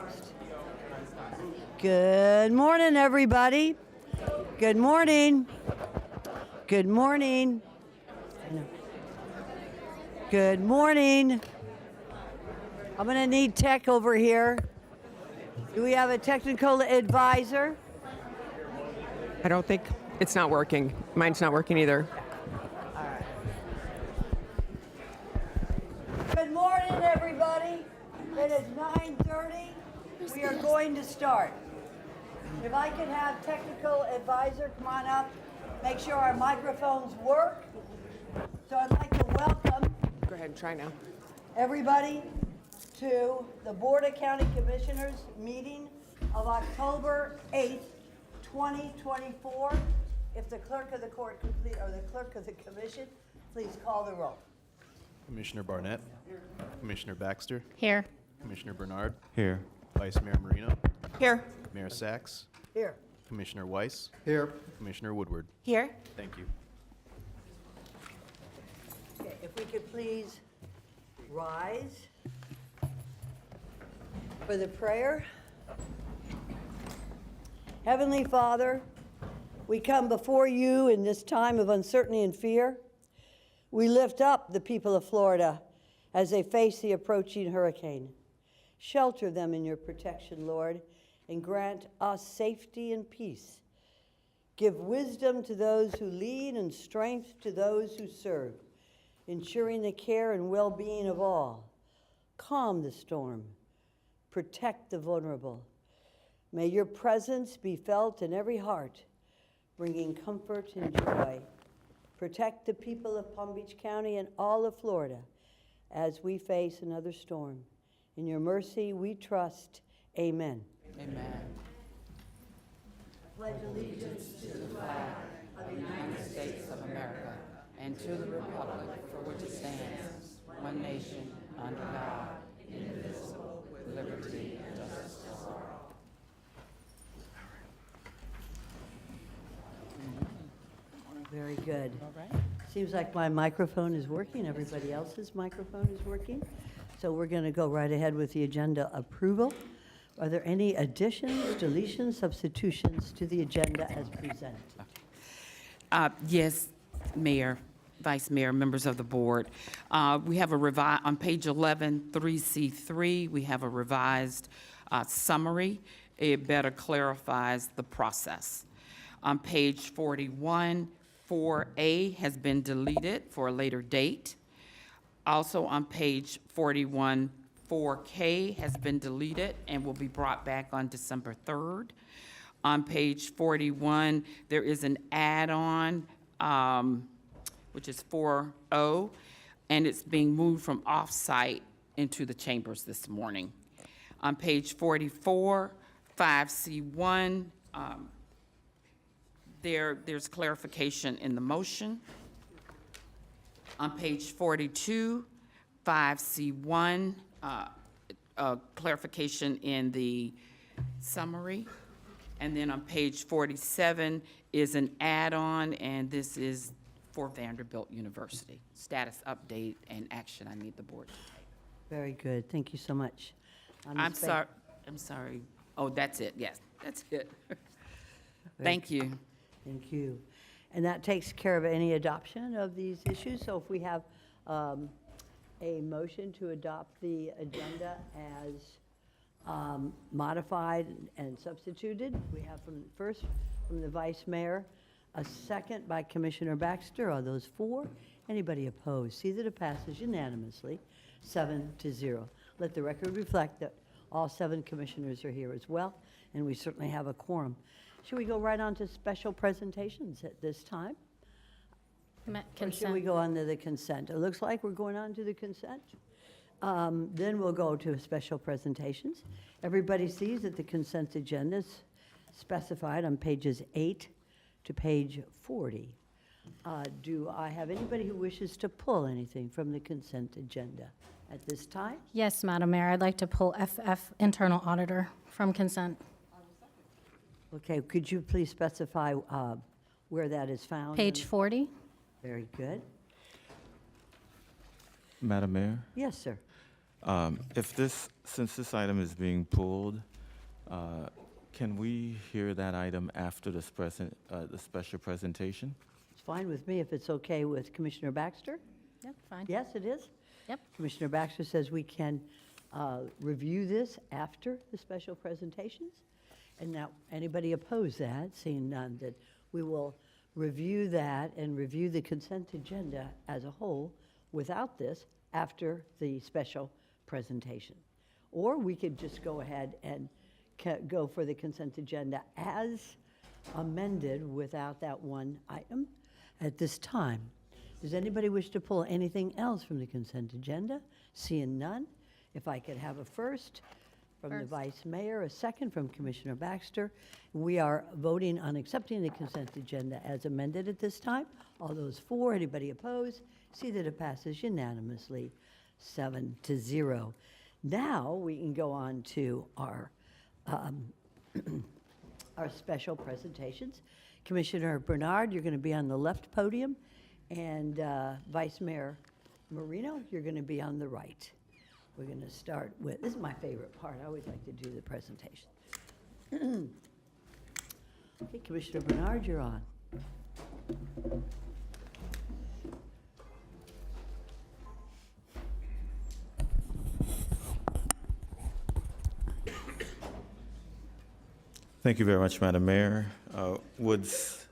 next. Good morning, everybody. Good morning. Good morning. Good morning. I'm going to need tech over here. Do we have a technical advisor? I don't think it's not working. Mine's not working either. Good morning, everybody. It is 9:30. We are going to start. If I could have technical advisor come on up, make sure our microphones work. So I'd like to welcome Go ahead and try now. everybody to the Board of County Commissioners meeting of October 8th, 2024. If the clerk of the court complete, or the clerk of the commission, please call the roll. Commissioner Barnett. Commissioner Baxter. Here. Commissioner Bernard. Here. Vice Mayor Marino. Here. Mayor Sachs. Here. Commissioner Weiss. Here. Commissioner Woodward. Here. Thank you. Okay, if we could please rise for the prayer. Heavenly Father, we come before you in this time of uncertainty and fear. We lift up the people of Florida as they face the approaching hurricane. Shelter them in your protection, Lord, and grant us safety and peace. Give wisdom to those who lead and strength to those who serve, ensuring the care and well-being of all. Calm the storm. Protect the vulnerable. May your presence be felt in every heart, bringing comfort and joy. Protect the people of Palm Beach County and all of Florida as we face another storm. In your mercy we trust. Amen. Amen. Pledge allegiance to the flag of the United States of America and to the republic for which it stands, one nation, under God, indivisible, with liberty and justice for all. Very good. All right. Seems like my microphone is working. Everybody else's microphone is working. So we're going to go right ahead with the agenda approval. Are there any additions, deletions, substitutions to the agenda as presented? Yes, Mayor, Vice Mayor, members of the board. We have a on page 11, 3C3, we have a revised summary. It better clarifies the process. On page 41, 4A has been deleted for a later date. Also on page 41, 4K has been deleted and will be brought back on December 3rd. On page 41, there is an add-on, which is 4O, and it's being moved from off-site into the chambers this morning. On page 44, 5C1, there's clarification in the motion. On page 42, 5C1, clarification in the summary. And then on page 47 is an add-on, and this is for Vanderbilt University. Status update and action I need the board to take. Very good. Thank you so much. I'm sorry. Oh, that's it. Yes, that's it. Thank you. Thank you. And that takes care of any adoption of these issues. So if we have a motion to adopt the agenda as modified and substituted, we have first from the Vice Mayor, a second by Commissioner Baxter. Are those for? Anybody opposed? See that it passes unanimously, 7-0. Let the record reflect that all 7 commissioners are here as well, and we certainly have a quorum. Should we go right on to special presentations at this time? Or should we go on to the consent? It looks like we're going on to the consent. Then we'll go to special presentations. Everybody sees that the consent agenda is specified on pages 8 to page 40. Do I have anybody who wishes to pull anything from the consent agenda at this time? Yes, Madam Mayor, I'd like to pull FF Internal Auditor from consent. Okay, could you please specify where that is found? Page 40. Very good. Madam Mayor, Yes, sir. Since this item is being pulled, can we hear that item after the special presentation? It's fine with me if it's okay with Commissioner Baxter. Yep, fine. Yes, it is? Yep. Commissioner Baxter says we can review this after the special presentations. And now, anybody oppose that? Seeing none, that we will review that and review the consent agenda as a whole without this after the special presentation. Or we could just go ahead and go for the consent agenda as amended without that one item at this time. Does anybody wish to pull anything else from the consent agenda? Seeing none, if I could have a first from the Vice Mayor, a second from Commissioner Baxter. We are voting on accepting the consent agenda as amended at this time. All those for, anybody opposed? See that it passes unanimously, 7-0. Now we can go on to our our special presentations. Commissioner Bernard, you're going to be on the left podium, and Vice Mayor Marino, you're going to be on the right. We're going to start with, this is my favorite part, I always like to do the presentation. Okay, Commissioner Bernard, you're on. Thank you very much, Madam Mayor. Would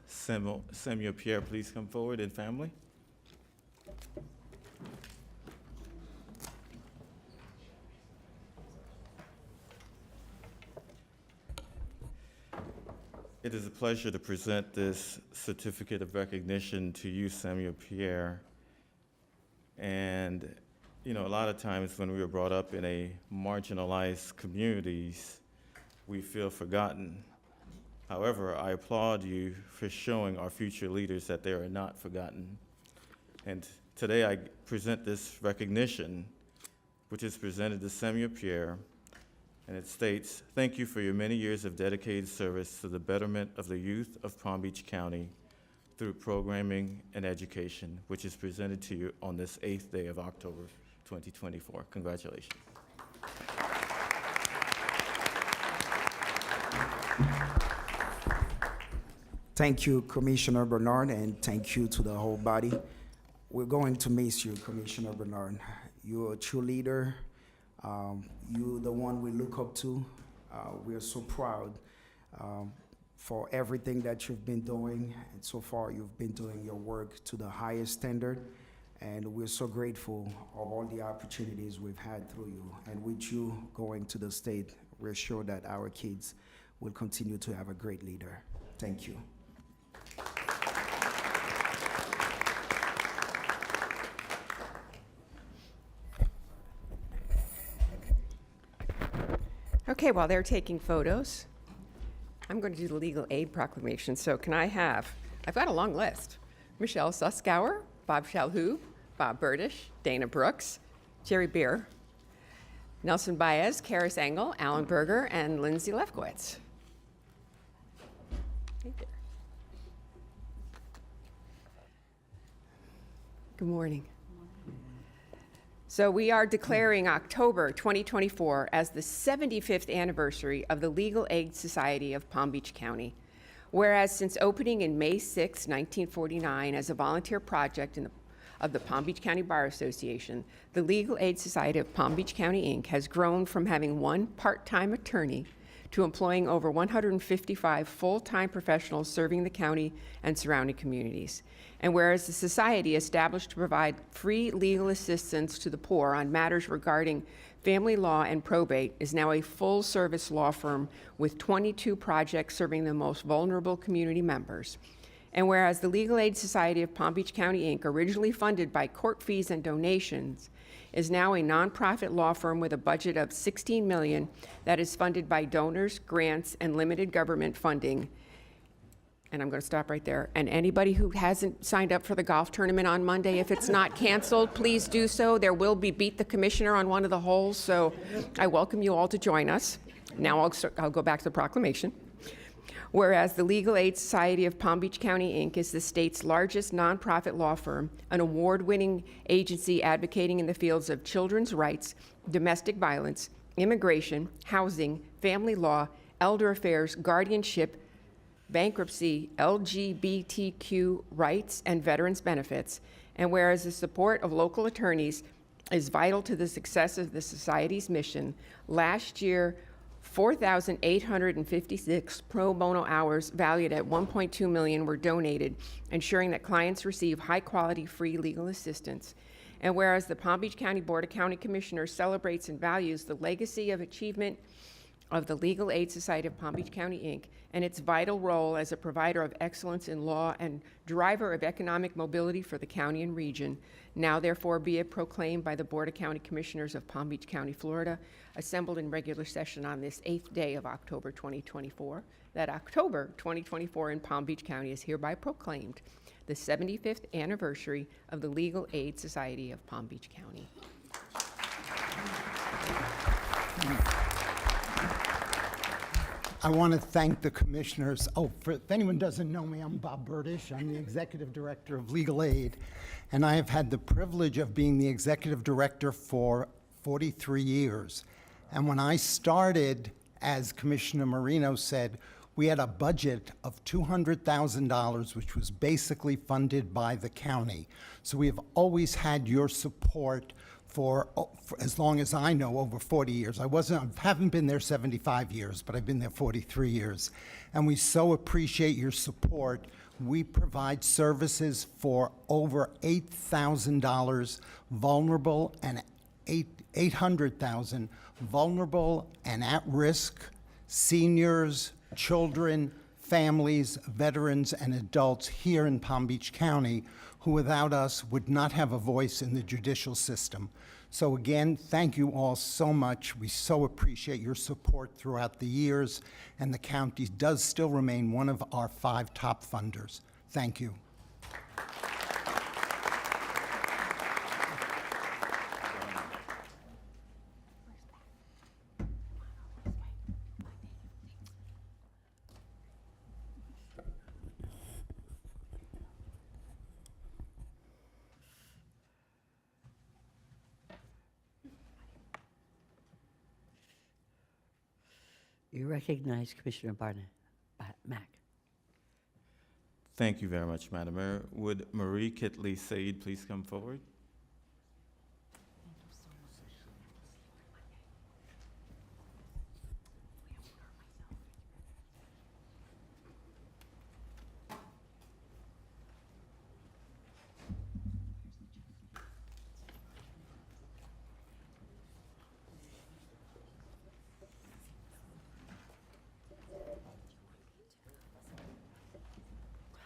Samuel Pierre please come forward and family? It is a pleasure to present this certificate of recognition to you, Samuel Pierre. And, you know, a lot of times when we were brought up in a marginalized communities, we feel forgotten. However, I applaud you for showing our future leaders that they are not forgotten. And today I present this recognition, which is presented to Samuel Pierre, and it states, "Thank you for your many years of dedicated service to the betterment of the youth of Palm Beach County through programming and education," which is presented to you on this 8th day of October 2024. Congratulations. Thank you, Commissioner Bernard, and thank you to the whole body. We're going to miss you, Commissioner Bernard. You're a true leader. You're the one we look up to. We are so proud for everything that you've been doing, and so far you've been doing your work to the highest standard, and we're so grateful of all the opportunities we've had through you. And with you going to the state, we're sure that our kids will continue to have a great leader. Thank you. Okay, while they're taking photos, I'm going to do the legal aid proclamation. So can I have, I've got a long list. Michelle Suskauer, Bob Shalhoub, Bob Burdish, Dana Brooks, Jerry Beer, Nelson Baez, Karis Engel, Alan Berger, and Lindsay Lefkowitz. Hey there. Good morning. So we are declaring October 2024 as the 75th anniversary of the Legal Aid Society of Palm Beach County. Whereas since opening in May 6, 1949 as a volunteer project of the Palm Beach County Bar Association, the Legal Aid Society of Palm Beach County, Inc. has grown from having one part-time attorney to employing over 155 full-time professionals serving the county and surrounding communities. And whereas the society established to provide free legal assistance to the poor on matters regarding family law and probate is now a full-service law firm with 22 projects serving the most vulnerable community members. And whereas the Legal Aid Society of Palm Beach County, Inc., originally funded by court fees and donations, is now a nonprofit law firm with a budget of $16 million that is funded by donors, grants, and limited government funding. And I'm going to stop right there. And anybody who hasn't signed up for the golf tournament on Monday, if it's not canceled, please do so. There will be Beat the Commissioner on one of the holes, so I welcome you all to join us. Now I'll go back to the proclamation. Whereas the Legal Aid Society of Palm Beach County, Inc. is the state's largest nonprofit law firm, an award-winning agency advocating in the fields of children's rights, domestic violence, immigration, housing, family law, elder affairs, guardianship, bankruptcy, LGBTQ rights, and veterans benefits. And whereas the support of local attorneys is vital to the success of the Society's mission, last year, 4,856 pro bono hours valued at $1.2 million were donated, ensuring that clients receive high-quality free legal assistance. And whereas the Palm Beach County Board of County Commissioners celebrates and values the legacy of achievement of the Legal Aid Society of Palm Beach County, Inc., and its vital role as a provider of excellence in law and driver of economic mobility for the county and region, now therefore be it proclaimed by the Board of County Commissioners of Palm Beach County, Florida, assembled in regular session on this 8th day of October 2024, that October 2024 in Palm Beach County is hereby proclaimed the 75th anniversary of the Legal Aid Society of Palm Beach County. I want to thank the commissioners. If anyone doesn't know me, I'm Bob Burdish. I'm the Executive Director of Legal Aid, and I have had the privilege of being the Executive Director for 43 years. And when I started, as Commissioner Marino said, we had a budget of $200,000, which was basically funded by the county. So we have always had your support for as long as I know, over 40 years. I haven't been there 75 years, but I've been there 43 years. And we so appreciate your support. We provide services for over $8,000 vulnerable and $800,000 vulnerable and at-risk seniors, children, families, veterans, and adults here in Palm Beach County who without us would not have a voice in the judicial system. So again, thank you all so much. We so appreciate your support throughout the years, and the county does still remain one of our 5 top funders. Thank you. You recognize Commissioner Mack. Thank you very much, Madam Mayor. Would Marie Kitley Seide please come forward?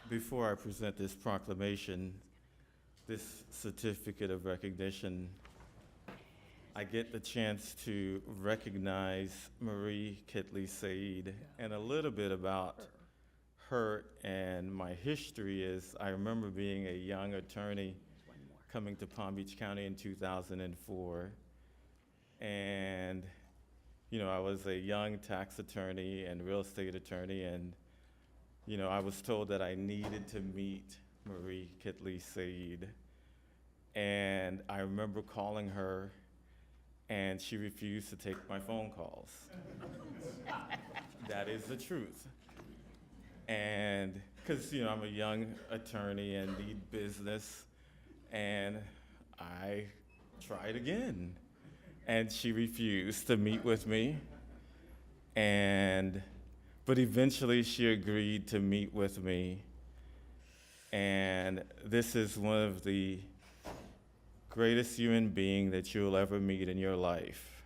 Before I present this proclamation, this certificate of recognition, I get the chance to recognize Marie Kitley Seide, and a little bit about her and my history is I remember being a young attorney coming to Palm Beach County in 2004, and I was a young tax attorney and real estate attorney, and I was told that I needed to meet Marie Kitley Seide, and I remember calling her, and she refused to take my phone calls. That is the truth. And because, I'm a young attorney and need business, and I tried again, and she refused to meet with me, but eventually she agreed to meet with me. And this is one of the greatest human beings that you'll ever meet in your life.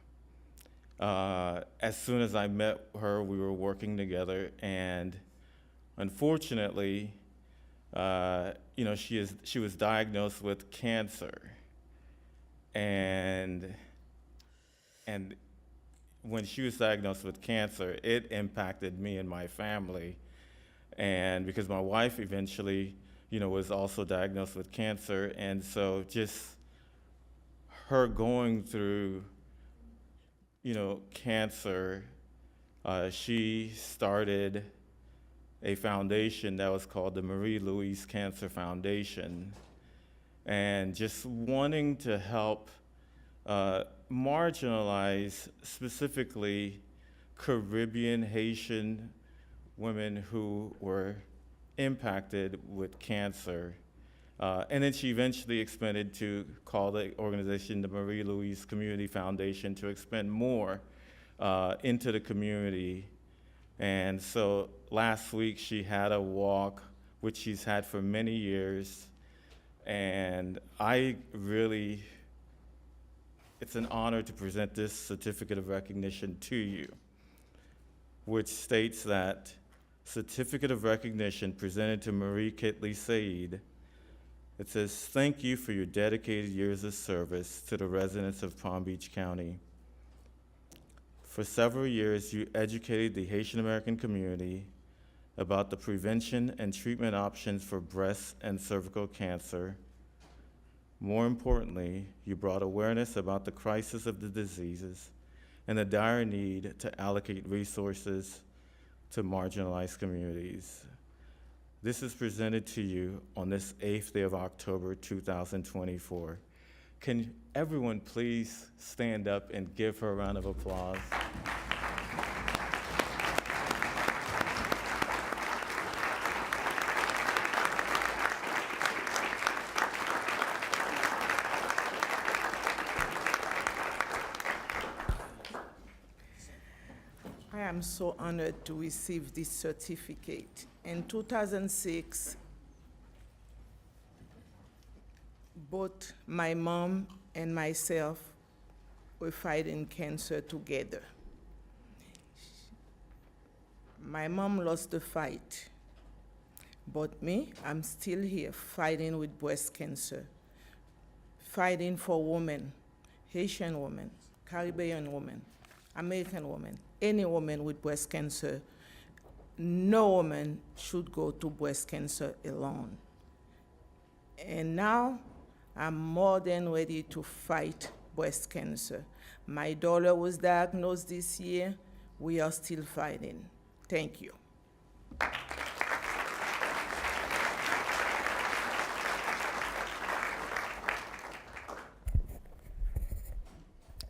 As soon as I met her, we were working together, and unfortunately, she was diagnosed with cancer. And when she was diagnosed with cancer, it impacted me and my family. And because my wife eventually, was also diagnosed with cancer. And so just her going through, cancer, she started a foundation that was called the Marie Louise Cancer Foundation, and just wanting to help marginalize specifically Caribbean, Haitian women who were impacted with cancer. And then she eventually expanded to call the organization the Marie Louise Community Foundation to expend more into the community. And so last week she had a walk, which she's had for many years. And it's an honor to present this certificate of recognition to you, which states that certificate of recognition presented to Marie Kitley Seide. It says, thank you for your dedicated years of service to the residents of Palm Beach County. For several years, you educated the Haitian American community about the prevention and treatment options for breast and cervical cancer. More importantly, you brought awareness about the crisis of the diseases and the dire need to allocate resources to marginalized communities. This is presented to you on this 8th day of October, 2024. Can everyone please stand up and give her a round of applause? I am so honored to receive this certificate. In 2006, both my mom and myself were fighting cancer together. My mom lost the fight, but me, I'm still here fighting with breast cancer, fighting for women, Haitian women, Caribbean women, American women, any woman with breast cancer. No woman should go to breast cancer alone. And now, I'm more than ready to fight breast cancer. My daughter was diagnosed this year. We are still fighting. Thank you.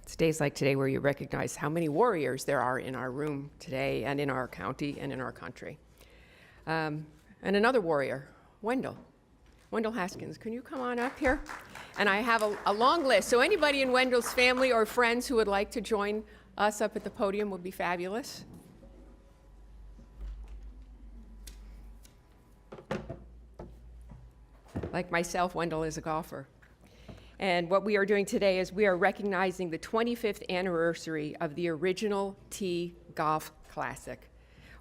It's days like today where you recognize how many warriors there are in our room today and in our county and in our country. And another warrior, Wendell Haskins, can you come on up here? And I have a long list, so anybody in Wendell's family or friends who would like to join us up at the podium would be fabulous. Like myself, Wendell is a golfer. And what we are doing today is we are recognizing the 25th anniversary of the original Tee Golf Classic.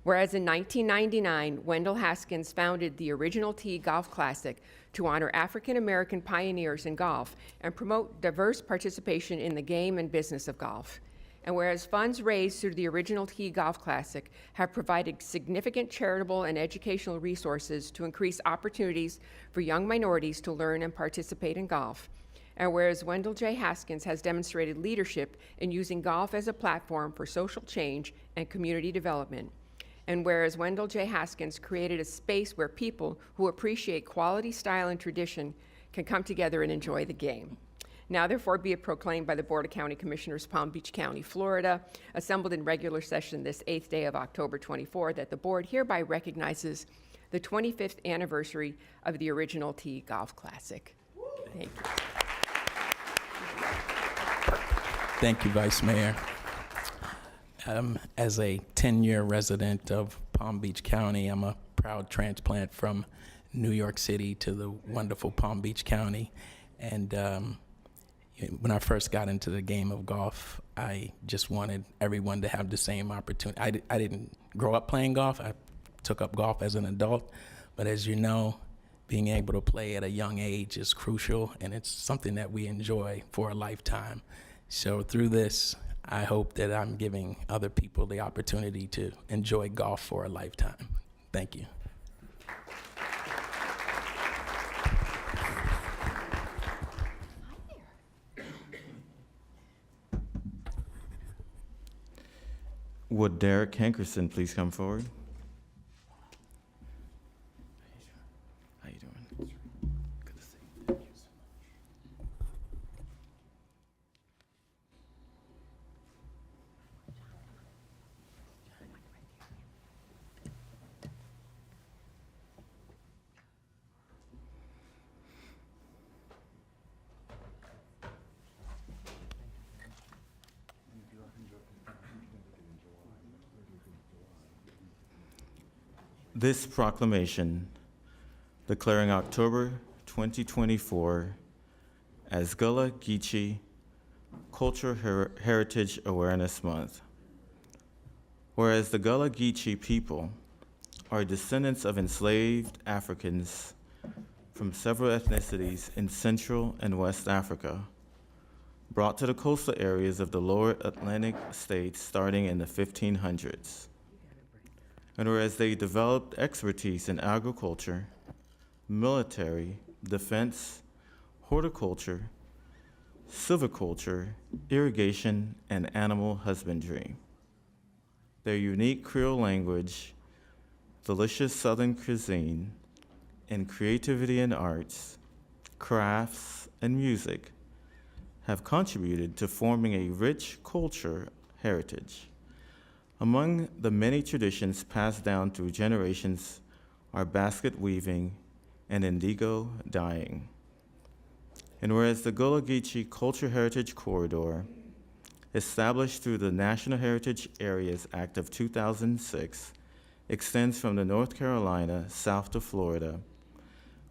Whereas in 1999, Wendell Haskins founded the original Tee Golf Classic to honor African-American pioneers in golf and promote diverse participation in the game and business of golf. And whereas funds raised through the original Tee Golf Classic have provided significant charitable and educational resources to increase opportunities for young minorities to learn and participate in golf. And whereas Wendell J. Haskins has demonstrated leadership in using golf as a platform for social change and community development. And whereas Wendell J. Haskins created a space where people who appreciate quality, style, and tradition can come together and enjoy the game. Now therefore be it proclaimed by the Board of County Commissioners, Palm Beach County, Florida, assembled in regular session this 8th day of October 24, that the board hereby recognizes the 25th anniversary of the original Tee Golf Classic. Thank you. Thank you, Vice Mayor. As a 10-year resident of Palm Beach County, I'm a proud transplant from New York City to the wonderful Palm Beach County. And when I first got into the game of golf, I just wanted everyone to have the same opportunity. I didn't grow up playing golf. I took up golf as an adult. But as you know, being able to play at a young age is crucial, and it's something that we enjoy for a lifetime. So through this, I hope that I'm giving other people the opportunity to enjoy golf for a lifetime. Thank you. Would Derek Hankerson please come forward? this proclamation declaring October 2024 as Gullah-Geechee Cultural Heritage Awareness Month. Whereas the Gullah-Geechee people are descendants of enslaved Africans from several ethnicities in Central and West Africa, brought to the coastal areas of the lower Atlantic states starting in the 1500s. And whereas they developed expertise in agriculture, military, defense, horticulture, silviculture, irrigation, and animal husbandry. Their unique Creole language, delicious Southern cuisine, and creativity in arts, crafts, and music have contributed to forming a rich culture heritage. Among the many traditions passed down through generations are basket weaving and indigo dyeing. And whereas the Gullah-Geechee Culture Heritage Corridor, established through the National Heritage Areas Act of 2006, extends from the North Carolina south to Florida,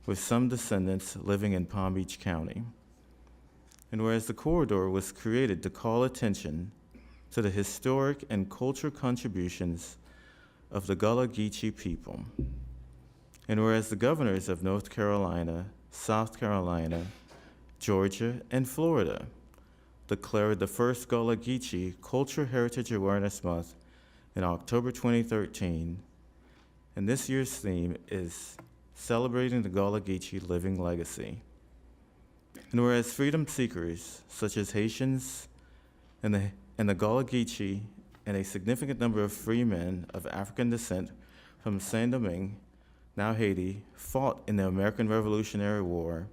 with some descendants living in Palm Beach County. And whereas the corridor was created to call attention to the historic and cultural contributions of the Gullah-Geechee people, and whereas the governors of North Carolina, South Carolina, Georgia, and Florida declared the first Gullah-Geechee Cultural Heritage Awareness Month in October 2013, and this year's theme is Celebrating the Gullah-Geechee Living Legacy. And whereas freedom seekers, such as Haitians and the Gullah-Geechee, and a significant number of free men of African descent from Saint-Domingue, now Haiti, fought in the American Revolutionary War,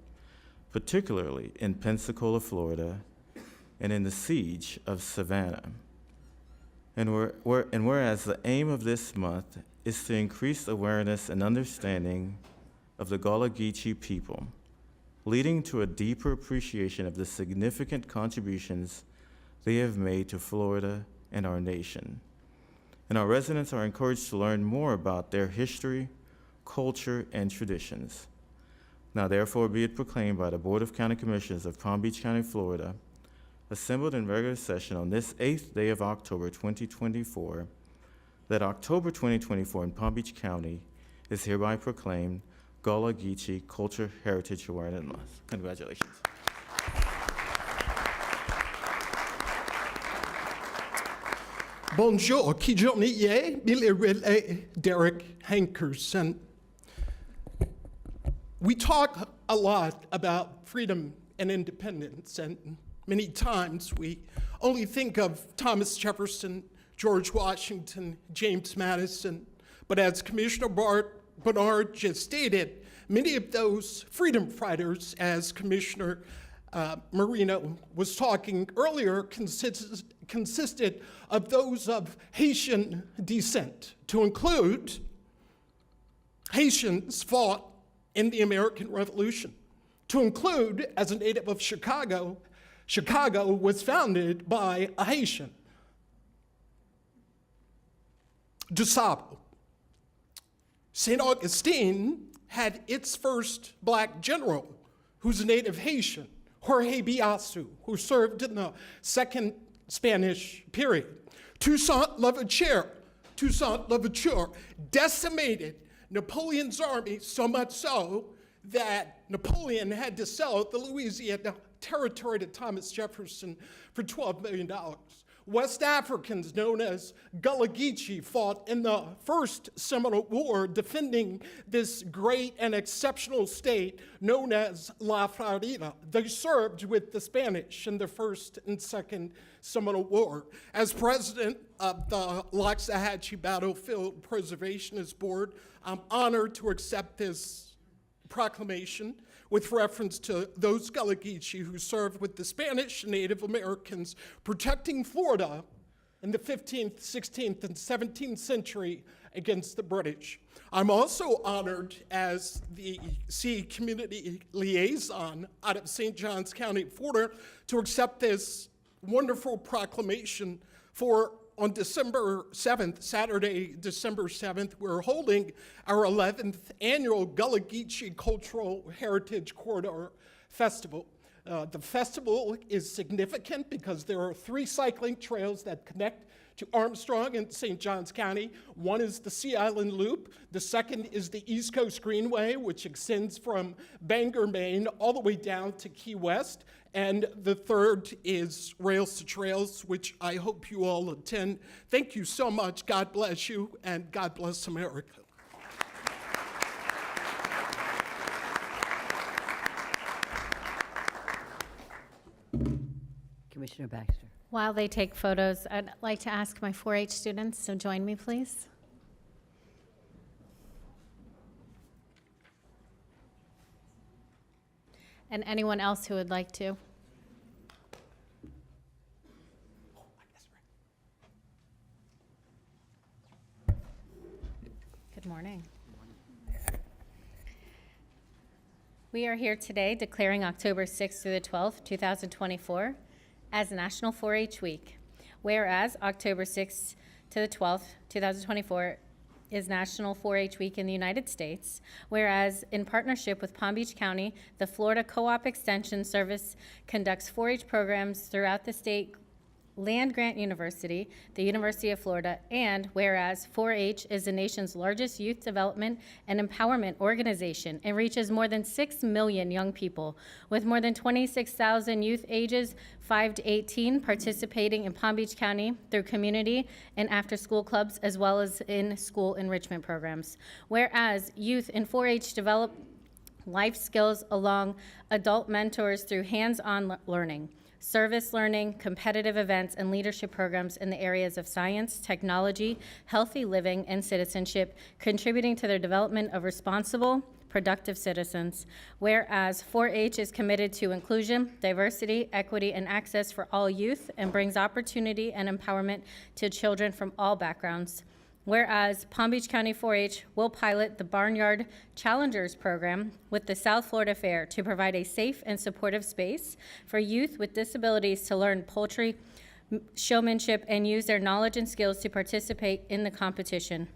particularly in Pensacola, Florida, and in the siege of Savannah. And whereas the aim of this month is to increase awareness and understanding of the Gullah-Geechee people, leading to a deeper appreciation of the significant contributions they have made to Florida and our nation. And our residents are encouraged to learn more about their history, culture, and traditions. Now therefore be it proclaimed by the Board of County Commissioners of Palm Beach County, Florida, assembled in regular session on this 8th day of October 2024, that October 2024 in Palm Beach County is hereby proclaimed Gullah-Geechee Culture Heritage Awareness Month. Congratulations. Bonjour, qui journée hier, Derek Hankerson. We talk a lot about freedom and independence, and many times we only think of Thomas Jefferson, George Washington, James Madison, but as Commissioner Bernard just stated, many of those freedom fighters, as Commissioner Marino was talking earlier, consisted of those of Haitian descent. To include, Haitians fought in the American Revolution. To include, as a native of Chicago, Chicago was founded by a Haitian, DuSable. St. Augustine had its first black general, who's a native Haitian, Jorge Biasu, who served in the Second Spanish period. Toussaint Louverture decimated Napoleon's army so much so that Napoleon had to sell the Louisiana territory to Thomas Jefferson for $12 million. West Africans, known as Gullah-Geechee, fought in the First Seminole War, defending this great and exceptional state known as La Florida. They served with the Spanish in the First and Second Seminole War. As president of the Loxahatchee Battlefield Preservationist Board, I'm honored to accept this proclamation with reference to those Gullah-Geechee who served with the Spanish and Native Americans protecting Florida in the 15th, 16th, and 17th century against the British. I'm also honored as the Seide Community Liaison out of St. Johns County, Florida, to accept this wonderful proclamation for on December 7th, Saturday, December 7th, we're holding our 11th annual Gullah-Geechee Cultural Heritage Corridor Festival. The festival is significant because there are 3 cycling trails that connect to Armstrong and St. Johns County. One is the Sea Island Loop. The second is the East Coast Greenway, which extends from Bangor, Maine, all the way down to Key West. And the third is Rails to Trails, which I hope you all attend. Thank you so much. God bless you, and God bless America. Commissioner Baxter. While they take photos, I'd like to ask my 4-H students to join me, please. And anyone else who would like to. Good morning. We are here today declaring October 6th through the 12th, 2024, as National 4-H Week. Whereas October 6th to the 12th, 2024, is National 4-H Week in the United States, whereas in partnership with Palm Beach County, the Florida Co-op Extension Service conducts 4-H programs throughout the state, land-grant university, the University of Florida, and whereas 4-H is the nation's largest youth development and empowerment organization and reaches more than 6 million young people, with more than 26,000 youth ages 5 to 18 participating in Palm Beach County through community and after-school clubs, as well as in school enrichment programs. Whereas youth in 4-H develop life skills along adult mentors through hands-on learning, service learning, competitive events, and leadership programs in the areas of science, technology, healthy living, and citizenship, contributing to their development of responsible, productive citizens. Whereas 4-H is committed to inclusion, diversity, equity, and access for all youth and brings opportunity and empowerment to children from all backgrounds. Whereas Palm Beach County 4-H will pilot the Barnyard Challengers program with the South Florida Fair to provide a safe and supportive space for youth with disabilities to learn poultry, showmanship, and use their knowledge and skills to participate in the competition.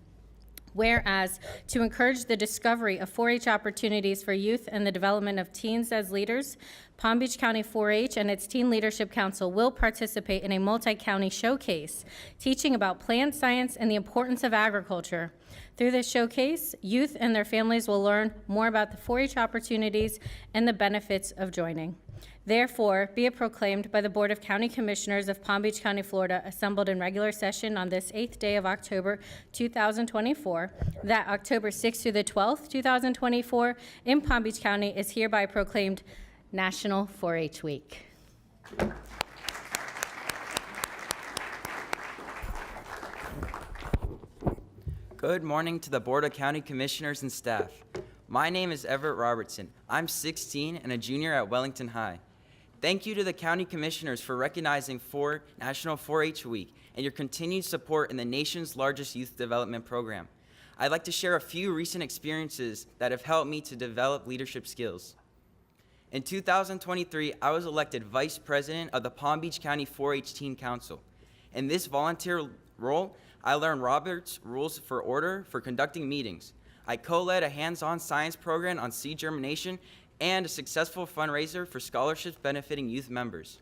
Whereas to encourage the discovery of 4-H opportunities for youth and the development of teens as leaders, Palm Beach County 4-H and its Teen Leadership Council will participate in a multi-county showcase teaching about plant science and the importance of agriculture. Through this showcase, youth and their families will learn more about the 4-H opportunities and the benefits of joining. Therefore, be it proclaimed by the Board of County Commissioners of Palm Beach County, Florida, assembled in regular session on this 8th day of October 2024, that October 6th through the 12th, 2024, in Palm Beach County is hereby proclaimed National 4-H Week. Good morning to the Board of County Commissioners and staff. My name is Everett Robertson. I'm 16 and a junior at Wellington High. Thank you to the County Commissioners for recognizing National 4-H Week and your continued support in the nation's largest youth development program. I'd like to share a few recent experiences that have helped me to develop leadership skills. In 2023, I was elected Vice President of the Palm Beach County 4-H Teen Council. In this volunteer role, I learned Robert's Rules for Order for conducting meetings. I co-led a hands-on science program on seed germination and a successful fundraiser for scholarships benefiting youth members.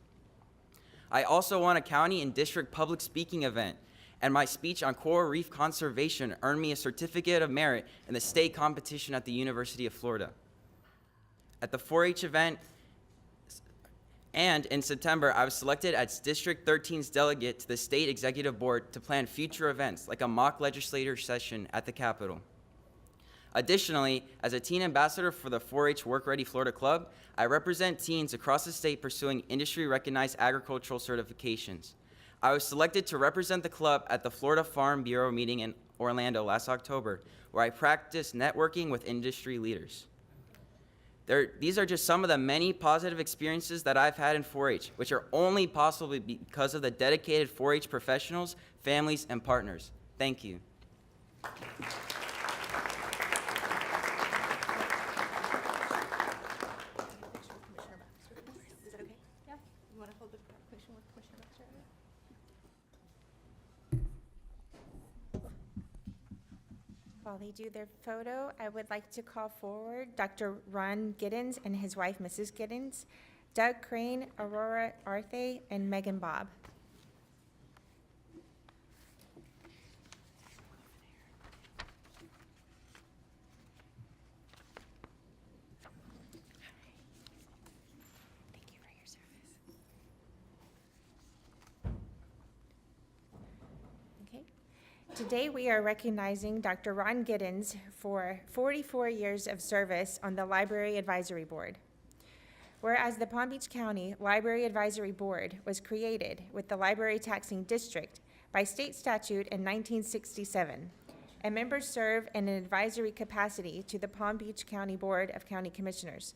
I also won a county and district public speaking event, and my speech on coral reef conservation earned me a certificate of merit in the state competition at the University of Florida. At the 4-H event, and in September, I was selected as District 13's delegate to the State Executive Board to plan future events like a mock legislature session at the Capitol. Additionally, as a teen ambassador for the 4-H Work Ready Florida Club, I represent teens across the state pursuing industry-recognized agricultural certifications. I was selected to represent the club at the Florida Farm Bureau meeting in Orlando last October, where I practiced networking with industry leaders. These are just some of the many positive experiences that I've had in 4-H, which are only possible because of the dedicated 4-H professionals, families, and partners. Thank you. While they do their photo, I would like to call forward Dr. Ron Giddens and his wife, Mrs. Giddens, Doug Crane, Aurora Arthe, and Megan Bob. Thank you for your service. Okay. Today, we are recognizing Dr. Ron Giddens for 44 years of service on the Library Advisory Board. Whereas the Palm Beach County Library Advisory Board was created with the Library Taxing District by state statute in 1967, and members serve in an advisory capacity to the Palm Beach County Board of County Commissioners.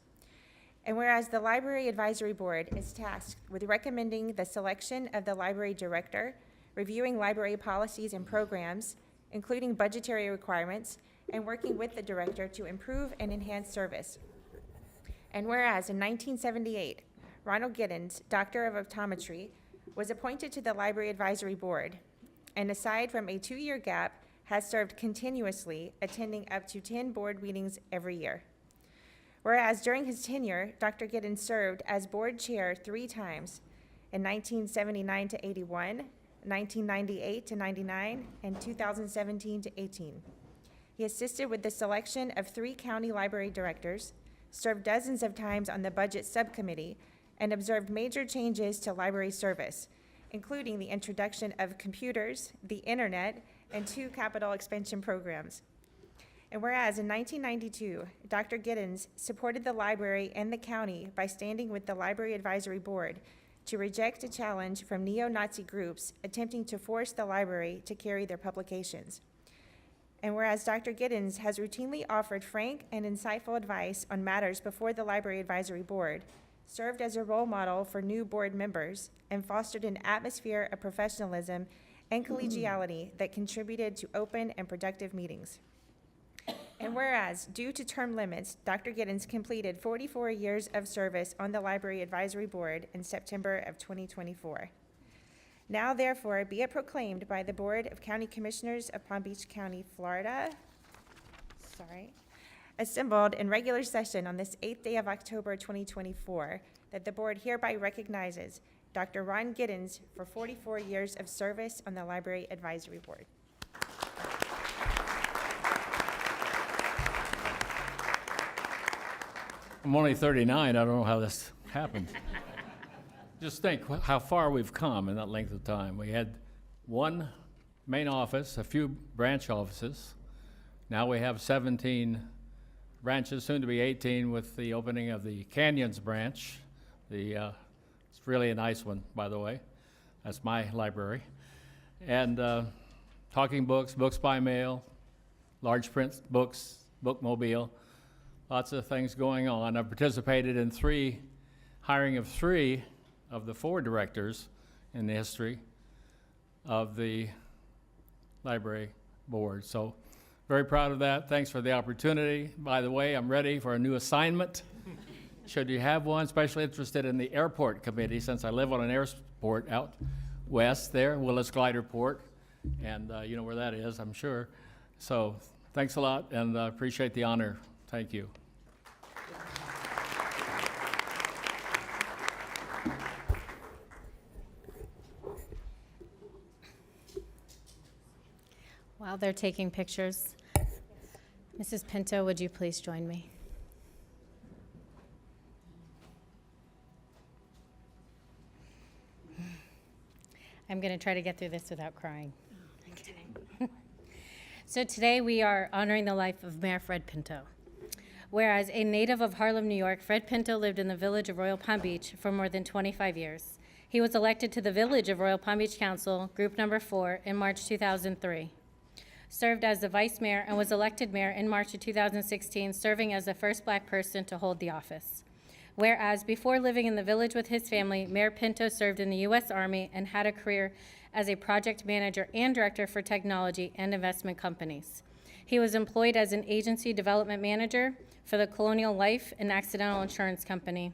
And whereas the Library Advisory Board is tasked with recommending the selection of the library director, reviewing library policies and programs, including budgetary requirements, and working with the director to improve and enhance service. And whereas in 1978, Ronald Giddens, Doctor of Optometry, was appointed to the Library Advisory Board, and aside from a 2-year gap, has served continuously, attending up to 10 board meetings every year. Whereas during his tenure, Dr. Giddens served as board chair 3 times, in 1979 to 81, 1998 to 99, and 2017 to 18. He assisted with the selection of 3 county library directors, served dozens of times on the budget subcommittee, and observed major changes to library service, including the introduction of computers, the internet, and 2 capital expansion programs. And whereas in 1992, Dr. Giddens supported the library and the county by standing with the Library Advisory Board to reject a challenge from neo-Nazi groups attempting to force the library to carry their publications. And whereas Dr. Giddens has routinely offered frank and insightful advice on matters before the Library Advisory Board, served as a role model for new board members, and fostered an atmosphere of professionalism and collegiality that contributed to open and productive meetings. And whereas, due to term limits, Dr. Giddens completed 44 years of service on the Library Advisory Board in September of 2024. Now therefore be it proclaimed by the Board of County Commissioners of Palm Beach County, Florida, assembled in regular session on this 8th day of October 2024, that the board hereby recognizes Dr. Ron Giddens for 44 years of service on the Library Advisory Board. I'm only 39, I don't know how this happened. Just think how far we've come in that length of time. We had 1 main office, a few branch offices. Now we have 17 branches, soon to be 18 with the opening of the Canyons branch. It's really a nice one, by the way. That's my library. And talking books, books by mail, large print books, bookmobile, lots of things going on. I've participated in hiring of 3 of the 4 directors in the history of the library board. So very proud of that. Thanks for the opportunity. By the way, I'm ready for a new assignment. Should you have one, especially interested in the airport committee, since I live on an airport out west there, Willis Glider Port, and you know where that is, I'm sure. So thanks a lot, and appreciate the honor. Thank you. While they're taking pictures, Mrs. Pinto, would you please join me? I'm going to try to get through this without crying. So today we are honoring the life of Mayor Fred Pinto. Whereas a native of Harlem, New York, Fred Pinto lived in the village of Royal Palm Beach for more than 25 years. He was elected to the Village of Royal Palm Beach Council, Group Number 4, in March 2003. Served as the vice mayor and was elected mayor in March of 2016, serving as the first Black person to hold the office. Whereas before living in the village with his family, Mayor Pinto served in the U.S. Army and had a career as a project manager and director for technology and investment companies. He was employed as an agency development manager for the Colonial Life and Accidental Insurance Company.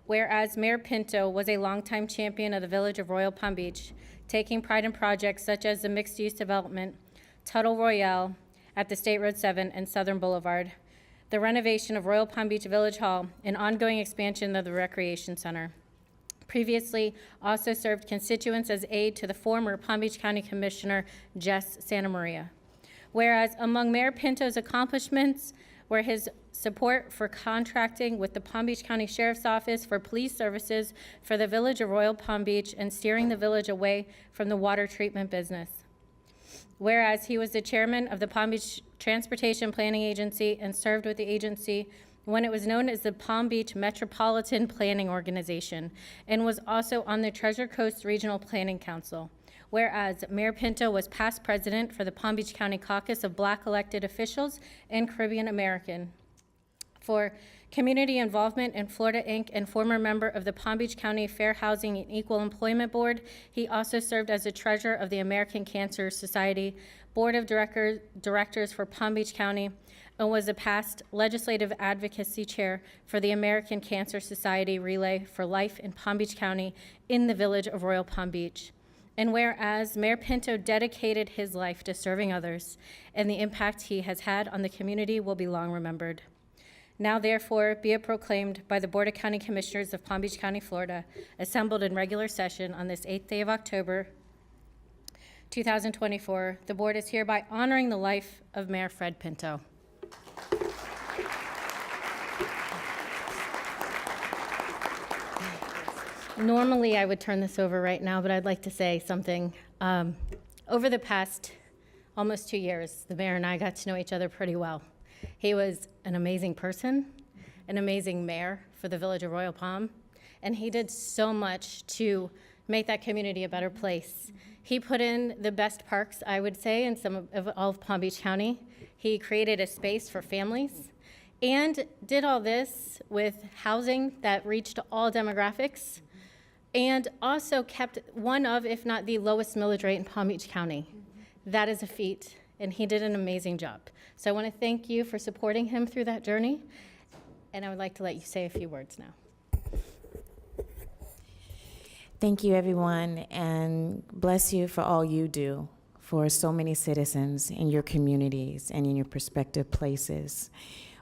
Whereas Mayor Pinto was a longtime champion of the village of Royal Palm Beach, taking pride in projects such as the mixed-use development, Tuttle Royale, at the State Road 7 and Southern Boulevard, the renovation of Royal Palm Beach Village Hall, and ongoing expansion of the Recreation Center. Previously, also served constituents as aide to the former Palm Beach County Commissioner Jess Santa Maria. Whereas among Mayor Pinto's accomplishments were his support for contracting with the Palm Beach County Sheriff's Office for police services for the village of Royal Palm Beach and steering the village away from the water treatment business. Whereas he was the chairman of the Palm Beach Transportation Planning Agency and served with the agency when it was known as the Palm Beach Metropolitan Planning Organization, and was also on the Treasure Coast Regional Planning Council. Whereas Mayor Pinto was past president for the Palm Beach County Caucus of Black Elected Officials and Caribbean American. For community involvement in Florida Inc. and former member of the Palm Beach County Fair Housing and Equal Employment Board, he also served as the treasurer of the American Cancer Society, Board of Directors for Palm Beach County, and was a past legislative advocacy chair for the American Cancer Society Relay for Life in Palm Beach County in the village of Royal Palm Beach. And whereas Mayor Pinto dedicated his life to serving others, and the impact he has had on the community will be long remembered. Now therefore be it proclaimed by the Board of County Commissioners of Palm Beach County, Florida, assembled in regular session on this 8th day of October, 2024, the board is hereby honoring the life of Mayor Fred Pinto. Normally, I would turn this over right now, but I'd like to say something. Over the past almost 2 years, the mayor and I got to know each other pretty well. He was an amazing person, an amazing mayor for the village of Royal Palm, and he did so much to make that community a better place. He put in the best parks, I would say, in all of Palm Beach County. He created a space for families and did all this with housing that reached all demographics, and also kept one of, if not the lowest millage rate in Palm Beach County. That is a feat, and he did an amazing job. So I want to thank you for supporting him through that journey, and I would like to let you say a few words now. Thank you, everyone, and bless you for all you do for so many citizens in your communities and in your prospective places.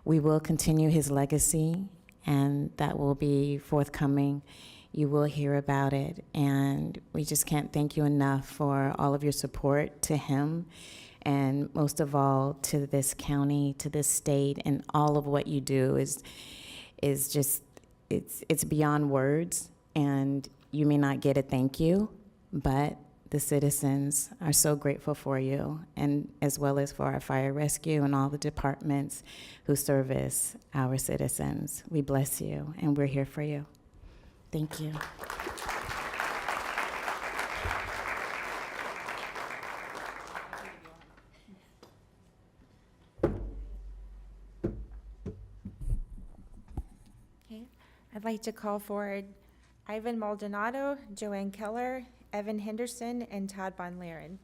We will continue his legacy, and that will be forthcoming. You will hear about it, and we just can't thank you enough for all of your support to him, and most of all to this county, to this state, and all of what you do is just, it's beyond words, and you may not get a thank you, but the citizens are so grateful for you, and as well as for our fire rescue and all the departments who service our citizens. We bless you, and we're here for you. Thank you. Okay, I'd like to call forward Ivan Maldonado, Joanne Keller, Evan Henderson, and Todd Von Laren.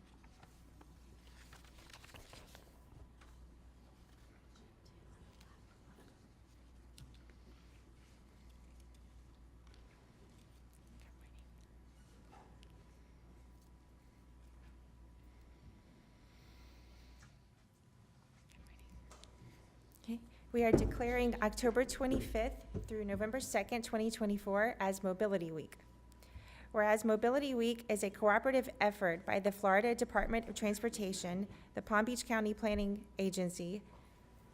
We are declaring October 25th through November 2nd, 2024 as Mobility Week. Whereas Mobility Week is a cooperative effort by the Florida Department of Transportation, the Palm Beach County Planning Agency,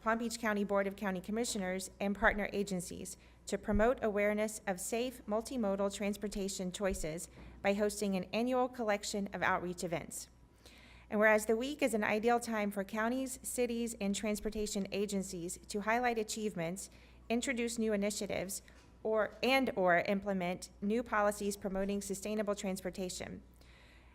Palm Beach County Board of County Commissioners, and partner agencies to promote awareness of safe multimodal transportation choices by hosting an annual collection of outreach events. And whereas the week is an ideal time for counties, cities, and transportation agencies to highlight achievements, introduce new initiatives, or implement new policies promoting sustainable transportation.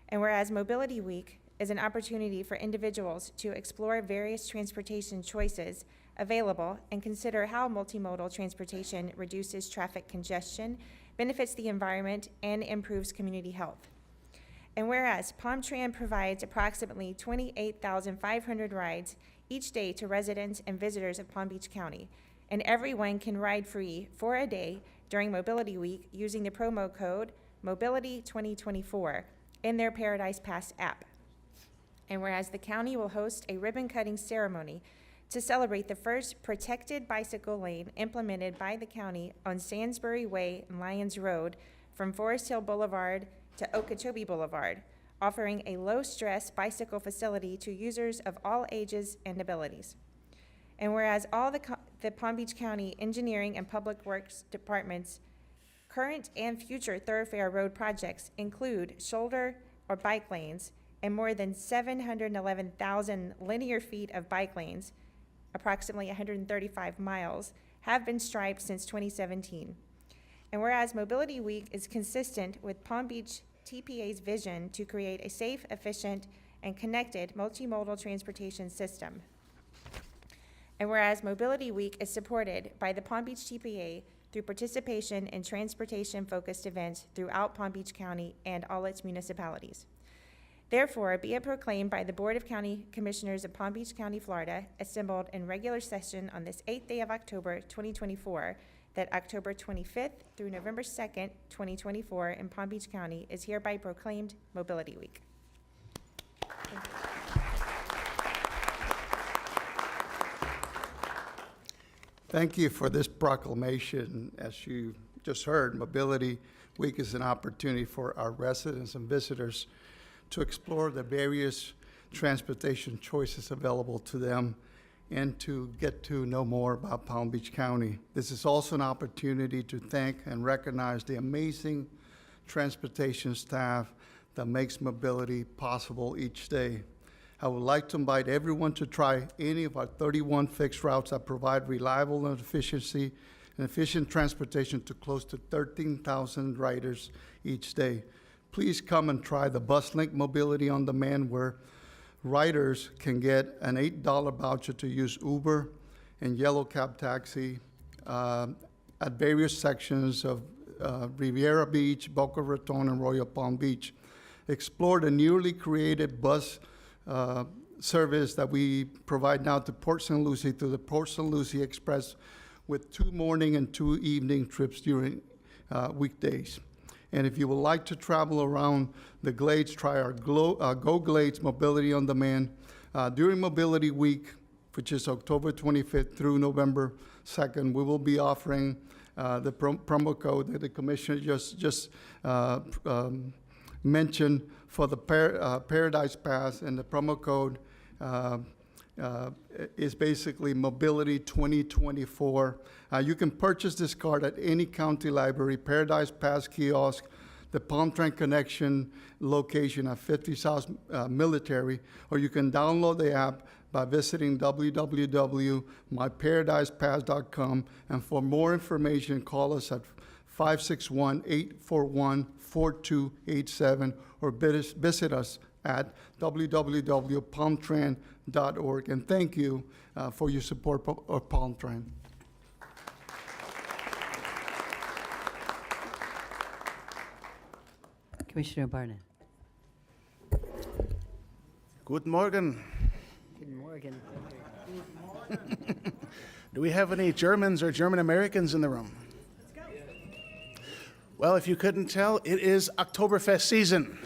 And whereas Mobility Week is an opportunity for individuals to explore various transportation choices available and consider how multimodal transportation reduces traffic congestion, benefits the environment, and improves community health. And whereas PalmTran provides approximately 28,500 rides each day to residents and visitors of Palm Beach County, and everyone can ride free for a day during Mobility Week using the promo code Mobility 2024 in their Paradise Pass app. And whereas the county will host a ribbon-cutting ceremony to celebrate the first protected bicycle lane implemented by the county on Sandsbury Way and Lyons Road from Forest Hill Boulevard to Okeechobee Boulevard, offering a low-stress bicycle facility to users of all ages and abilities. And whereas all the Palm Beach County Engineering and Public Works Departments' current and future thoroughfare road projects include shoulder or bike lanes and more than 711,000 linear feet of bike lanes, approximately 135 miles, have been striped since 2017. And whereas Mobility Week is consistent with Palm Beach TPA's vision to create a safe, efficient, and connected multimodal transportation system. And whereas Mobility Week is supported by the Palm Beach TPA through participation in transportation-focused events throughout Palm Beach County and all its municipalities. Therefore, be it proclaimed by the Board of County Commissioners of Palm Beach County, Florida, assembled in regular session on this 8th day of October, 2024, that October 25th through November 2nd, 2024 in Palm Beach County is hereby proclaimed Mobility Week. Thank you. Thank you for this proclamation. As you just heard, Mobility Week is an opportunity for our residents and visitors to explore the various transportation choices available to them and to get to know more about Palm Beach County. This is also an opportunity to thank and recognize the amazing transportation staff that makes mobility possible each day. I would like to invite everyone to try any of our 31 fixed routes that provide reliable and efficient transportation to close to 13,000 riders each day. Please come and try the BusLink Mobility on Demand, where riders can get an $8 voucher to use Uber and Yellow Cab Taxi at various sections of Riviera Beach, Boca Raton, and Royal Palm Beach. Explore the newly created bus service that we provide now to Port St. Lucie through the Port St. Lucie Express, with 2 morning and 2 evening trips during weekdays. And if you would like to travel around the Glades, try our Go Glades Mobility on Demand. During Mobility Week, which is October 25th through November 2nd, we will be offering the promo code that the commissioner just mentioned for the Paradise Pass, and the promo code is basically Mobility 2024. You can purchase this card at any county library, Paradise Pass kiosk, the Palm Trend Connection location at 50 South Military, or you can download the app by visiting www.myparadisepass.com. And for more information, call us at 561-841-4287 or visit us at www.palmtrend.org. And thank you for your support of Palm Trend. Commissioner Barnett. Good morning. Good morning. Do we have any Germans or German Americans in the room? Well, if you couldn't tell, it is Oktoberfest season.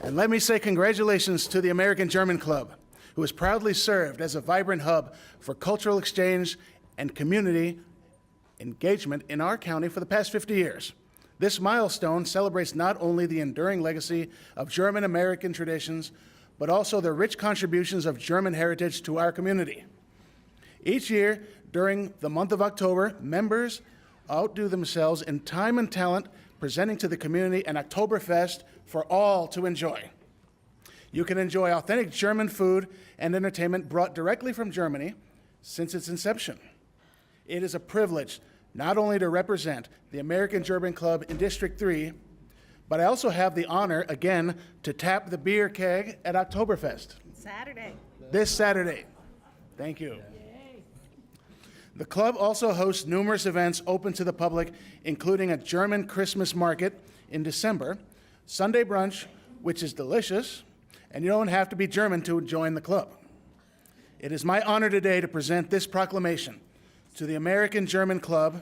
And let me say congratulations to the American German Club, who has proudly served as a vibrant hub for cultural exchange and community engagement in our county for the past 50 years. This milestone celebrates not only the enduring legacy of German American traditions, but also the rich contributions of German heritage to our community. Each year, during the month of October, members outdo themselves in time and talent, presenting to the community an Oktoberfest for all to enjoy. You can enjoy authentic German food and entertainment brought directly from Germany since its inception. It is a privilege not only to represent the American German Club in District 3, but I also have the honor, again, to tap the beer keg at Oktoberfest. This Saturday. Thank you. The club also hosts numerous events open to the public, including a German Christmas market in December, Sunday brunch, which is delicious, and you don't have to be German to join the club. It is my honor today to present this proclamation to the American German Club,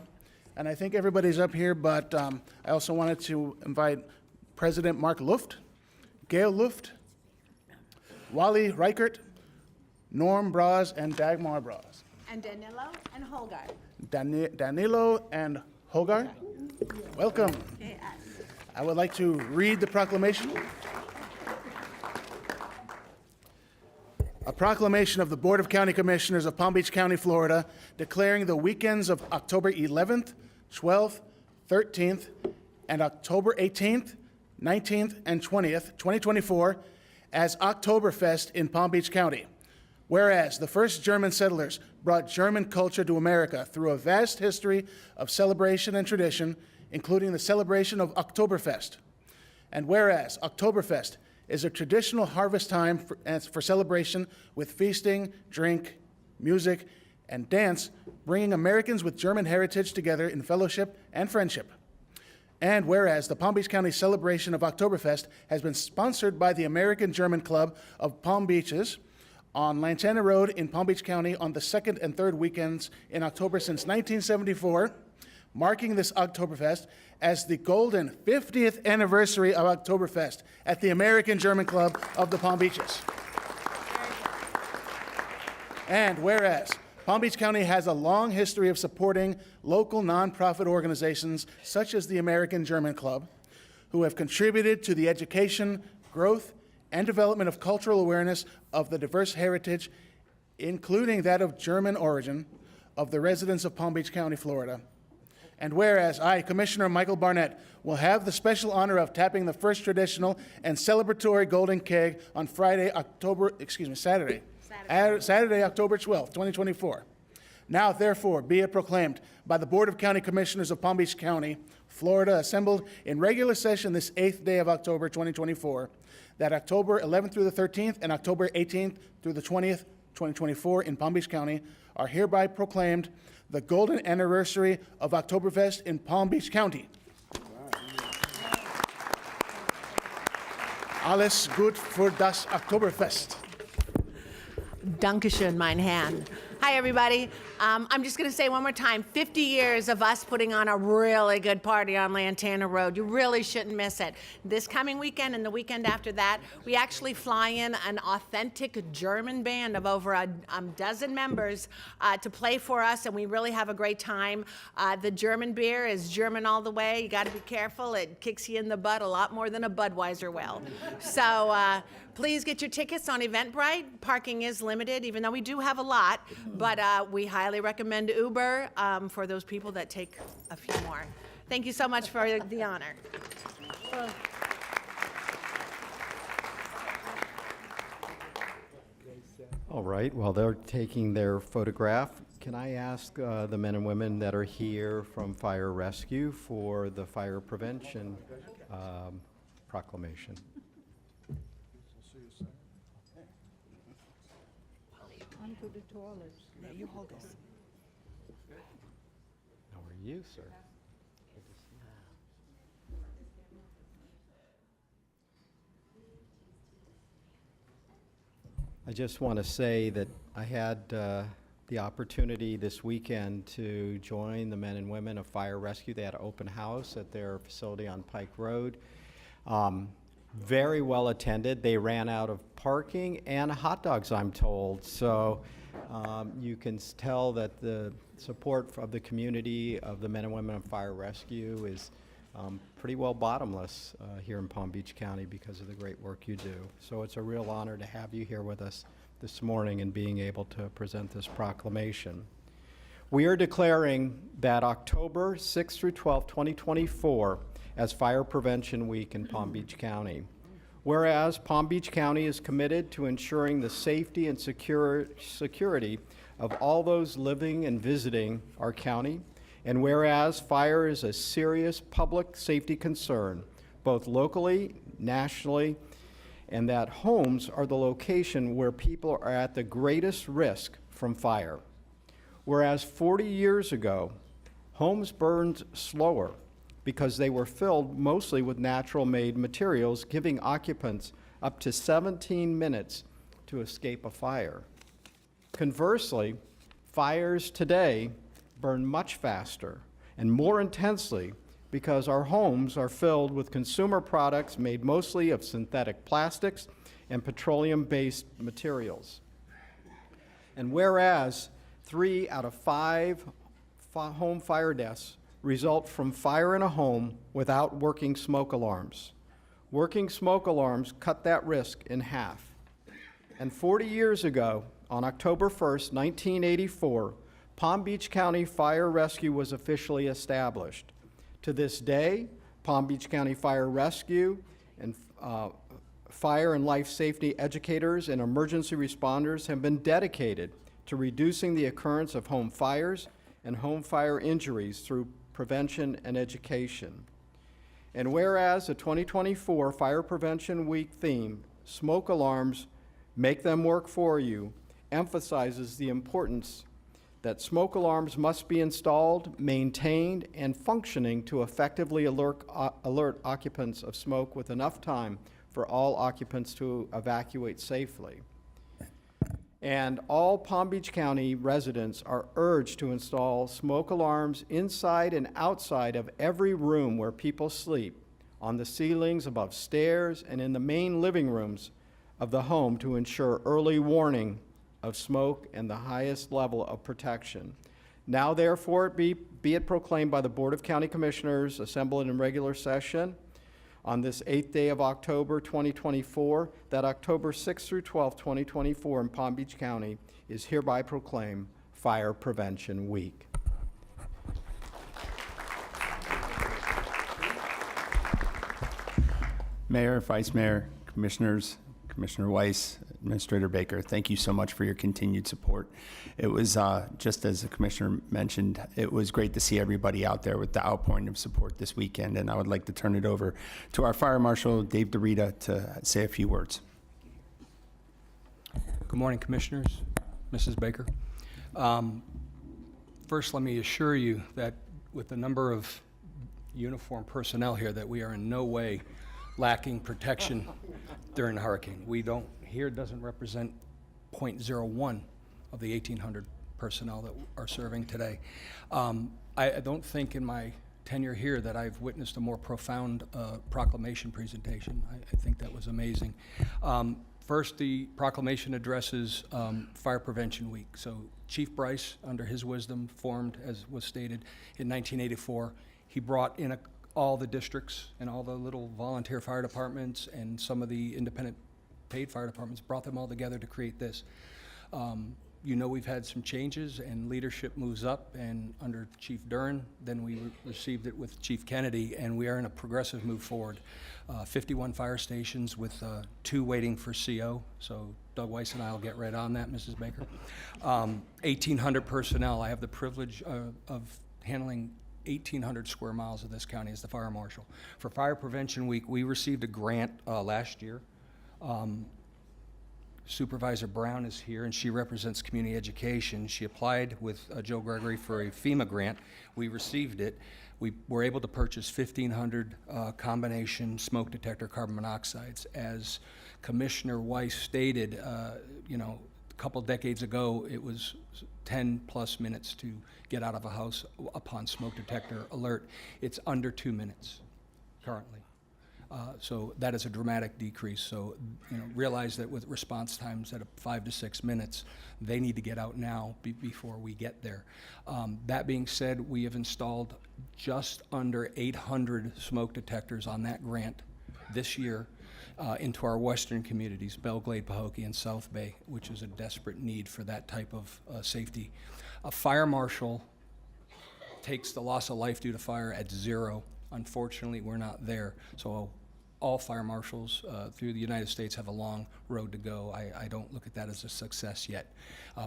and I think everybody's up here, but I also wanted to invite President Mark Luft, Gail Luft, Wally Reichert, Norm Braz, and Dagmar Braz. And Danilo and Holgar. Danilo and Hogar, welcome. I would like to read the proclamation. A proclamation of the Board of County Commissioners of Palm Beach County, Florida, declaring the weekends of October 11th, 12th, 13th, and October 18th, 19th, and 20th, 2024, as Oktoberfest in Palm Beach County. Whereas the first German settlers brought German culture to America through a vast history of celebration and tradition, including the celebration of Oktoberfest. And whereas Oktoberfest is a traditional harvest time for celebration with feasting, drink, music, and dance, bringing Americans with German heritage together in fellowship and friendship. And whereas the Palm Beach County celebration of Oktoberfest has been sponsored by the American German Club of Palm Beaches on Lantana Road in Palm Beach County on the second and third weekends in October since 1974, marking this Oktoberfest as the golden 50th anniversary of Oktoberfest at the American German Club of the Palm Beaches. And whereas Palm Beach County has a long history of supporting local nonprofit organizations such as the American German Club, who have contributed to the education, growth, and development of cultural awareness of the diverse heritage, including that of German origin, of the residents of Palm Beach County, Florida. And whereas I, Commissioner Michael Barnett, will have the special honor of tapping the first traditional and celebratory golden keg on Saturday, October 12th, 2024. Now, therefore, be it proclaimed by the Board of County Commissioners of Palm Beach County, Florida, assembled in regular session this 8th day of October 2024, that October 11th through the 13th and October 18th through the 20th, 2024 in Palm Beach County are hereby proclaimed the golden anniversary of Oktoberfest in Palm Beach County. Alles gut für das Oktoberfest. Dankeschön, mein Herrn. Hi, everybody. I'm just going to say one more time, 50 years of us putting on a really good party on Lantana Road. You really shouldn't miss it. This coming weekend and the weekend after that, we actually fly in an authentic German band of over a dozen members to play for us, and we really have a great time. The German beer is German all the way. You got to be careful. It kicks you in the butt a lot more than a Budweiser will. So please get your tickets on Eventbrite. Parking is limited, even though we do have a lot, but we highly recommend Uber for those people that take a few more. Thank you so much for the honor. All right, while they're taking their photograph, can I ask the men and women that are here from Fire Rescue for the fire prevention proclamation? Onto the toilet. Yeah, you hold this. How are you, sir? I just want to say that I had the opportunity this weekend to join the men and women of Fire Rescue. They had an open house at their facility on Pike Road. Very well attended. They ran out of parking and hot dogs, I'm told. So you can tell that the support of the community of the men and women of Fire Rescue is pretty well bottomless here in Palm Beach County because of the great work you do. So it's a real honor to have you here with us this morning and being able to present this proclamation. We are declaring that October 6th through 12th, 2024 as Fire Prevention Week in Palm Beach County. Whereas Palm Beach County is committed to ensuring the safety and security of all those living and visiting our county, and whereas fire is a serious public safety concern, both locally, nationally, and that homes are the location where people are at the greatest risk from fire. Whereas 40 years ago, homes burned slower because they were filled mostly with natural-made materials, giving occupants up to 17 minutes to escape a fire. Conversely, fires today burn much faster and more intensely because our homes are filled with consumer products made mostly of synthetic plastics and petroleum-based materials. And whereas 3 out of 5 home fire deaths result from fire in a home without working smoke alarms. Working smoke alarms cut that risk in half. And 40 years ago, on October 1st, 1984, Palm Beach County Fire Rescue was officially established. To this day, Palm Beach County Fire Rescue and fire and life safety educators and emergency responders have been dedicated to reducing the occurrence of home fires and home fire injuries through prevention and education. And whereas the 2024 Fire Prevention Week theme, Smoke Alarms, Make Them Work For You, emphasizes the importance that smoke alarms must be installed, maintained, and functioning to effectively alert occupants of smoke with enough time for all occupants to evacuate safely. And all Palm Beach County residents are urged to install smoke alarms inside and outside of every room where people sleep, on the ceilings, above stairs, and in the main living rooms of the home to ensure early warning of smoke and the highest level of protection. Now therefore be it proclaimed by the Board of County Commissioners assembled in regular session on this 8th day of October 2024, that October 6th through 12th, 2024 in Palm Beach County is hereby proclaimed Fire Prevention Week. Mayor, Vice Mayor, Commissioners, Commissioner Weiss, Administrator Baker, thank you so much for your continued support. It was, just as the Commissioner mentioned, it was great to see everybody out there with the outpouring of support this weekend, and I would like to turn it over to our Fire Marshal, Dave DeRita, to say a few words. Good morning, Commissioners, Mrs. Baker. First, let me assure you that with the number of uniformed personnel here, that we are in no way lacking protection during the hurricane. We don't, here doesn't represent 0.01 of the 1,800 personnel that are serving today. I don't think in my tenure here that I've witnessed a more profound proclamation presentation. I think that was amazing. First, the proclamation addresses Fire Prevention Week. So Chief Bryce, under his wisdom, formed, as was stated, in 1984. He brought in all the districts and all the little volunteer fire departments and some of the independent paid fire departments, brought them all together to create this. You know, we've had some changes and leadership moves up, and under Chief Dern, then we received it with Chief Kennedy, and we are in a progressive move forward. 51 fire stations with 2 waiting for CO, so Doug Weiss and I will get right on that, Mrs. Baker. 1,800 personnel. I have the privilege of handling 1,800 square miles of this county as the fire marshal. For Fire Prevention Week, we received a grant last year. Supervisor Brown is here, and she represents community education. She applied with Joe Gregory for a FEMA grant. We received it. We were able to purchase 1,500 combination smoke detector carbon monoxides. As Commissioner Weiss stated, you know, a couple decades ago, it was 10 plus minutes to get out of a house upon smoke detector alert. It's under 2 minutes currently. So that is a dramatic decrease. So, you know, realize that with response times at 5 to 6 minutes, they need to get out now before we get there. That being said, we have installed just under 800 smoke detectors on that grant this year into our western communities, Belglade, Pahokee, and South Bay, which is a desperate need for that type of safety. A fire marshal takes the loss of life due to fire at 0. Unfortunately, we're not there. So all fire marshals through the United States have a long road to go. I don't look at that as a success yet.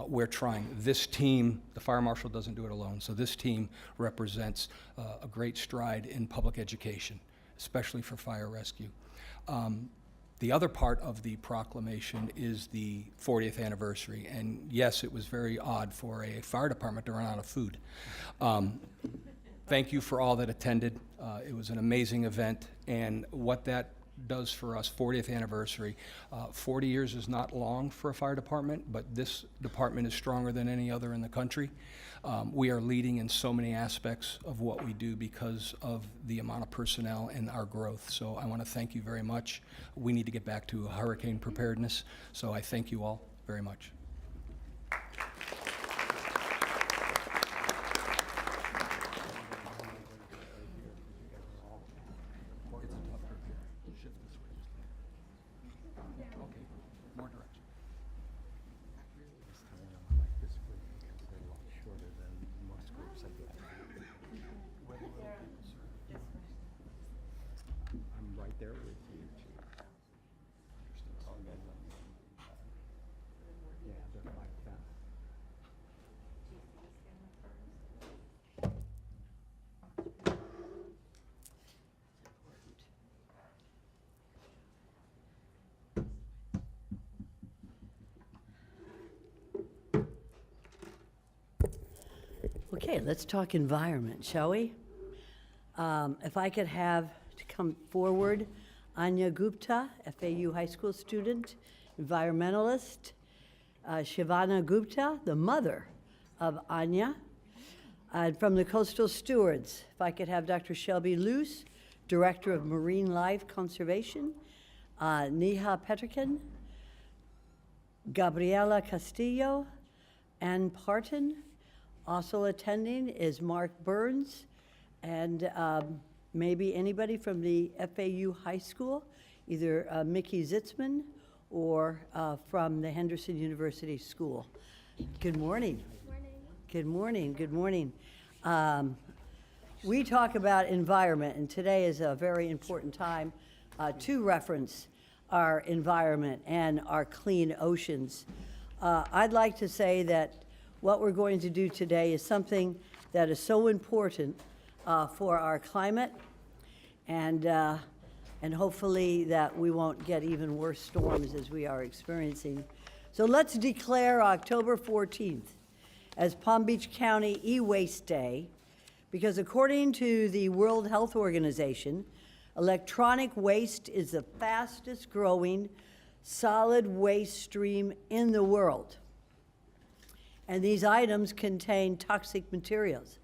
We're trying. This team, the fire marshal doesn't do it alone, so this team represents a great stride in public education, especially for fire rescue. The other part of the proclamation is the 40th anniversary, and yes, it was very odd for a fire department to run out of food. Thank you for all that attended. It was an amazing event, and what that does for us, 40th anniversary. 40 years is not long for a fire department, but this department is stronger than any other in the country. We are leading in so many aspects of what we do because of the amount of personnel and our growth. So I want to thank you very much. We need to get back to hurricane preparedness, so I thank you all very much. I'm right there with you. Yeah, they're like that. Okay, let's talk environment, shall we? If I could have to come forward, Anya Gupta, FAU high school student, environmentalist, Shivana Gupta, the mother of Anya, from the Coastal Stewards. If I could have Dr. Shelby Luce, Director of Marine Life Conservation, Neha Petrikin, Gabriela Castillo, Ann Parton. Also attending is Mark Burns, and maybe anybody from the FAU High School, either Mickey Zitzman or from the Henderson University School. Good morning. Good morning. Good morning. We talk about environment, and today is a very important time to reference our environment and our clean oceans. I'd like to say that what we're going to do today is something that is so important for our climate, and hopefully that we won't get even worse storms as we are experiencing. So let's declare October 14th as Palm Beach County E-Waste Day, because according to the World Health Organization, electronic waste is the fastest growing solid waste stream in the world. And these items contain toxic materials.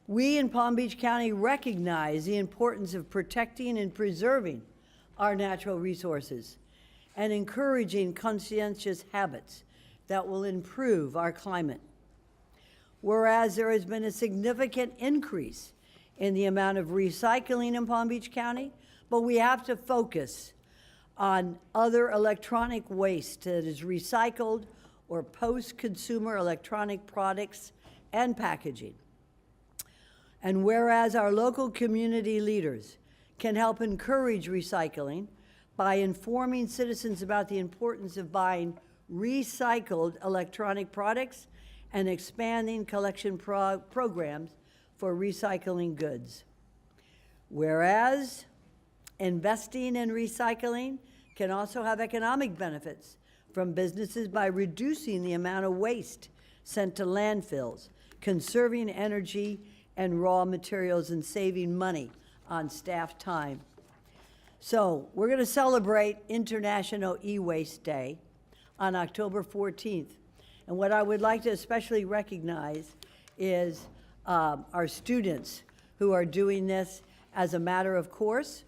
We in Palm Beach County recognize the importance of protecting and preserving our natural resources and encouraging conscientious habits that will improve our climate. Whereas there has been a significant increase in the amount of recycling in Palm Beach County, but we have to focus on other electronic waste that is recycled or post-consumer electronic products and packaging. And whereas our local community leaders can help encourage recycling by informing citizens about the importance of buying recycled electronic products and expanding collection programs for recycling goods. Whereas investing in recycling can also have economic benefits from businesses by reducing the amount of waste sent to landfills, conserving energy and raw materials, and saving money on staff time. So we're going to celebrate International E-Waste Day on October 14th. And what I would like to especially recognize is our students who are doing this as a matter of course.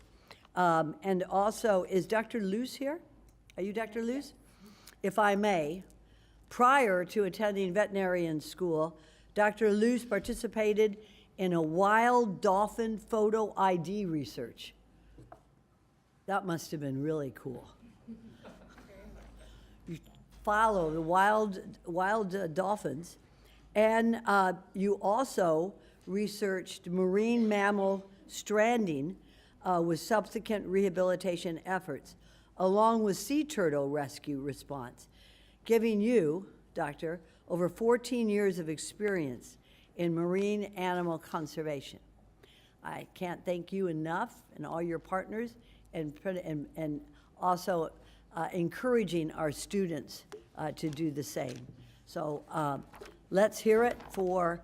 And also, is Dr. Luce here? Are you Dr. Luce? If I may, prior to attending veterinarian school, Dr. Luce participated in a wild dolphin photo ID research. That must have been really cool. You follow the wild dolphins, and you also researched marine mammal stranding with subsequent rehabilitation efforts, along with sea turtle rescue response, giving you, Doctor, over 14 years of experience in marine animal conservation. I can't thank you enough and all your partners, and also encouraging our students to do the same. So let's hear it for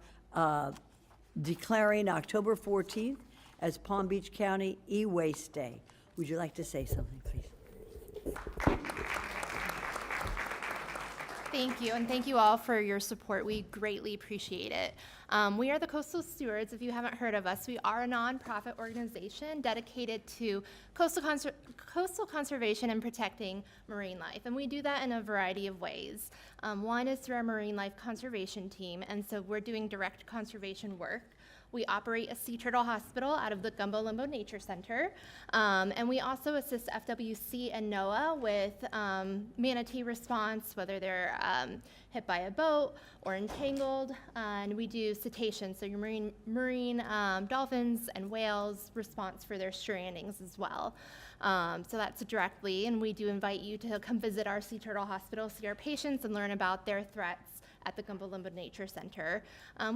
declaring October 14th as Palm Beach County E-Waste Day. Would you like to say something, please? Thank you, and thank you all for your support. We greatly appreciate it. We are the Coastal Stewards. If you haven't heard of us, we are a nonprofit organization dedicated to coastal conservation and protecting marine life, and we do that in a variety of ways. One is through our marine life conservation team, and so we're doing direct conservation work. We operate a sea turtle hospital out of the Gumbo-Limbo Nature Center, and we also assist FWC and NOAA with manatee response, whether they're hit by a boat or entangled, and we do cetaceans, so your marine dolphins and whales response for their strandings as well. So that's directly, and we do invite you to come visit our sea turtle hospital, see our patients, and learn about their threats at the Gumbo-Limbo Nature Center.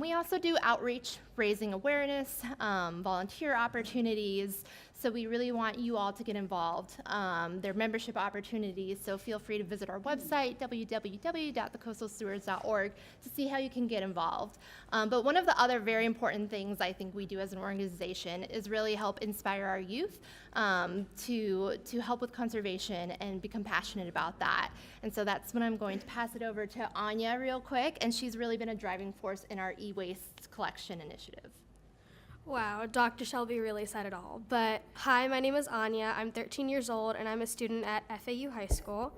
We also do outreach, raising awareness, volunteer opportunities, so we really want you all to get involved. There are membership opportunities, so feel free to visit our website, www.thecoastalstewards.org, to see how you can get involved. But one of the other very important things I think we do as an organization is really help inspire our youth to help with conservation and be compassionate about that. And so that's when I'm going to pass it over to Anya real quick, and she's really been a driving force in our e-waste collection initiative. Wow, Dr. Shelby really said it all. But hi, my name is Anya. I'm 13 years old, and I'm a student at FAU High School.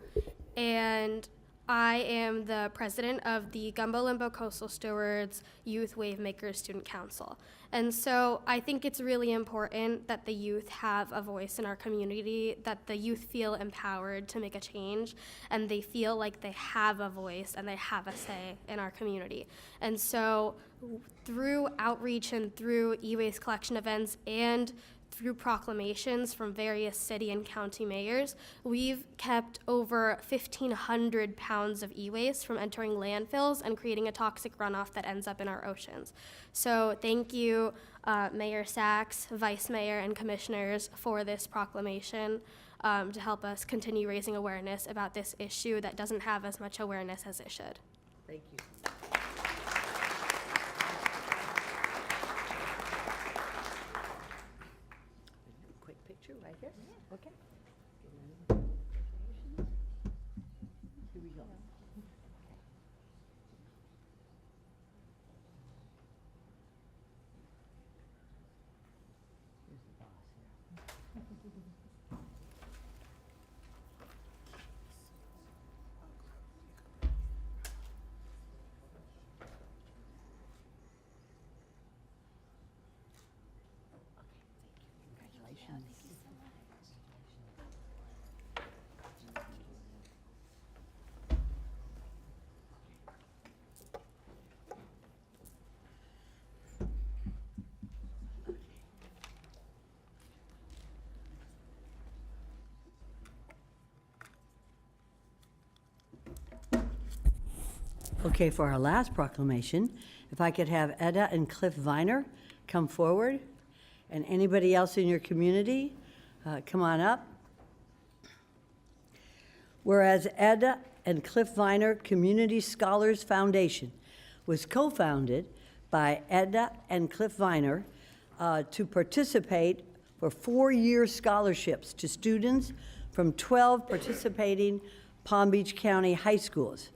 And I am the president of the Gumbo-Limbo Coastal Stewards Youth Wavemakers Student Council. And so I think it's really important that the youth have a voice in our community, that the youth feel empowered to make a change, and they feel like they have a voice and they have a say in our community. And so through outreach and through e-waste collection events and through proclamations from various city and county mayors, we've kept over 1,500 pounds of e-waste from entering landfills and creating a toxic runoff that ends up in our oceans. So thank you, Mayor Sachs, Vice Mayor, and Commissioners for this proclamation to help us continue raising awareness about this issue that doesn't have as much awareness as it should. Thank you. Quick picture right here. Okay. Here we go. Here's the boss here. Congratulations. Okay, for our last proclamation, if I could have Edda and Cliff Viner come forward, and anybody else in your community, come on up. Whereas Edda and Cliff Viner Community Scholars Foundation was co-founded by Edda and Cliff Viner to participate for 4-year scholarships to students from 12 participating Palm Beach County high schools.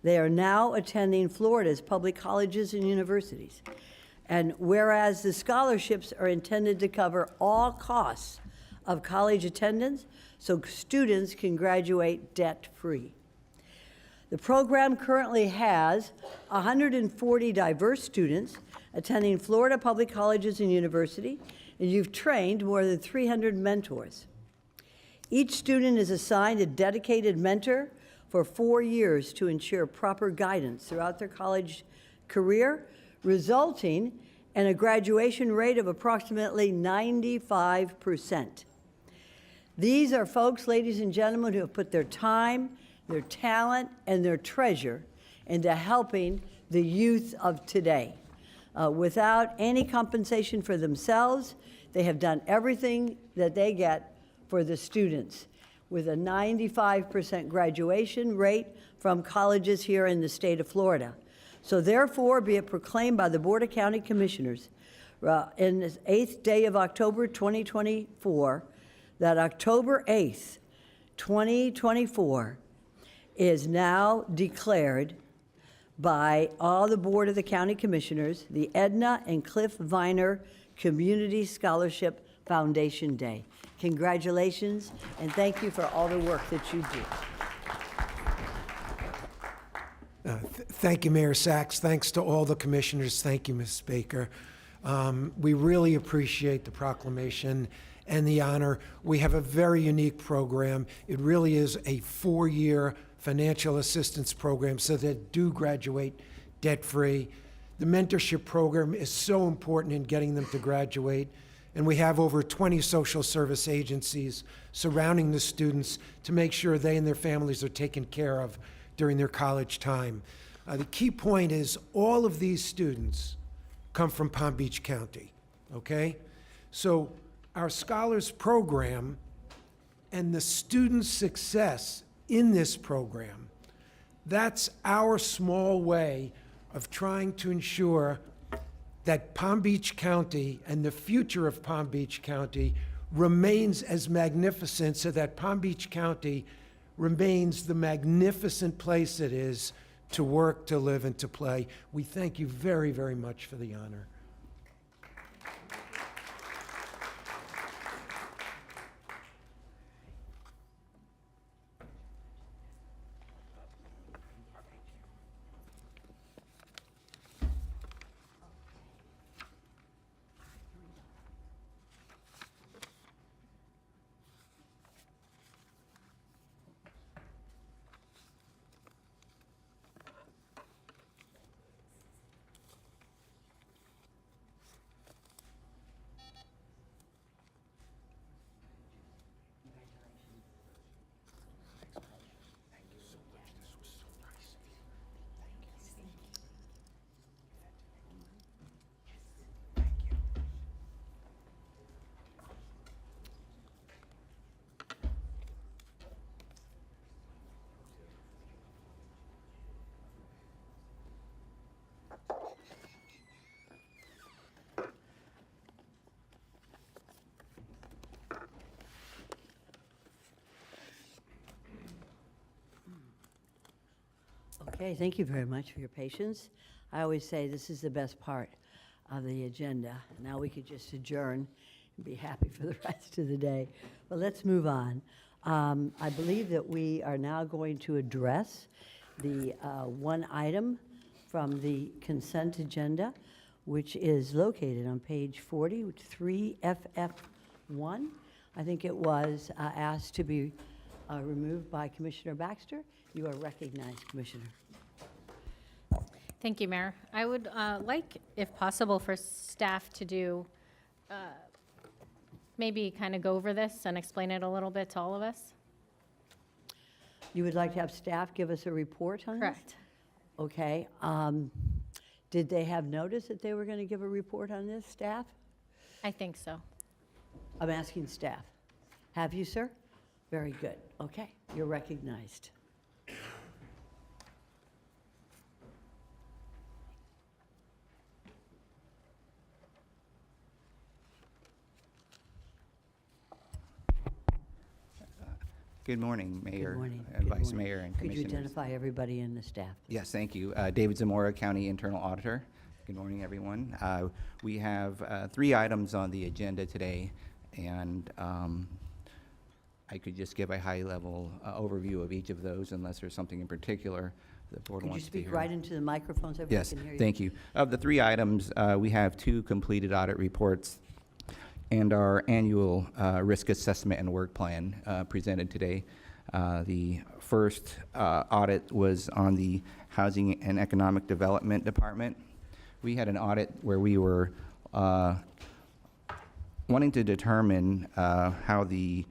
They are now attending Florida's public colleges and universities. And whereas the scholarships are intended to cover all costs of college attendance, so students can graduate debt-free. The program currently has 140 diverse students attending Florida public colleges and universities, and you've trained more than 300 mentors. Each student is assigned a dedicated mentor for 4 years to ensure proper guidance throughout their college career, resulting in a graduation rate of approximately 95%. These are folks, ladies and gentlemen, who have put their time, their talent, and their treasure into helping the youth of today. Without any compensation for themselves, they have done everything that they get for the students, with a 95% graduation rate from colleges here in the state of Florida. So therefore, be it proclaimed by the Board of County Commissioners in the 8th day of October 2024, that October 8th, 2024 is now declared by all the Board of the County Commissioners the Edna and Cliff Viner Community Scholarship Foundation Day. Congratulations, and thank you for all the work that you do. Thank you, Mayor Sachs. Thanks to all the commissioners. Thank you, Ms. Baker. We really appreciate the proclamation and the honor. We have a very unique program. It really is a 4-year financial assistance program so that do graduate debt-free. The mentorship program is so important in getting them to graduate, and we have over 20 social service agencies surrounding the students to make sure they and their families are taken care of during their college time. The key point is all of these students come from Palm Beach County, okay? So our Scholars Program and the student success in this program, that's our small way of trying to ensure that Palm Beach County and the future of Palm Beach County remains as magnificent, so that Palm Beach County remains the magnificent place it is to work, to live, and to play. We thank you very, very much for the honor. Okay, thank you very much for your patience. I always say this is the best part of the agenda. Now we could just adjourn and be happy for the rest of the day. But let's move on. I believe that we are now going to address the one item from the consent agenda, which is located on page 43 FF1. I think it was asked to be removed by Commissioner Baxter. You are recognized, Commissioner. Thank you, Mayor. I would like, if possible, for staff to do, maybe kind of go over this and explain it a little bit to all of us. You would like to have staff give us a report on this? Correct. Okay. Did they have notice that they were going to give a report on this, staff? I think so. I'm asking staff. Have you, sir? Very good. Okay, you're recognized. Good morning, Mayor, Good morning. and Good Vice morning. Mayor, and Could you Commissioners. identify everybody in the staff? Yes, thank you. David Zamora, County Internal Auditor. Good morning, everyone. We have 3 items on the agenda today, and I could just give a high-level overview of each of those unless there's something in particular the board Could you wants to hear. speak right into the microphone so everyone Yes, can hear you? thank you. Of the 3 items, we have 2 completed audit reports and our annual risk assessment and work plan presented today. The first audit was on the Housing and Economic Development Department. We had an audit where we were wanting to determine how the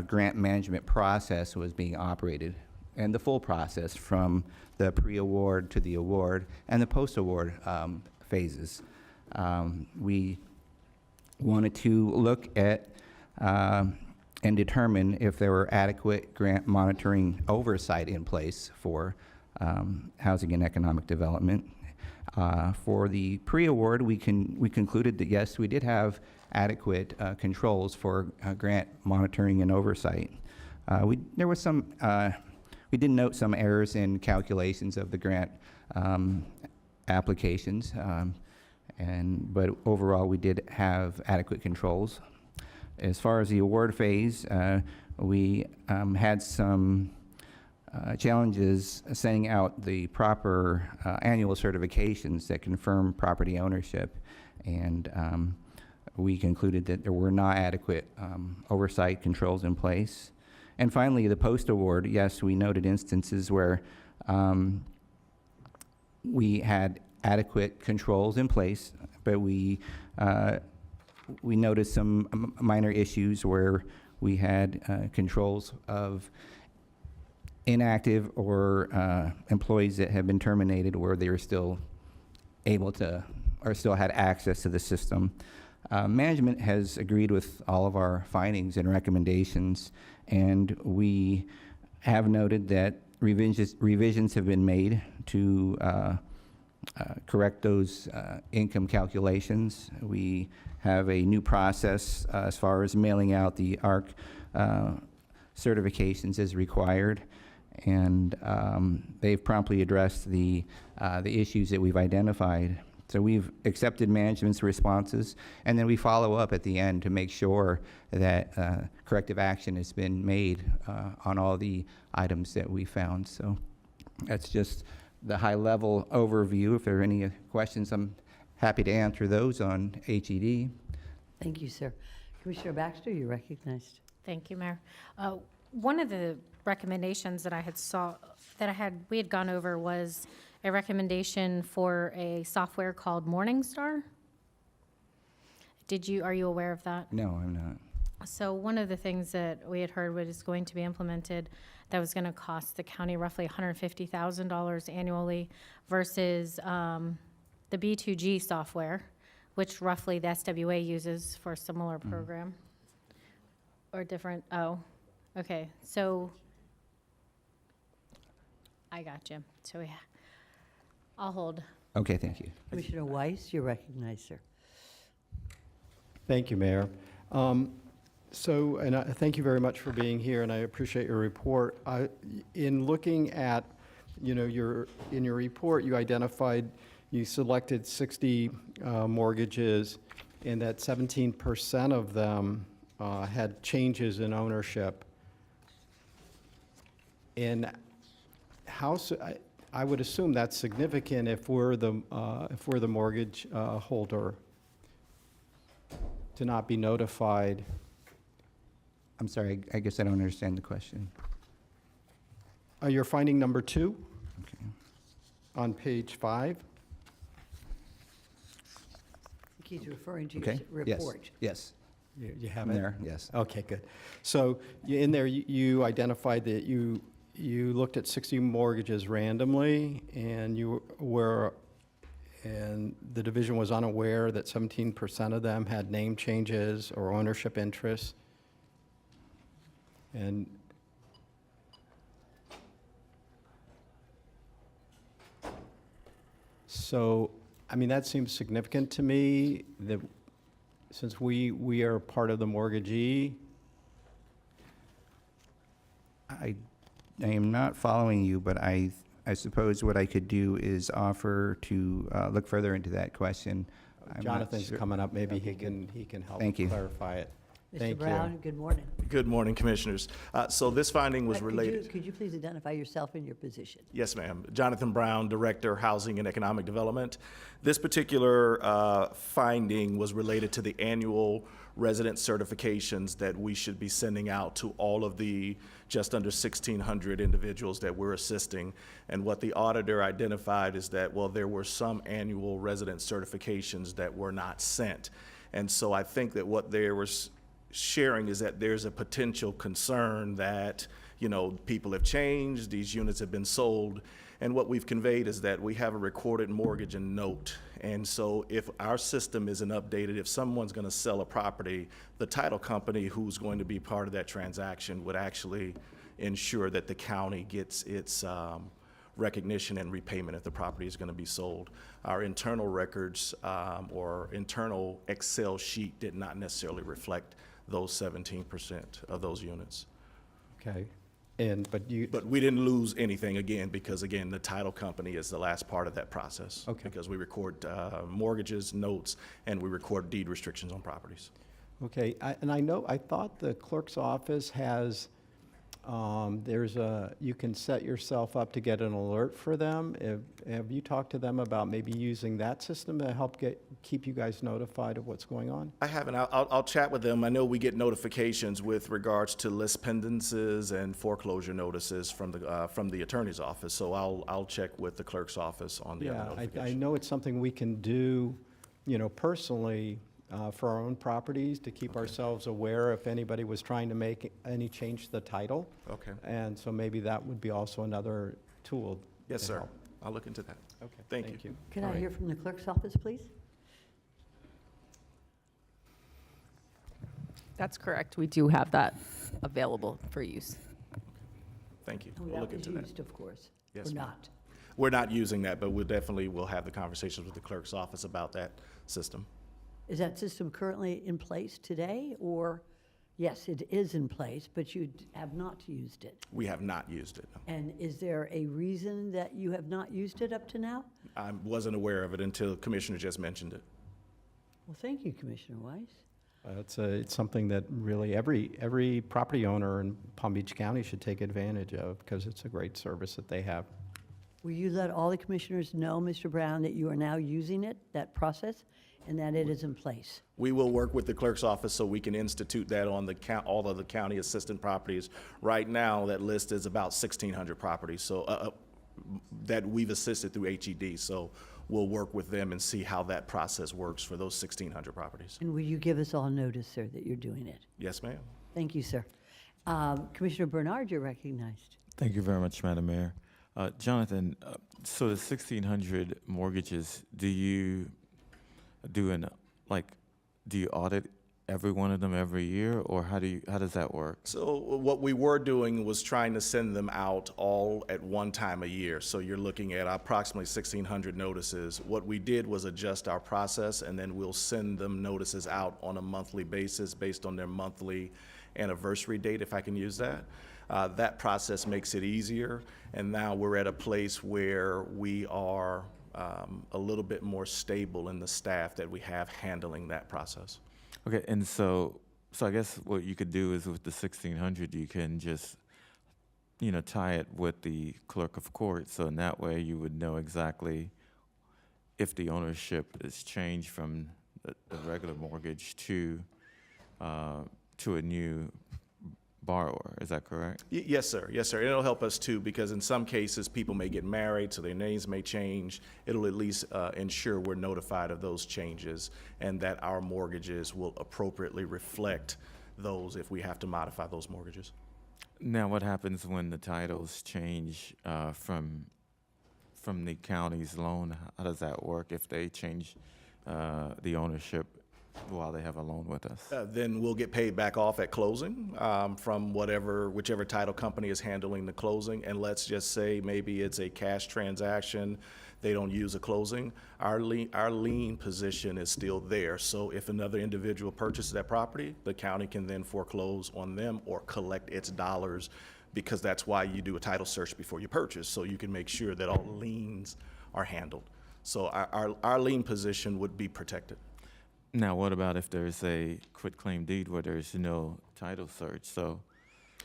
grant management process was being operated, and the full process from the pre-award to the award and the post-award phases. We wanted to look at and determine if there were adequate grant monitoring oversight in place for housing and economic development. For the pre-award, we concluded that yes, we did have adequate controls for grant monitoring and oversight. We did note some errors in calculations of the grant applications, but overall we did have adequate controls. As far as the award phase, we had some challenges sending out the proper annual certifications that confirm property ownership, and we concluded that there were not adequate oversight controls in place. And finally, the post-award, yes, we noted instances where we had adequate controls in place, but we noticed some minor issues where we had controls of inactive or employees that have been terminated where they were still able to or still had access to the system. Management has agreed with all of our findings and recommendations, and we have noted that revisions have been made to correct those income calculations. We have a new process as far as mailing out the ARC certifications as required, and they've promptly addressed the issues that we've identified. So we've accepted management's responses, and then we follow up at the end to make sure that corrective action has been made on all the items that we found. So that's just the high-level overview. If there are any questions, I'm happy to answer those on HED. Thank you, sir. Commissioner Baxter, you're recognized. Thank you, Mayor. One of the recommendations that we had gone over was a recommendation for a software called Morningstar. Are you aware of that? No, I'm not. So one of the things that we had heard was going to be implemented that was going to cost the county roughly $150,000 annually versus the B2G software, which roughly the SWA uses for a similar program. Or different, oh, okay. So I got you. So yeah, I'll hold. Okay, thank you. Commissioner Weiss, you're recognized, sir. Thank you, Mayor. Thank you very much for being here, and I appreciate your report. In looking at, in your report, you selected 60 mortgages, and that 17% of them had changes in ownership. And I would assume that's significant if we're the mortgage holder to not be notified. I'm sorry, I guess I don't understand the question. You're finding number 2 on page 5. I think he's referring to your report. Yes. You have it there? Yes. Okay, good. So in there, you identified that you looked at 60 mortgages randomly, and and the division was unaware that 17% of them had name changes or ownership interests. And so, that seems significant to me, that since we are part of the mortgagee. I am not following you, but I suppose what I could do is offer to look further into that question. Jonathan's coming up. Maybe he can help clarify it. Mr. Brown, good morning. Good morning, Commissioners. So this finding was related. Could you please identify yourself and your position? Yes, ma'am. Jonathan Brown, Director, Housing and Economic Development. This particular finding was related to the annual resident certifications that we should be sending out to all of the just under 1,600 individuals that we're assisting. And what the auditor identified is that, well, there were some annual resident certifications that were not sent. And so I think that what there was sharing is that there's a potential concern that, people have changed, these units have been sold, and what we've conveyed is that we have a recorded mortgage and note. And so if our system isn't updated, if someone's going to sell a property, the title company who's going to be part of that transaction would actually ensure that the county gets its recognition and repayment if the property is going to be sold. Our internal records or internal Excel sheet did not necessarily reflect those 17% of those units. Okay. But we didn't lose anything again, because again, the title company is the last part of that process. Okay. Because we record mortgages, notes, and we record deed restrictions on properties. Okay, I thought the clerk's office has, you can set yourself up to get an alert for them. Have you talked to them about maybe using that system to help keep you guys notified of what's going on? I haven't. I'll chat with them. I know we get notifications with regards to list pendences and foreclosure notices from the attorney's office. So I'll check with the clerk's office on the other notification. I know it's something we can do, personally, for our own properties, to keep ourselves aware if anybody was trying to make any change to the title. Okay. And so maybe that would be also another tool. Yes, to sir. help. I'll look into that. Okay. Thank you. Can All I right. hear from the clerk's office, please? That's correct. We do have that available for use. Thank you. Oh, We'll that look was into that. used, of course. Yes, Or ma'am. not. We're not using that, but we'll have the conversations with the clerk's office about that system. Is that system currently in place today, or, yes, it is in place, but you have not used it? We have not used it. No. And is there a reason that you have not used it up to now? I wasn't aware of it until Commissioner just mentioned it. Well, thank you, Commissioner Weiss. It's something that really every property owner in Palm Beach County should take advantage of, because it's a great service that they have. Will you let all the commissioners know, Mr. Brown, that you are now using it, that process, and that it is in place? We will work with the clerk's office so we can institute that on all of the county assistant properties. Right now, that list is about 1,600 properties, so that we've assisted through HED. So we'll work with them and see how that process works for those 1,600 properties. And will you give us all notice, sir, that you're doing it? Yes, ma'am. Thank you, sir. Commissioner Bernard, you're recognized. Thank you very much, Madam Mayor. Jonathan, so the 1,600 mortgages, do you audit every one of them every year, or how does that work? So what we were doing was trying to send them out all at one time a year. So you're looking at approximately 1,600 notices. What we did was adjust our process, and then we'll send them notices out on a monthly basis based on their monthly anniversary date, if I can use that. That process makes it easier, and now we're at a place where we are a little bit more stable in the staff that we have handling that process. Okay, and so I guess what you could do is with the 1,600, you can just, tie it with the clerk of court, so in that way you would know exactly if the ownership is changed from the regular mortgage to a new borrower. Is that correct? Yes, sir. Yes, sir. It'll help us too, because in some cases, people may get married, so their names may change. It'll at least ensure we're notified of those changes and that our mortgages will appropriately reflect those if we have to modify those mortgages. Now, what happens when the titles change from the county's loan? How does that work if they change the ownership while they have a loan with us? Then we'll get paid back off at closing from whichever title company is handling the closing. And let's just say maybe it's a cash transaction, they don't use a closing. Our lien position is still there. So if another individual purchases that property, the county can then foreclose on them or collect its dollars, because that's why you do a title search before you purchase, so you can make sure that all liens are handled. So our lien position would be protected. Now, what about if there's a quitclaim deed where there's no title search? So,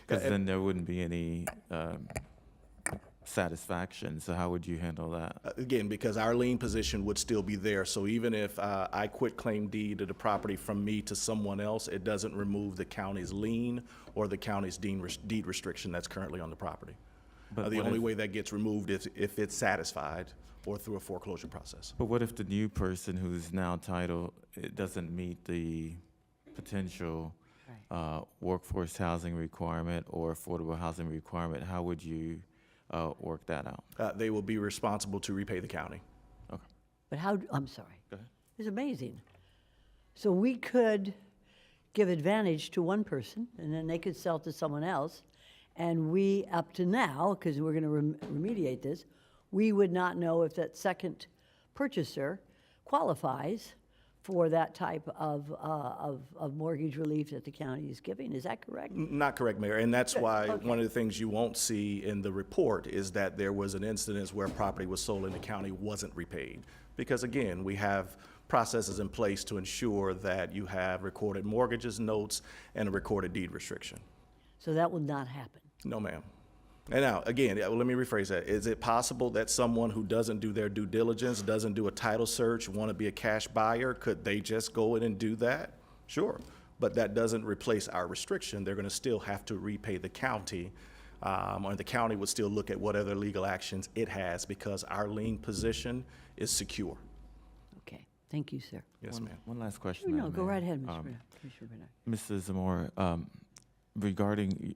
because then there wouldn't be any satisfaction. So how would you handle that? Again, because our lien position would still be there. So even if I quitclaim deed of the property from me to someone else, it doesn't remove the county's lien or the county's deed restriction that's currently on the property. But the only way that gets removed is if it's satisfied or through a foreclosure process. But what if the new person who's now titled, it doesn't meet the potential workforce housing requirement or affordable housing requirement? How would you work that out? They will be responsible to repay the county. Okay. But I'm sorry. Go ahead. It's amazing. So we could give advantage to one person, and then they could sell to someone else, and we, up to now, because we're going to remediate this, we would not know if that second purchaser qualifies for that type of mortgage relief that the county is giving. Is that correct? Not correct, Mayor, and that's Good. why Okay. one of the things you won't see in the report is that there was an incident where property was sold and the county wasn't repaid. Because again, we have processes in place to ensure that you have recorded mortgages, notes, and a recorded deed restriction. So that will not happen. No, ma'am. And now, again, let me rephrase that. Is it possible that someone who doesn't do their due diligence, doesn't do a title search, want to be a cash buyer, could they just go in and do that? Sure. But that doesn't replace our restriction. They're going to still have to repay the county, or the county would still look at what other legal actions it has because our lien position is secure. Okay. Thank you, sir. Yes, ma'am. One last question. No, Madam go Mayor. right ahead, Mr. Bernard. Commissioner Bernard. Mr. Zamora, regarding,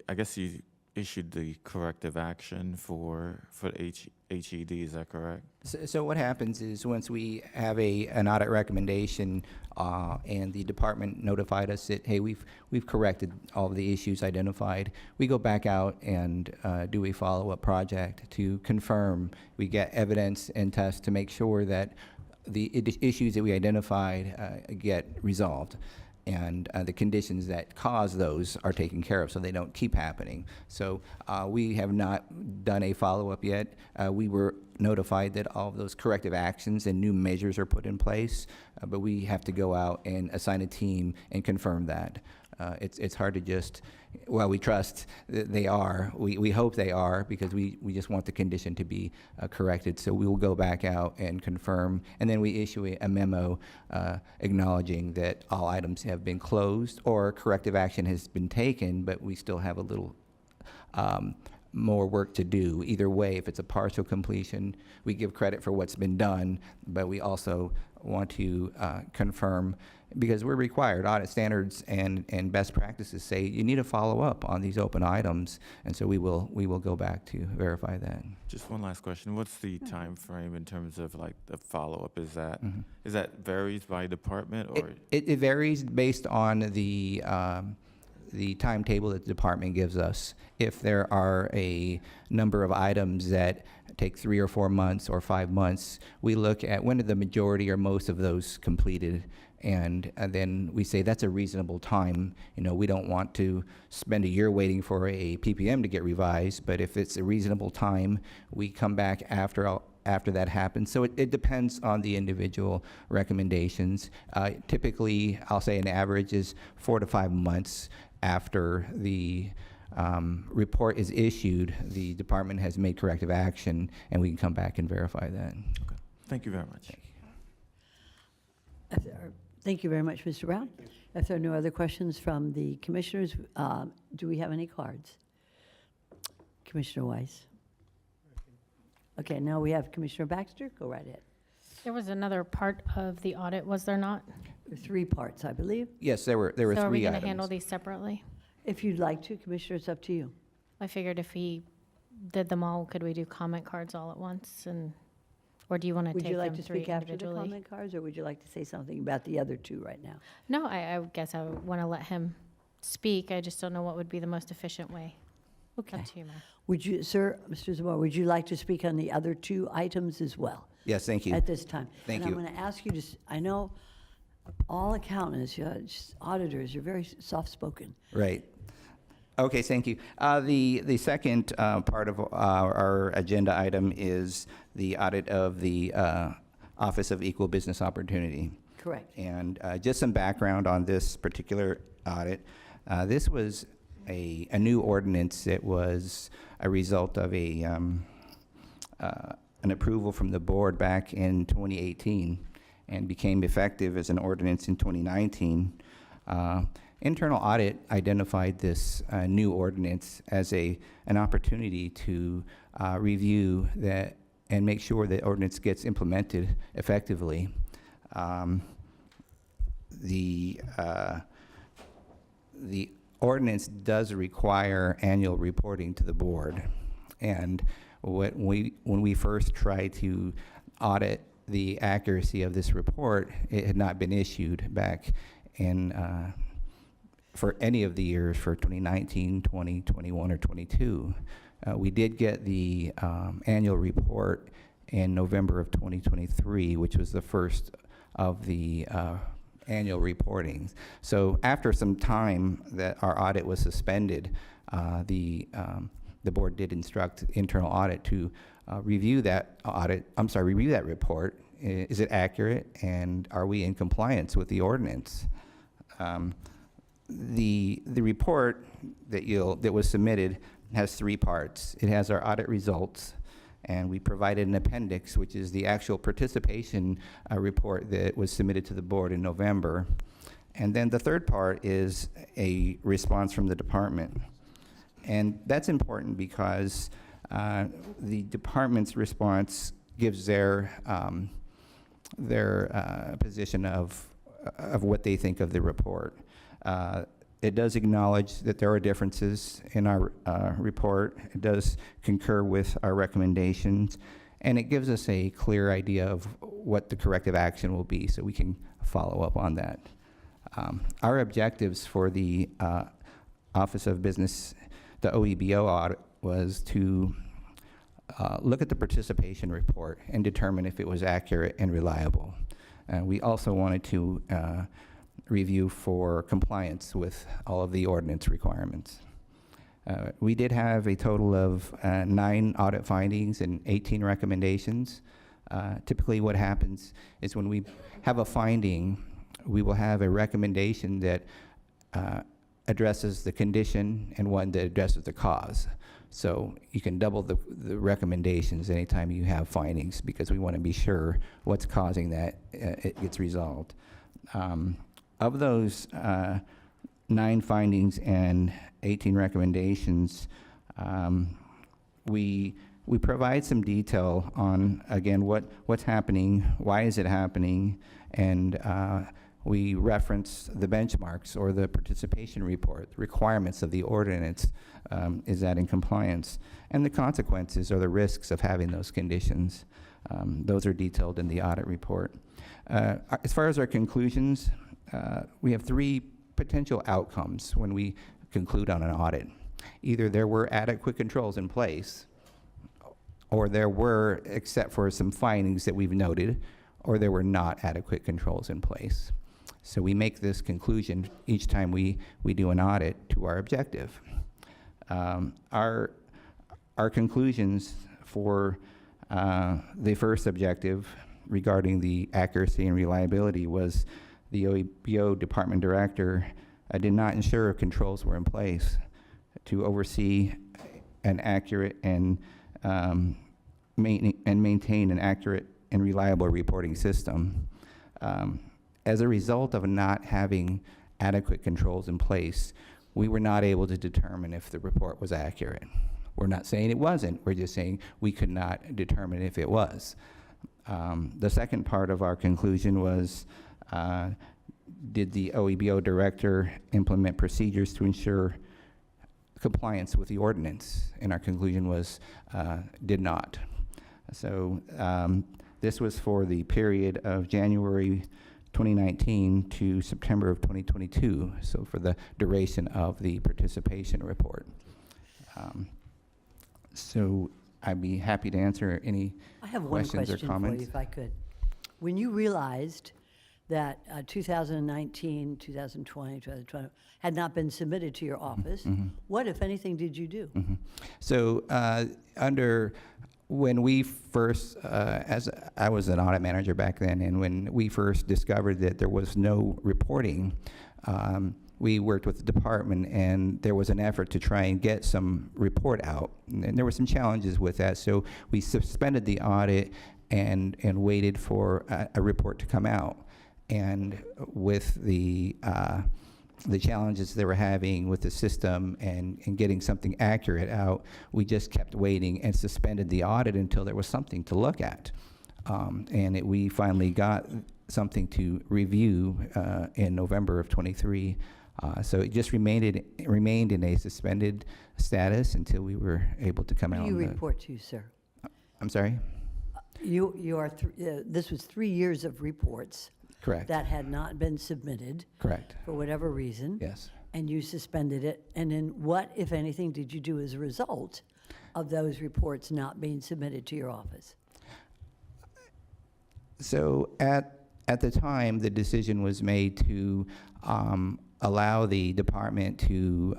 I guess you issued the corrective action for HED, is that correct? So what happens is once we have an audit recommendation and the department notified us that, hey, we've corrected all of the issues identified, we go back out and do a follow-up project to confirm. We get evidence and tests to make sure that the issues that we identified get resolved. And the conditions that cause those are taken care of so they don't keep happening. So we have not done a follow-up yet. We were notified that all of those corrective actions and new measures are put in place, but we have to go out and assign a team and confirm that. It's hard to just, well, we trust that they are. We hope they are because we just want the condition to be corrected. So we will go back out and confirm, and then we issue a memo acknowledging that all items have been closed or corrective action has been taken, but we still have a little more work to do. Either way, if it's a partial completion, we give credit for what's been done, but we also want to confirm, because we're required, audit standards and best practices say you need to follow up on these open items, and so we will go back to verify that. Just one last question. What's the time frame in terms of like the follow-up? Is that varies by department or? It varies based on the timetable that the department gives us. If there are a number of items that take 3 or 4 months or 5 months, we look at when are the majority or most of those completed, and then we say that's a reasonable time. You know, we don't want to spend a year waiting for a PPM to get revised, but if it's a reasonable time, we come back after that happens. So it depends on the individual recommendations. Typically, I'll say an average is 4 to 5 months after the report is issued, the department has made corrective action, and we can come back and verify that. Okay. Thank you very much. Thank you very much, Mr. Brown. If there are no other questions from the commissioners, do we have any cards? Commissioner Weiss. Okay, now we have Commissioner Baxter. Go right ahead. There was another part of the audit, was there not? There are 3 parts, I believe. Yes, there were So 3 are we going items. to handle these separately? If you'd like to, Commissioner, it's up to you. I figured if he did them all, could we do comment cards all at once? Or do you want to Would take you like them to 3 speak after the individually? comment cards, or would you like to say something about the other 2 right now? No, I guess I want to let him speak. I just don't know what would be the most efficient way. Okay. Up to you, Mayor. Would you, sir, Mr. Zamora, would you like to speak on the other 2 items as well? Yes, thank you. At this time. Thank and you. I'm going to ask you to, I know all accountants, auditors, you're very soft-spoken. Right. Okay, thank you. The second part of our agenda item is the audit of the Office of Equal Business Opportunity. Correct. And just some background on this particular audit. This was a new ordinance that was a result of an approval from the board back in 2018 and became effective as an ordinance in 2019. Internal Audit identified this new ordinance as an opportunity to review that and make sure that ordinance gets implemented effectively. The ordinance does require annual reporting to the board, and when we first tried to audit the accuracy of this report, it had not been issued back in for any of the years for 2019, 20, 21, or 22. We did get the annual report in November of 2023, which was the first of the annual reportings. So after some time that our audit was suspended, the board did instruct internal audit to review that report. Is it accurate, and are we in compliance with the ordinance? The report that was submitted has three parts. It has our audit results, and we provided an appendix, which is the actual participation report that was submitted to the board in November. And then the third part is a response from the department. And that's important because the department's response gives their position of what they think of the report. It does acknowledge that there are differences in our report. It does concur with our recommendations, and it gives us a clear idea of what the corrective action will be, so we can follow up on that. Our objectives for the Office of Business, the OEBO audit, was to look at the participation report and determine if it was accurate and reliable. We also wanted to review for compliance with all of the ordinance requirements. We did have a total of 9 audit findings and 18 recommendations. Typically what happens is when we have a finding, we will have a recommendation that addresses the condition and one that addresses the cause. So you can double the recommendations anytime you have findings, because we want to be sure what's causing that it gets resolved. Of those 9 findings and 18 recommendations, we provide some detail on, again, what's happening, why is it happening, and we reference the benchmarks or the participation report, the requirements of the ordinance, is that in compliance, and the consequences or the risks of having those conditions. Those are detailed in the audit report. As far as our conclusions, we have 3 potential outcomes when we conclude on an audit. Either there were adequate controls in place, or there were, except for some findings that we've noted, or there were not adequate controls in place. So we make this conclusion each time we do an audit to our objective. Our conclusions for the first objective regarding the accuracy and reliability was the OEBO department director did not ensure controls were in place to oversee an accurate and maintain an accurate and reliable reporting system. As a result of not having adequate controls in place, we were not able to determine if the report was accurate. We're not saying it wasn't, we're just saying we could not determine if it was. The second part of our conclusion was, did the OEBO director implement procedures to ensure compliance with the ordinance? And our conclusion was, did not. So this was for the period of January 2019 to September of 2022, so for the duration of the participation report. So I'd be happy to answer any I have one questions or question for comments. you, if I could. When you realized that 2019, 2020, 2020 had not been submitted to your office, what, if anything, did you do? So when we first, as I was an audit manager back then, and when we first discovered that there was no reporting, we worked with the department, and there was an effort to try and get some report out. And there were some challenges with that, so we suspended the audit and waited for a report to come out. And with the challenges they were having with the system and getting something accurate out, we just kept waiting and suspended the audit until there was something to look at. We finally got something to review in November of 23. So it just remained in a suspended status until we were able to come out. What do you report to, sir? I'm sorry? You are, this was 3 years of reports. Correct. That had not been submitted. Correct. For whatever reason. Yes. And you suspended it. And then what, if anything, did you do as a result of those reports not being submitted to your office? So at the time, the decision was made to allow the department to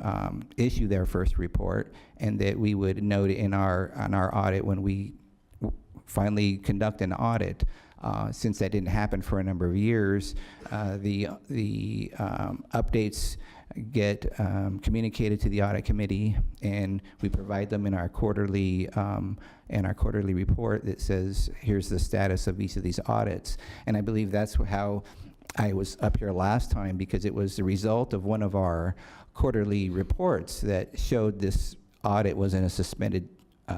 issue their first report, and that we would note it on our audit when we finally conduct an audit. Since that didn't happen for a number of years, the updates get communicated to the audit committee, and we provide them in our quarterly report that says, here's the status of each of these audits. And I believe that's how I was up here last time, because it was the result of one of our quarterly reports that showed this audit was in a suspended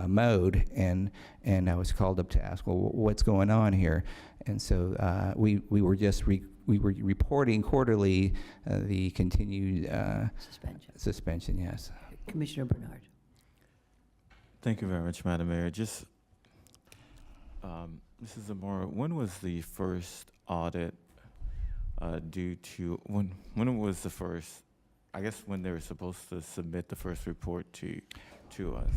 mode, and I was called up to ask, well, what's going on here? And so we were reporting quarterly the continued suspension. Yes. Commissioner Bernard. Thank you very much, Madam Mayor. Just Mrs. Zamora, when was the first audit due to? When was the first? I guess when they were supposed to submit the first report to us.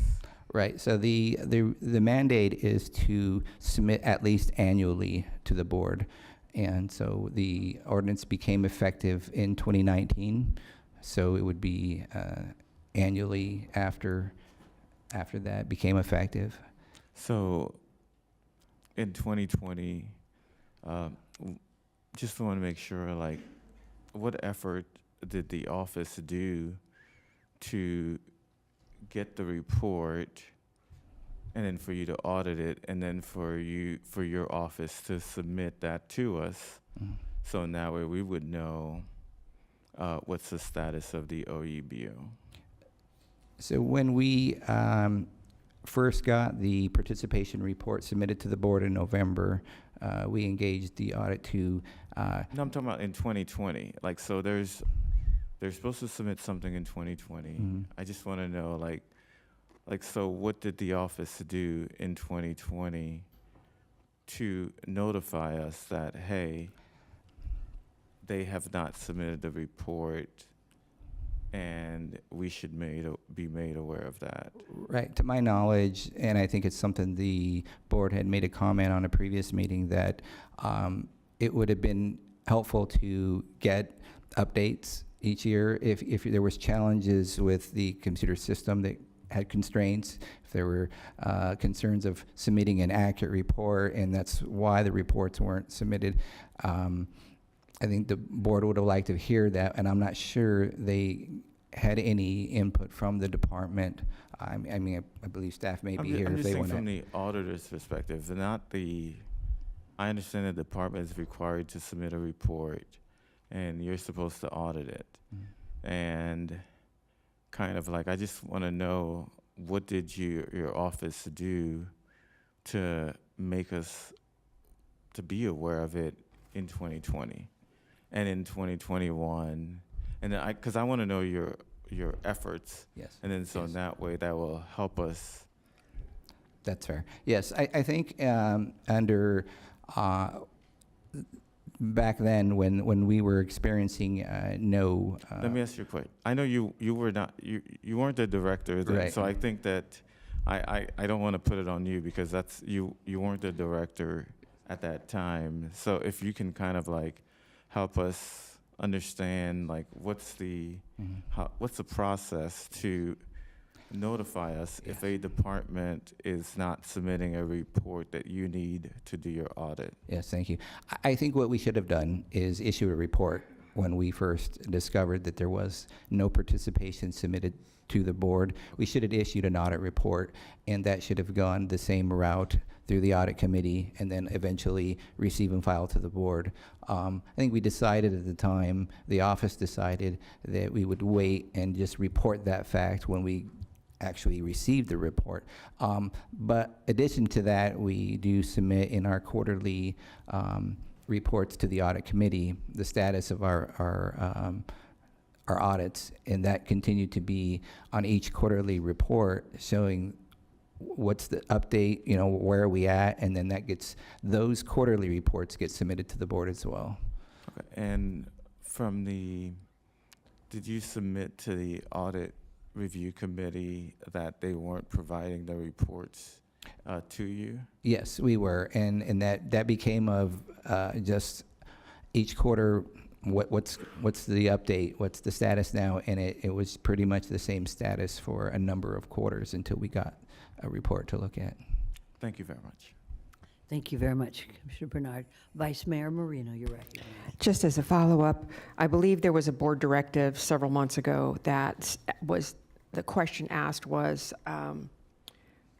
Right. So the mandate is to submit at least annually to the board, and so the ordinance became effective in 2019. So it would be annually after that became effective. So in 2020, just want to make sure, like, what effort did the office do to get the report, and then for you to audit it, and then for your office to submit that to us? So now we would know what's the status of the OEBO. So when we first got the participation report submitted to the board in November, we engaged the audit to. No, I'm talking about in 2020. Like, so they're supposed to submit something in 2020. I just want to know, like, so what did the office do in 2020 to notify us that, hey, they have not submitted the report, and we should be made aware of that? Right. To my knowledge, and I think it's something the board had made a comment on a previous meeting, that it would have been helpful to get updates each year if there was challenges with the computer system that had constraints, if there were concerns of submitting an accurate report, and that's why the reports weren't submitted. I think the board would have liked to hear that, and I'm not sure they had any input from the department. I mean, I believe staff may be here I'm if just they saying want to. from the auditor's perspective, I understand the department is required to submit a report, and you're supposed to audit it. And kind of like, I just want to know, what did your office do to make us to be aware of it in 2020 and in 2021? And then because I want to know your efforts. Yes. And then so in that way, that will help us. That's fair. Yes, I think under back then when we were experiencing no. Let me ask you a question. I know you weren't the director then, Right. so I think that I don't want to put it on you, because that's you weren't the director at that time. So if you can kind of like help us understand, like, what's the process to notify us if a department is not submitting a report that you need to do your audit? Yes, thank you. I think what we should have done is issue a report when we first discovered that there was no participation submitted to the board. We should have issued an audit report, and that should have gone the same route through the audit committee and then eventually receive and file to the board. I think we decided at the time, the office decided that we would wait and just report that fact when we actually received the report. But addition to that, we do submit in our quarterly reports to the audit committee the status of our audits, and that continued to be on each quarterly report showing what's the update, where are we at, and then those quarterly reports get submitted to the board as well. Okay. And did you submit to the audit review committee that they weren't providing the reports to you? Yes, we were, and that became of just each quarter. What's the update? What's the status now? And it was pretty much the same status for a number of quarters until we got a report to look at. Thank you very much. Thank you very much, Commissioner Bernard. Vice Mayor Marino, you're recognized. Just as a follow-up, I believe there was a board directive several months ago that was, the question asked was,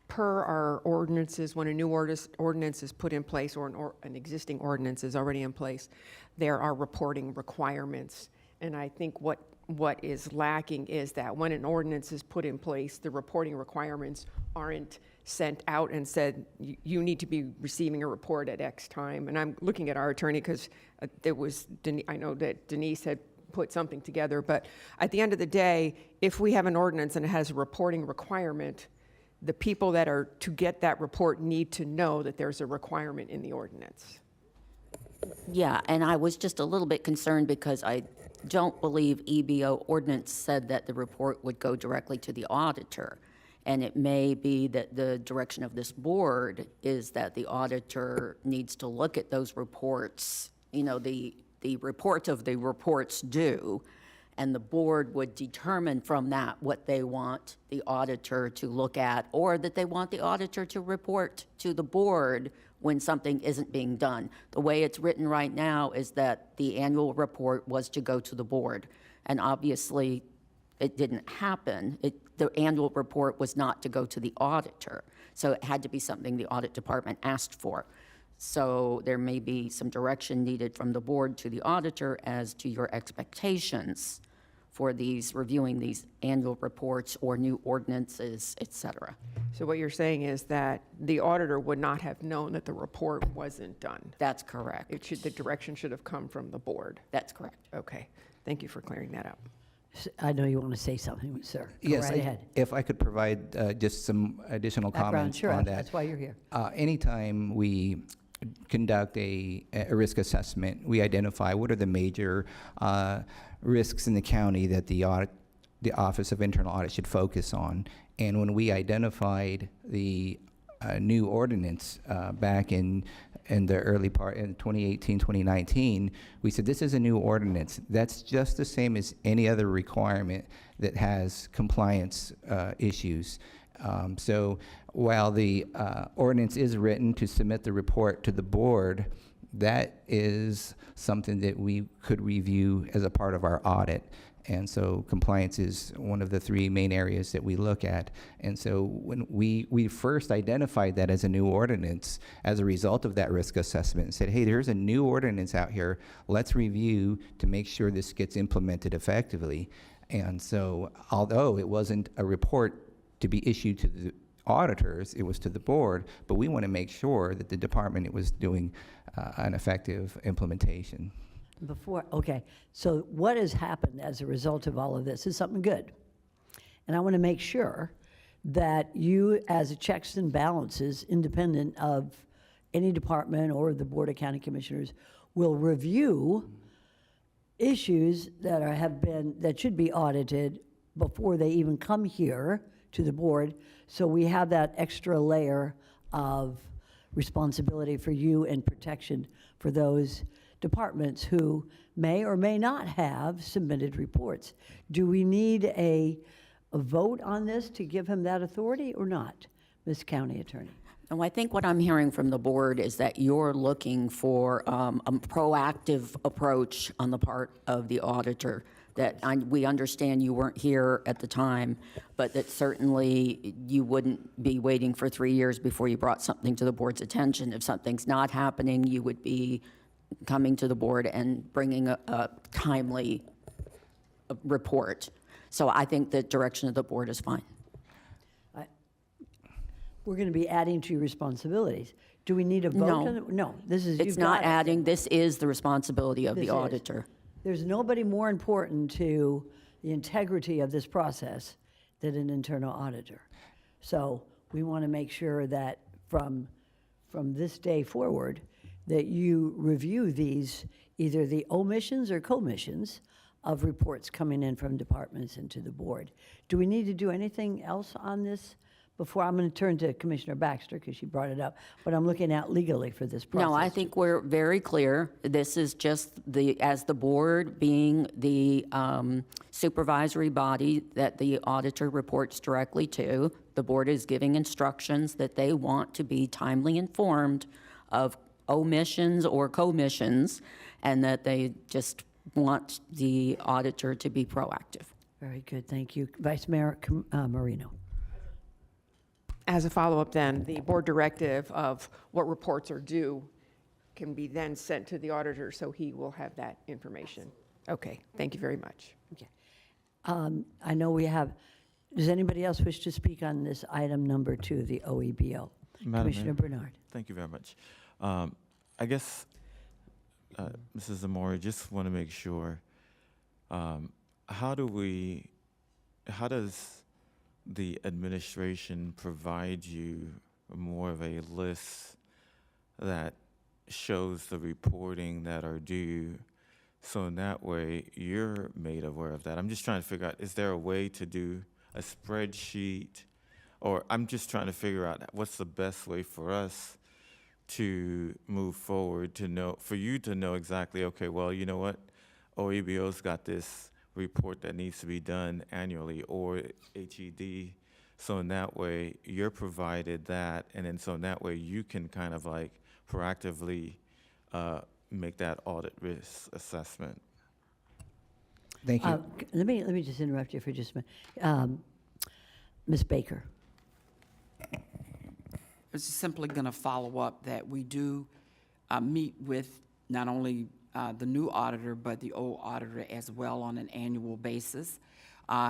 per our ordinances, when a new ordinance is put in place or an existing ordinance is already in place, there are reporting requirements. And I think what is lacking is that when an ordinance is put in place, the reporting requirements aren't sent out and said, you need to be receiving a report at X time. And I'm looking at our attorney because I know that Denise had put something together, but at the end of the day, if we have an ordinance and it has a reporting requirement, the people that are to get that report need to know that there's a requirement in the ordinance. Yeah, and I was just a little bit concerned because I don't believe EBO ordinance said that the report would go directly to the auditor. And it may be that the direction of this board is that the auditor needs to look at those reports, you know, the reports of the reports due, and the board would determine from that what they want the auditor to look at, or that they want the auditor to report to the board when something isn't being done. The way it's written right now is that the annual report was to go to the board, and obviously it didn't happen. The annual report was not to go to the auditor, so it had to be something the audit department asked for. So there may be some direction needed from the board to the auditor as to your expectations for reviewing these annual reports or new ordinances, et cetera. So what you're saying is that the auditor would not have known that the report wasn't done? That's correct. The direction should have come from the board? That's correct. Okay. Thank you for clearing that up. I know you want to say something, sir. Go Yes, right ahead. if I could provide just some additional comments Sure, on that. that's why you're here. Anytime we conduct a risk assessment, we identify what are the major risks in the county that the Office of Internal Audit should focus on. And when we identified the new ordinance back in the early part in 2018, 2019, we said this is a new ordinance. That's just the same as any other requirement that has compliance issues. So while the ordinance is written to submit the report to the board, that is something that we could review as a part of our audit. And so compliance is one of the three main areas that we look at. And so when we first identified that as a new ordinance as a result of that risk assessment and said, hey, there's a new ordinance out here, let's review to make sure this gets implemented effectively. And so although it wasn't a report to be issued to the auditors, it was to the board, but we want to make sure that the department was doing an effective implementation. Okay, so what has happened as a result of all of this is something good. And I want to make sure that you, as a checks and balances, independent of any department or the Board of County Commissioners, will review issues that should be audited before they even come here to the board. So we have that extra layer of responsibility for you and protection for those departments who may or may not have submitted reports. Do we need a vote on this to give him that authority or not, Ms. County Attorney? No, I think what I'm hearing from the board is that you're looking for a proactive approach on the part of the auditor. That we understand you weren't here at the time, but that certainly you wouldn't be waiting for 3 years before you brought something to the board's attention. If something's not happening, you would be coming to the board and bringing a timely report. So I think the direction of the board is fine. We're going to be adding to your responsibilities. Do we need a vote on it? No, this is. It's not adding. This is the responsibility of the auditor. There's nobody more important to the integrity of this process than an internal auditor. So we want to make sure that from this day forward, that you review these, either the omissions or commissions of reports coming in from departments into the board. Do we need to do anything else on this before? I'm going to turn to Commissioner Baxter because she brought it up, but I'm looking at legally for this process. No, I think we're very clear. This is just as the board being the supervisory body that the auditor reports directly to, the board is giving instructions that they want to be timely informed of omissions or commissions, and that they just want the auditor to be proactive. Very good, thank you. Vice Mayor Marino. As a follow-up then, the board directive of what reports are due can be then sent to the auditor, so he will have that information. Okay, thank you very much. Okay. I know we have, does anybody else wish to speak on this item number 2, the OEBO? Madam Commissioner Mayor. Bernard. Thank you very much. I guess, Mrs. Zamora, just want to make sure, how does the administration provide you more of a list that shows the reporting that are due, so in that way you're made aware of that? I'm just trying to figure out, is there a way to do a spreadsheet, or I'm just trying to figure out what's the best way for us to move forward, to know, for you to know exactly, okay, well, you know what, OEBO's got this report that needs to be done annually, or HED, so in that way you're provided that, and then so in that way you can kind of like proactively make that audit risk assessment. Thank you. Let me just interrupt you for just a minute. Ms. Baker. I was simply going to follow up that we do meet with not only the new auditor, but the old auditor as well on an annual basis.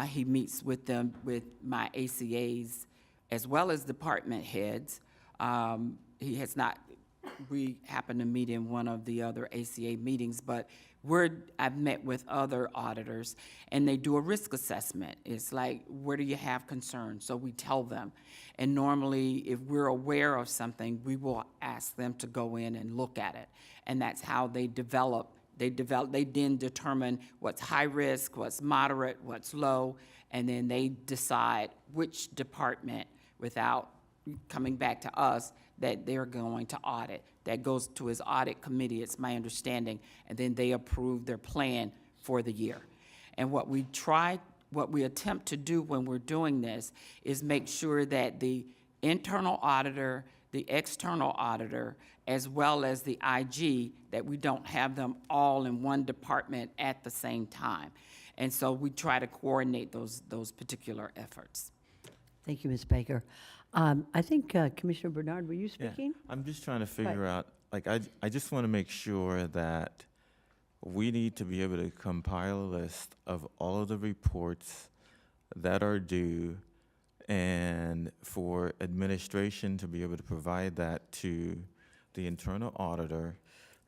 He meets with them, with my ACAs, as well as department heads. He has not, we happen to meet in one of the other ACA meetings, but I've met with other auditors, and they do a risk assessment. It's like, where do you have concerns? So we tell them. And normally, if we're aware of something, we will ask them to go in and look at it. And that's how they develop. They then determine what's high risk, what's moderate, what's low, and then they decide which department, without coming back to us, that they're going to audit. That goes to his audit committee, it's my understanding, and then they approve their plan for the year. And what we attempt to do when we're doing this is make sure that the internal auditor, the external auditor, as well as the IG, that we don't have them all in one department at the same time. And so we try to coordinate those particular efforts. Thank you, Ms. Baker. I think Commissioner Bernard, were you speaking? Yeah, I'm just trying to figure out, like, I just want to make sure that we need to be able to compile a list of all of the reports that are due, and for administration to be able to provide that to the internal auditor,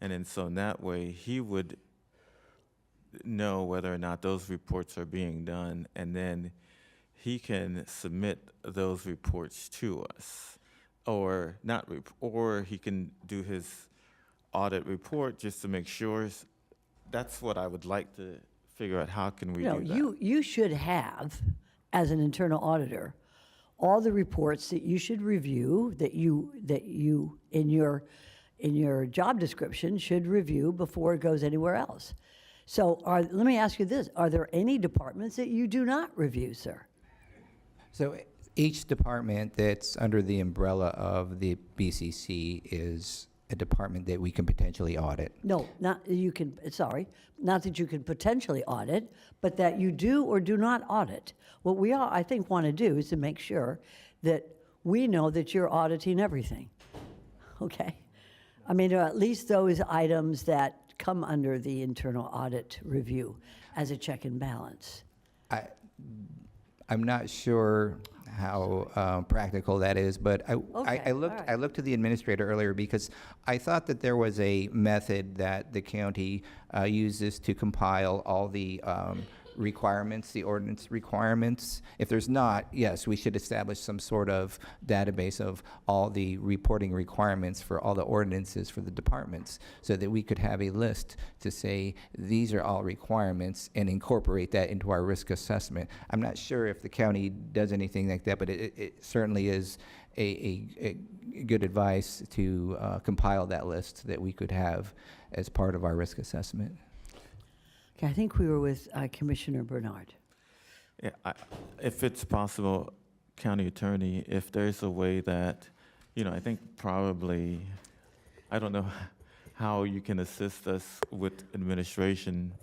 and then so in that way he would know whether or not those reports are being done, and then he can submit those reports to us, or not, or he can do his audit report just to make sure. That's what I would like to figure out. How can we do that? You should have, as an internal auditor, all the reports that you should review, that you in your job description should review before it goes anywhere else. So let me ask you this: are there any departments that you do not review, sir? So each department that's under the umbrella of the BCC is a department that we can potentially audit. No, not that you can potentially audit, but that you do or do not audit. What we all, I think, want to do is to make sure that we know that you're auditing everything, okay? I mean, or at least those items that come under the internal audit review as a check and balance. I'm not sure how practical that is, but I looked to the administrator earlier because I thought that there was a method that the county uses to compile all the requirements, the ordinance requirements? If there's not, yes, we should establish some sort of database of all the reporting requirements for all the ordinances for the departments, so that we could have a list to say, these are all requirements, and incorporate that into our risk assessment. I'm not sure if the county does anything like that, but it certainly is a good advice to compile that list that we could have as part of our risk assessment. Okay, I think we were with Commissioner Bernard. Yeah, if it's possible, County Attorney, if there's a way that, I think probably, I don't know how you can assist us with administration.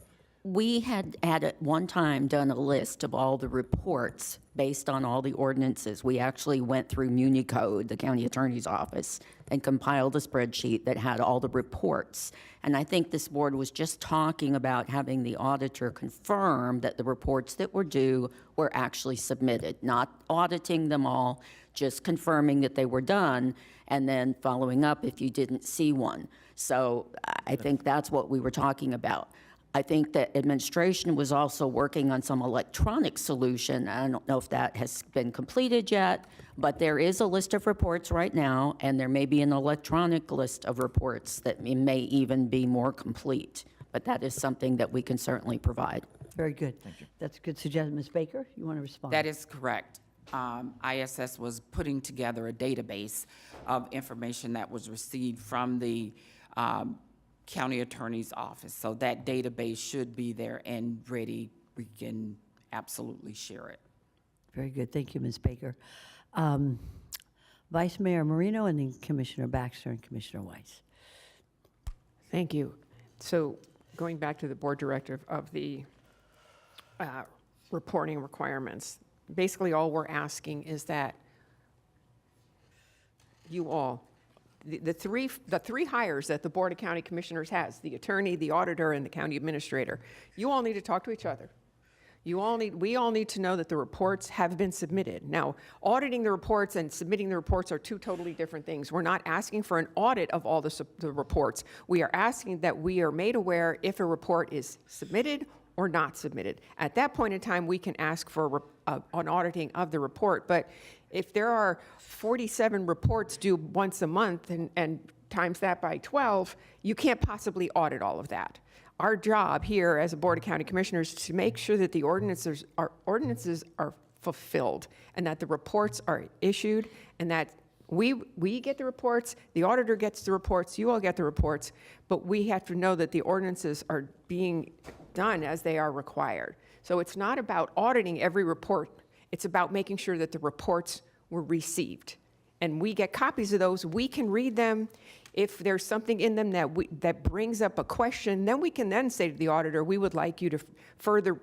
We had at one time done a list of all the reports based on all the ordinances. We actually went through Muni Code, the county attorney's office, and compiled a spreadsheet that had all the reports. And I think this board was just talking about having the auditor confirm that the reports that were due were actually submitted, not auditing them all, just confirming that they were done, and then following up if you didn't see one. So I think that's what we were talking about. I think that administration was also working on some electronic solution. I don't know if that has been completed yet, but there is a list of reports right now, and there may be an electronic list of reports that may even be more complete. But that is something that we can certainly provide. Very good. Thank you. That's a good suggestion. Ms. Baker, you want to respond? That is correct. ISS was putting together a database of information that was received from the county attorney's office. So that database should be there and ready. We can absolutely share it. Very good. Thank you, Ms. Baker. Vice Mayor Marino, and then Commissioner Baxter and Commissioner Weiss. Thank you. So going back to the board directive of the reporting requirements, basically all we're asking is that you all, the three hires that the Board of County Commissioners has, the attorney, the auditor, and the county administrator, you all need to talk to each other. We all need to know that the reports have been submitted. Now, auditing the reports and submitting the reports are two totally different things. We're not asking for an audit of all the reports. We are asking that we are made aware if a report is submitted or not submitted. At that point in time, we can ask for an auditing of the report. But if there are 47 reports due once a month and times that by 12, you can't possibly audit all of that. Our job here as a Board of County Commissioners is to make sure that the ordinances are fulfilled and that the reports are issued and that we get the reports, the auditor gets the reports, you all get the reports, but we have to know that the ordinances are being done as they are required. So it's not about auditing every report. It's about making sure that the reports were received. And we get copies of those. We can read them. If there's something in them that brings up a question, then we can then say to the auditor, we would like you to further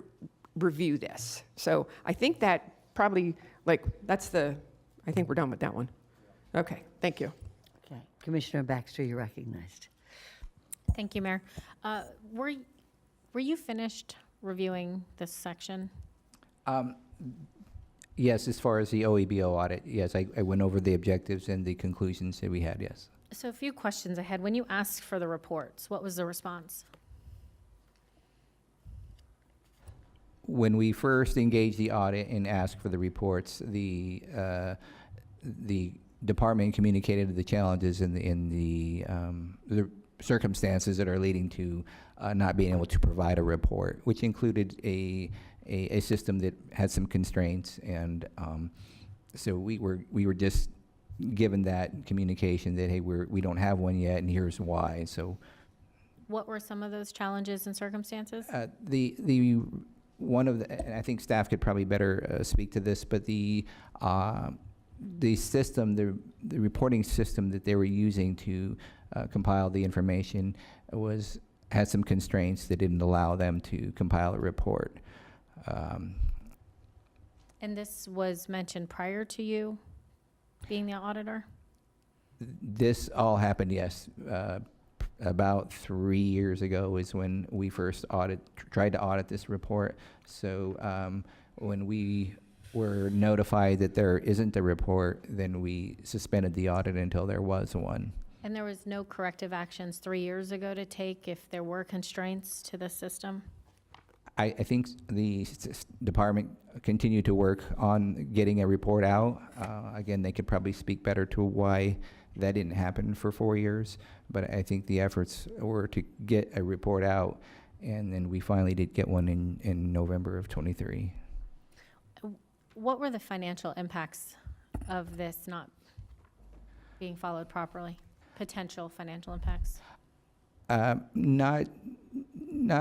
review this. So I think that probably, I think we're done with that one. Okay, thank you. Okay, Commissioner Baxter, you're recognized. Thank you, Mayor. Were you finished reviewing this section? Yes, as far as the OEBO audit, yes, I went over the objectives and the conclusions that we had, yes. So a few questions I had. When you asked for the reports, what was the response? When we first engaged the audit and asked for the reports, the department communicated the challenges in the circumstances that are leading to not being able to provide a report, which included a system that had some constraints, and so we were just given that communication that, hey, we don't have one yet, and here's why. So, what were some of those challenges and circumstances? One of the, and I think staff could probably better speak to this, but the system, the reporting system that they were using to compile the information had some constraints that didn't allow them to compile a report. And this was mentioned prior to you being the auditor? This all happened, yes. About 3 years ago is when we first tried to audit this report. So when we were notified that there isn't a report, then we suspended the audit until there was one. And there was no corrective actions 3 years ago to take if there were constraints to the system? I think the department continue to work on getting a report out. Again, they could probably speak better to why that didn't happen for 4 years, but I think the efforts were to get a report out, and then we finally did get one in November of '23. What were the financial impacts of this not being followed properly? Potential financial impacts? Not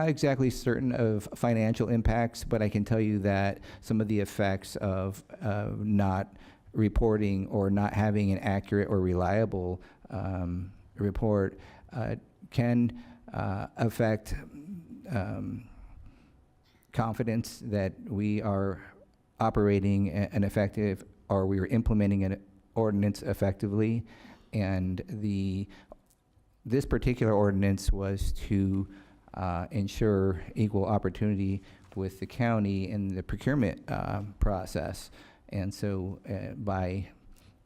exactly certain of financial impacts, but I can tell you that some of the effects of not reporting or not having an accurate or reliable report can affect confidence that we are operating an effective, or we are implementing an ordinance effectively. And this particular ordinance was to ensure equal opportunity with the county in the procurement process. And so by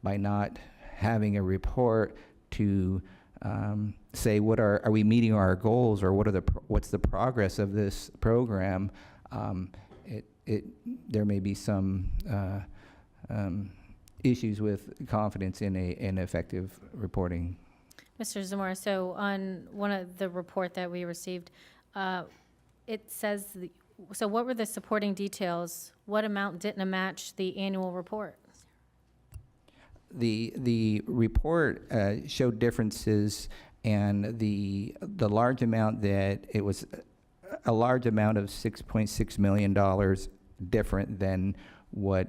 not having a report to say are we meeting our goals, or what's the progress of this program, there may be some issues with confidence in an effective reporting. Mr. Zamora, so on one of the report that we received, it says, so what were the supporting details? What amount didn't match the annual report? The report showed differences, and the large amount that it was a large amount of $6.6 million different than what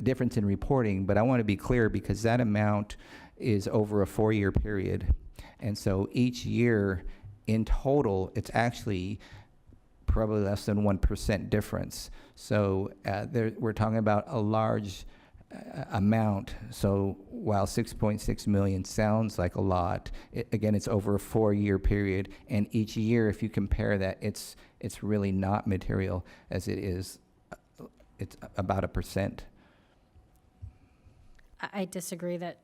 difference in reporting. But I want to be clear, because that amount is over a 4-year period, and so each year in total it's actually probably less than 1% difference. So we're talking about a large amount. So while 6.6 million sounds like a lot, again, it's over a 4-year period, and each year, if you compare that, it's really not material, as it is. It's about 1%. I disagree that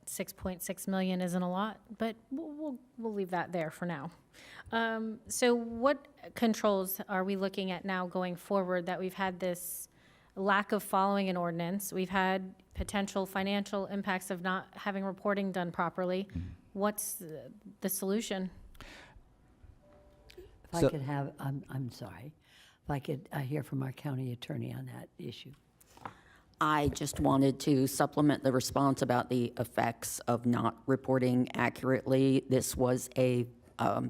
6.6 million isn't a lot, but we'll leave that there for now. So what controls are we looking at now going forward, that we've had this lack of following an ordinance, we've had potential financial impacts of not having reporting done properly? What's the solution? If I could have, I'm sorry, if I could hear from our county attorney on that issue. I just wanted to supplement the response about the effects of not reporting accurately. This was a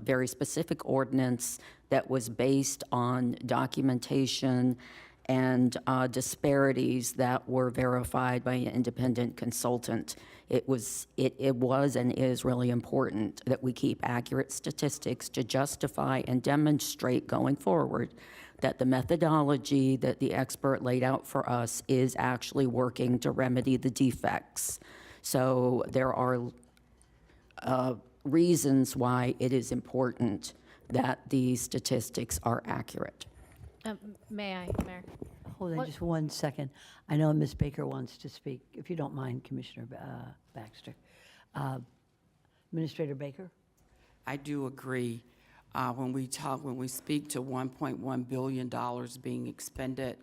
very specific ordinance that was based on documentation and disparities that were verified by an independent consultant. It was and is really important that we keep accurate statistics to justify and demonstrate going forward that the methodology that the expert laid out for us is actually working to remedy the defects. So there are reasons why it is important that the statistics are accurate. May I, Mayor? Hold on just 1 second. I know Ms. Baker wants to speak, if you don't mind, Commissioner Baxter. Administrator Baker? I do agree. When we speak to $1.1 billion being expended,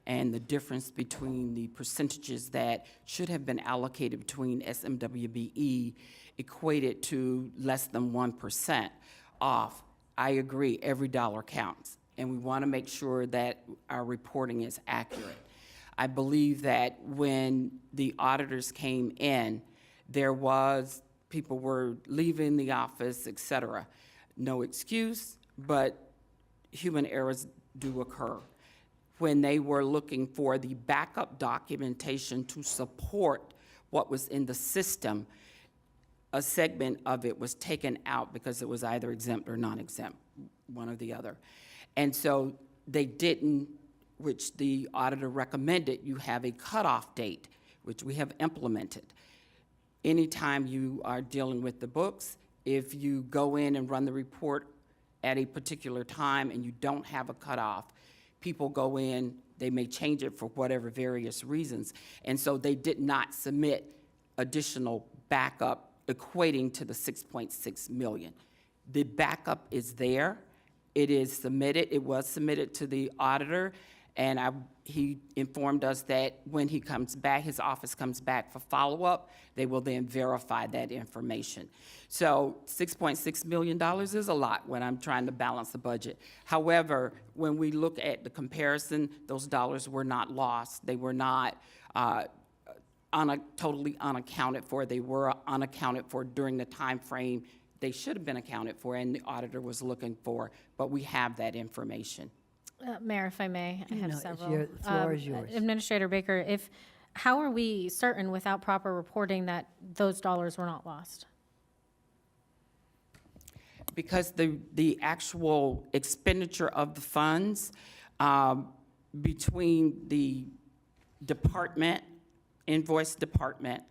and the difference between the percentages that should have been allocated between SMWBE equated to less than 1% off, I agree, every dollar counts. And we want to make sure that our reporting is accurate. I believe that when the auditors came in, people were leaving the office, et cetera. No excuse, but human errors do occur. When they were looking for the backup documentation to support what was in the system, a segment of it was taken out because it was either exempt or non-exempt, one or the other. And so they didn't, which the auditor recommended, you have a cutoff date, which we have implemented. Anytime you are dealing with the books, if you go in and run the report at a particular time and you don't have a cutoff, people go in, they may change it for whatever various reasons. And so they did not submit additional backup equating to the 6.6 million. The backup is there, It is submitted, it was submitted to the auditor, and he informed us that when he comes back, his office comes back for follow-up, they will then verify that information. So $6.6 million is a lot when I'm trying to balance the budget. However, when we look at the comparison, those dollars were not lost. They were not totally unaccounted for. They were unaccounted for during the time frame they should have been accounted for and the auditor was looking for, but we have that information. Mayor, if I may, I have No, several. the floor is yours. Administrator Baker, how are we certain without proper reporting that those dollars were not lost? Because the actual expenditure of the funds between the department, invoice department,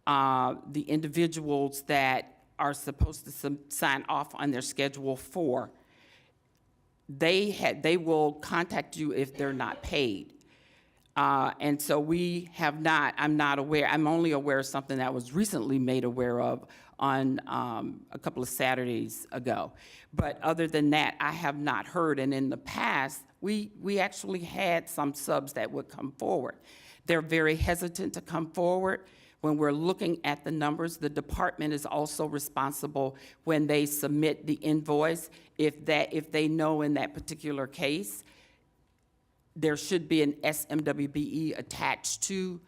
the individuals that are supposed to sign off on their Schedule 4, they will contact you if they're not paid. And so we have not, I'm not aware, I'm only aware of something that was recently made aware of on a couple of Saturdays ago. But other than that, I have not heard. And in the past, we actually had some subs that would come forward. They're very hesitant to come forward. When we're looking at the numbers, the department is also responsible when they submit the invoice. If they know in that particular case, there should be an SMWBE attached to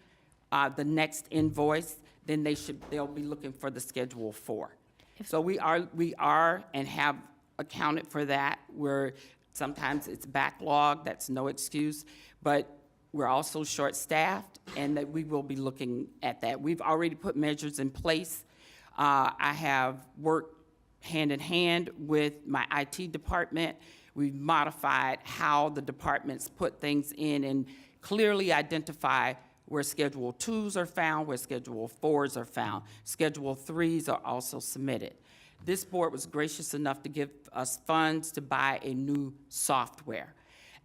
the next invoice, then they'll be looking for the Schedule 4. So we are and have accounted for that, where sometimes it's backlogged, that's no excuse, but we're also short-staffed, and that we will be looking at that. We've already put measures in place. I have worked hand in hand with my IT department. We've modified how the departments put things in and clearly identify where Schedule 2s are found, where Schedule 4s are found. Schedule 3s are also submitted. This board was gracious enough to give us funds to buy a new software.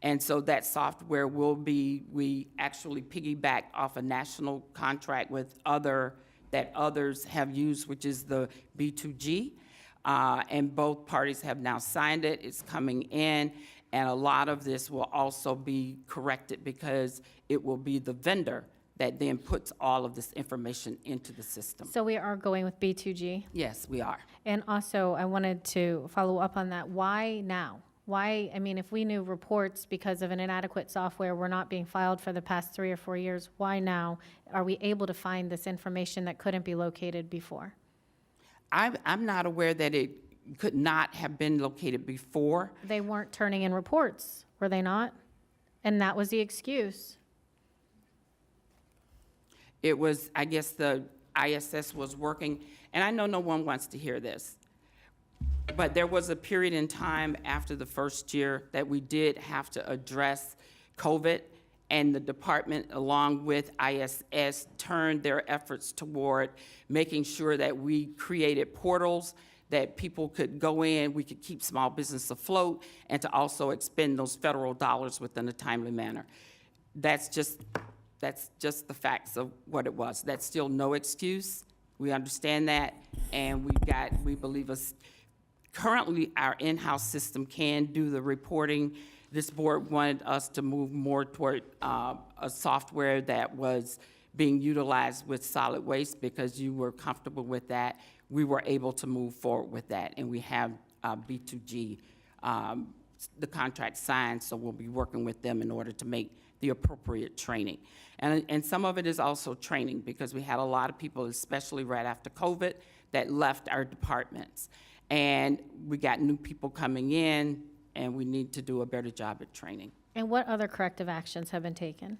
And so that software we actually piggyback off a national contract with that others have used, which is the B2G. And both parties have now signed it. It's coming in. And a lot of this will also be corrected because it will be the vendor that then puts all of this information into the system. So we are going with B2G? Yes, we are. And also, I wanted to follow up on that. Why now? Why, I mean, if we knew reports because of an inadequate software were not being filed for the past 3 or 4 years, why now are we able to find this information that couldn't be located before? I'm not aware that it could not have been located before. They weren't turning in reports, were they not? And that was the excuse. It was, I guess the ISS was working, and I know no one wants to hear this, but there was a period in time after the first year that we did have to address COVID, and the department, along with ISS, turned their efforts toward making sure that we created portals that people could go in, we could keep small business afloat, and to also expend those federal dollars within a timely manner. That's just the facts of what it was. That's still no excuse. We understand that, and we believe currently our in-house system can do the reporting. This board wanted us to move more toward a software that was being utilized with solid waste because you were comfortable with that. We were able to move forward with that, and we have B2G, the contract signed, so we'll be working with them in order to make the appropriate training. And some of it is also training because we had a lot of people, especially right after COVID, that left our departments. And we got new people coming in, and we need to do a better job at training. And what other corrective actions have been taken?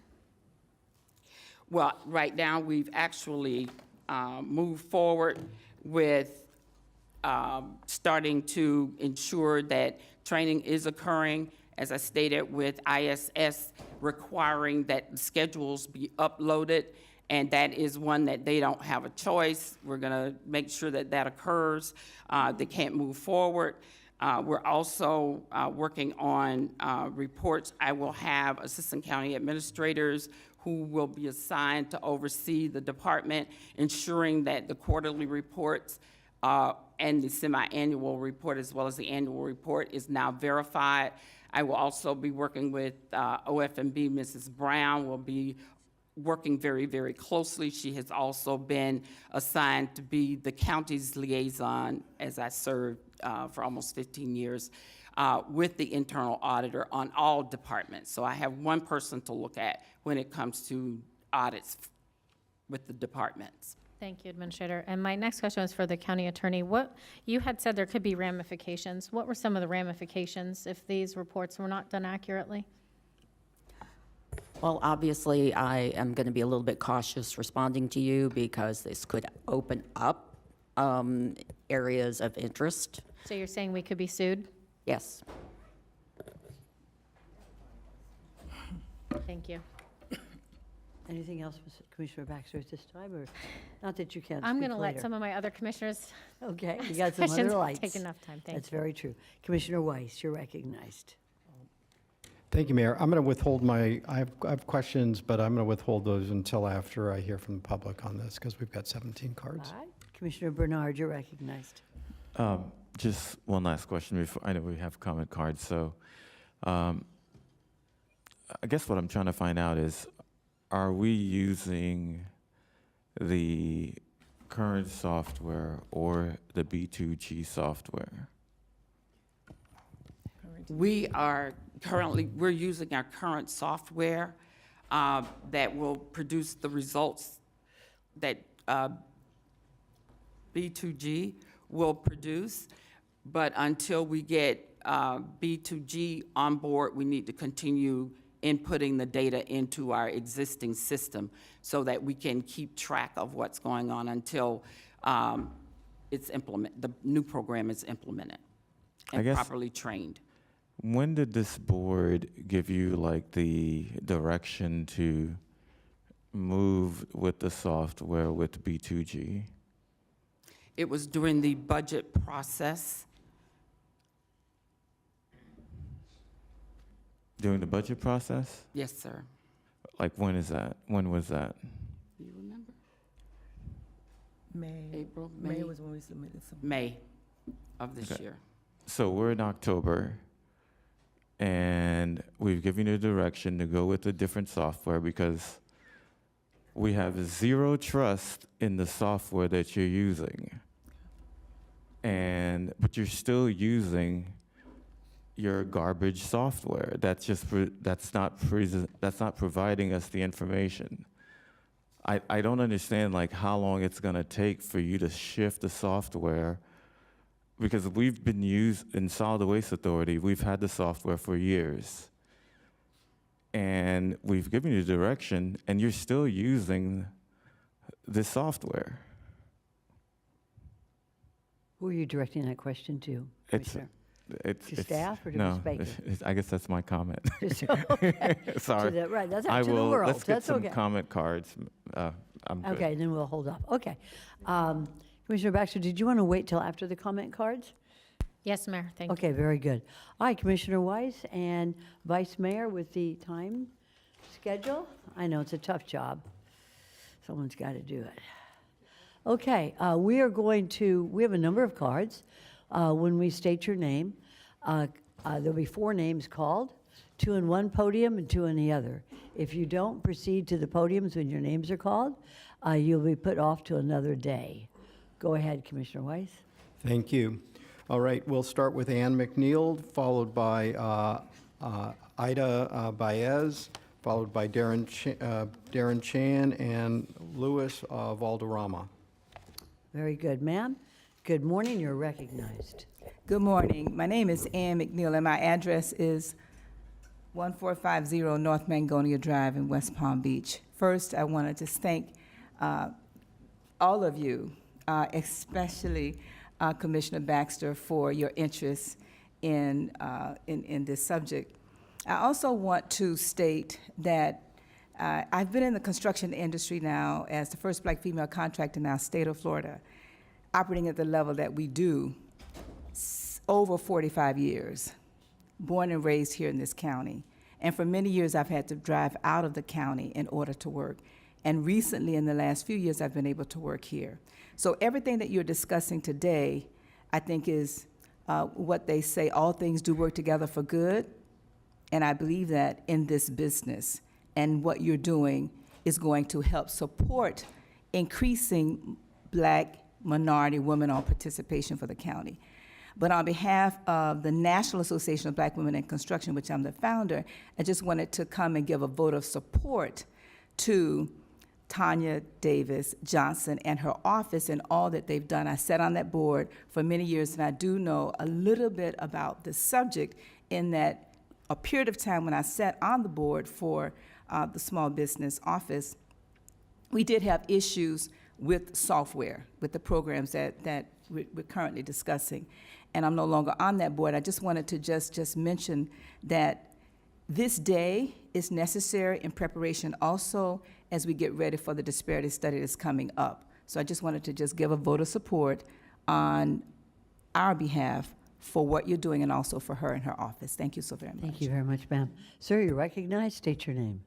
Well, right now, we've actually moved forward with starting to ensure that training is occurring, as I stated, with ISS requiring that schedules be uploaded, and that is one that they don't have a choice. We're gonna make sure that that occurs. They can't move forward. We're also working on reports. I will have assistant county administrators who will be assigned to oversee the department, ensuring that the quarterly reports and the semi-annual report, as well as the annual report, is now verified. I will also be working with OFMB. Mrs. Brown will be working very, very closely. She has also been assigned to be the county's liaison, as I served for almost 15 years, with the internal auditor on all departments. So I have one person to look at when it comes to audits with the departments. Thank you, Administrator. And my next question is for the county attorney. You had said there could be ramifications. What were some of the ramifications if these reports were not done accurately? Well, obviously, I am going to be a little bit cautious responding to you because this could open up areas of interest. So you're saying we could be sued? Yes. Thank you. Anything else, Commissioner Baxter, at this time, or not that you can't I'm speak going to let later? some of my other commissioners. Okay, you got some other questions lights. Take enough time. Thank That's you. very true. Commissioner Weiss, you're recognized. Thank you, Mayor. I'm going to withhold I have questions, but I'm going to withhold those until after I hear from the public on this, because we've got 17 cards. All right, Commissioner Bernard, you're recognized. Just one last question before, I know we have comment cards, so I guess what I'm trying to find out is, are we using the current software or the B2G software? We're using our current software that will produce the results that B2G will produce. But until we get B2G on board, we need to continue inputting the data into our existing system so that we can keep track of what's going on until the new program is implemented and properly trained. When did this board give you like the direction to move with the software with B2G? It was during the budget process. During the budget process? Yes, sir. Like when is that? When was that? Do you remember? May. April, May was when we submitted some. May of this year. So we're in October, and we've given you direction to go with a different software because we have zero trust in the software that you're using. But you're still using your garbage software. That's not providing us the information. I don't understand like how long it's gonna take for you to shift the software, because we've been in Solid Waste Authority, we've had the software for years. And we've given you direction and you're still using this software. Who are you directing that question to, Commissioner? To staff or to no, Ms. Baker? I guess that's my comment. Okay. Sorry. Right, that's up to the world. Let's get That's some okay. comment cards. I'm good. Okay, then we'll hold up. Okay. Commissioner Baxter, did you want to wait till after the comment cards? Yes, Mayor. Thank you. Okay, very good. All right, Commissioner Weiss and Vice Mayor with the time schedule. I know it's a tough job. Someone's got to do it. Okay, we have a number of cards. When we state your name, there'll be 4 names called, 2 in one podium and 2 in the other. If you don't proceed to the podiums when your names are called, you'll be put off to another day. Go ahead, Commissioner Weiss. Thank you. All right, we'll start with Ann McNeil, followed by Ida Baez, followed by Darren Chan and Louis Valderrama. Very good, ma'am. Good morning, you're recognized. Good morning. My name is Ann McNeil, and my address is 1450 North Mangonia Drive in West Palm Beach. First, I want to just thank all of you, especially Commissioner Baxter, for your interest in this subject. I also want to state that I've been in the construction industry now as the first Black female contractor in our state of Florida, operating at the level that we do, over 45 years, born and raised here in this county. And for many years, I've had to drive out of the county in order to work. And recently, in the last few years, I've been able to work here. So everything that you're discussing today, I think is what they say, all things do work together for good. And I believe that in this business, and what you're doing is going to help support increasing Black, minority, women-owned participation for the county. But on behalf of the National Association of Black Women in Construction, which I'm the founder, I just wanted to come and give a vote of support to Tanya Davis Johnson and her office and all that they've done. I sat on that board for many years, and I do know a little bit about the subject in that a period of time when I sat on the board for the Small Business Office, we did have issues with software, with the programs that we're currently discussing. And I'm no longer on that board. I just wanted to just mention that this day is necessary in preparation also as we get ready for the disparity study that's coming up. So I just wanted to just give a vote of support on our behalf for what you're doing and also for her and her office. Thank you so very much. Thank you very much, ma'am. Sir, you're recognized. State your name.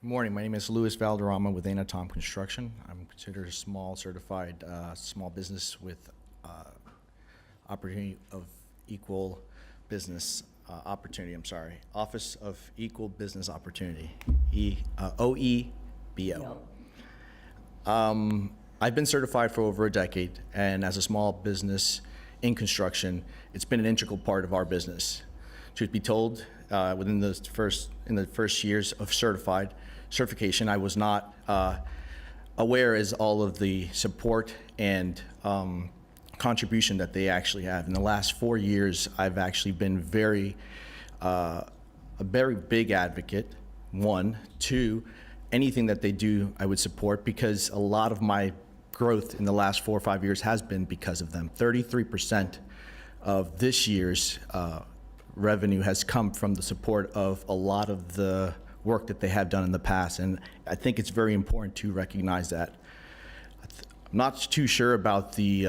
Good morning. My name is Louis Valderrama with Anatom Construction. I'm considered a small certified small business with opportunity of equal business opportunity. I'm sorry, Office of Equal Business Opportunity, OEBO. I've been certified for over a decade, and as a small business in construction, it's been an integral part of our business. Truth be told, in the first years of certification, I was not aware as all of the support and contribution that they actually have. In the last 4 years, I've actually been a very big advocate. 1, 2, anything that they do, I would support, because a lot of my growth in the last 4 or 5 years has been because of them. 33% of this year's revenue has come from the support of a lot of the work that they have done in the past, and I think it's very important to recognize that. I'm not too sure about the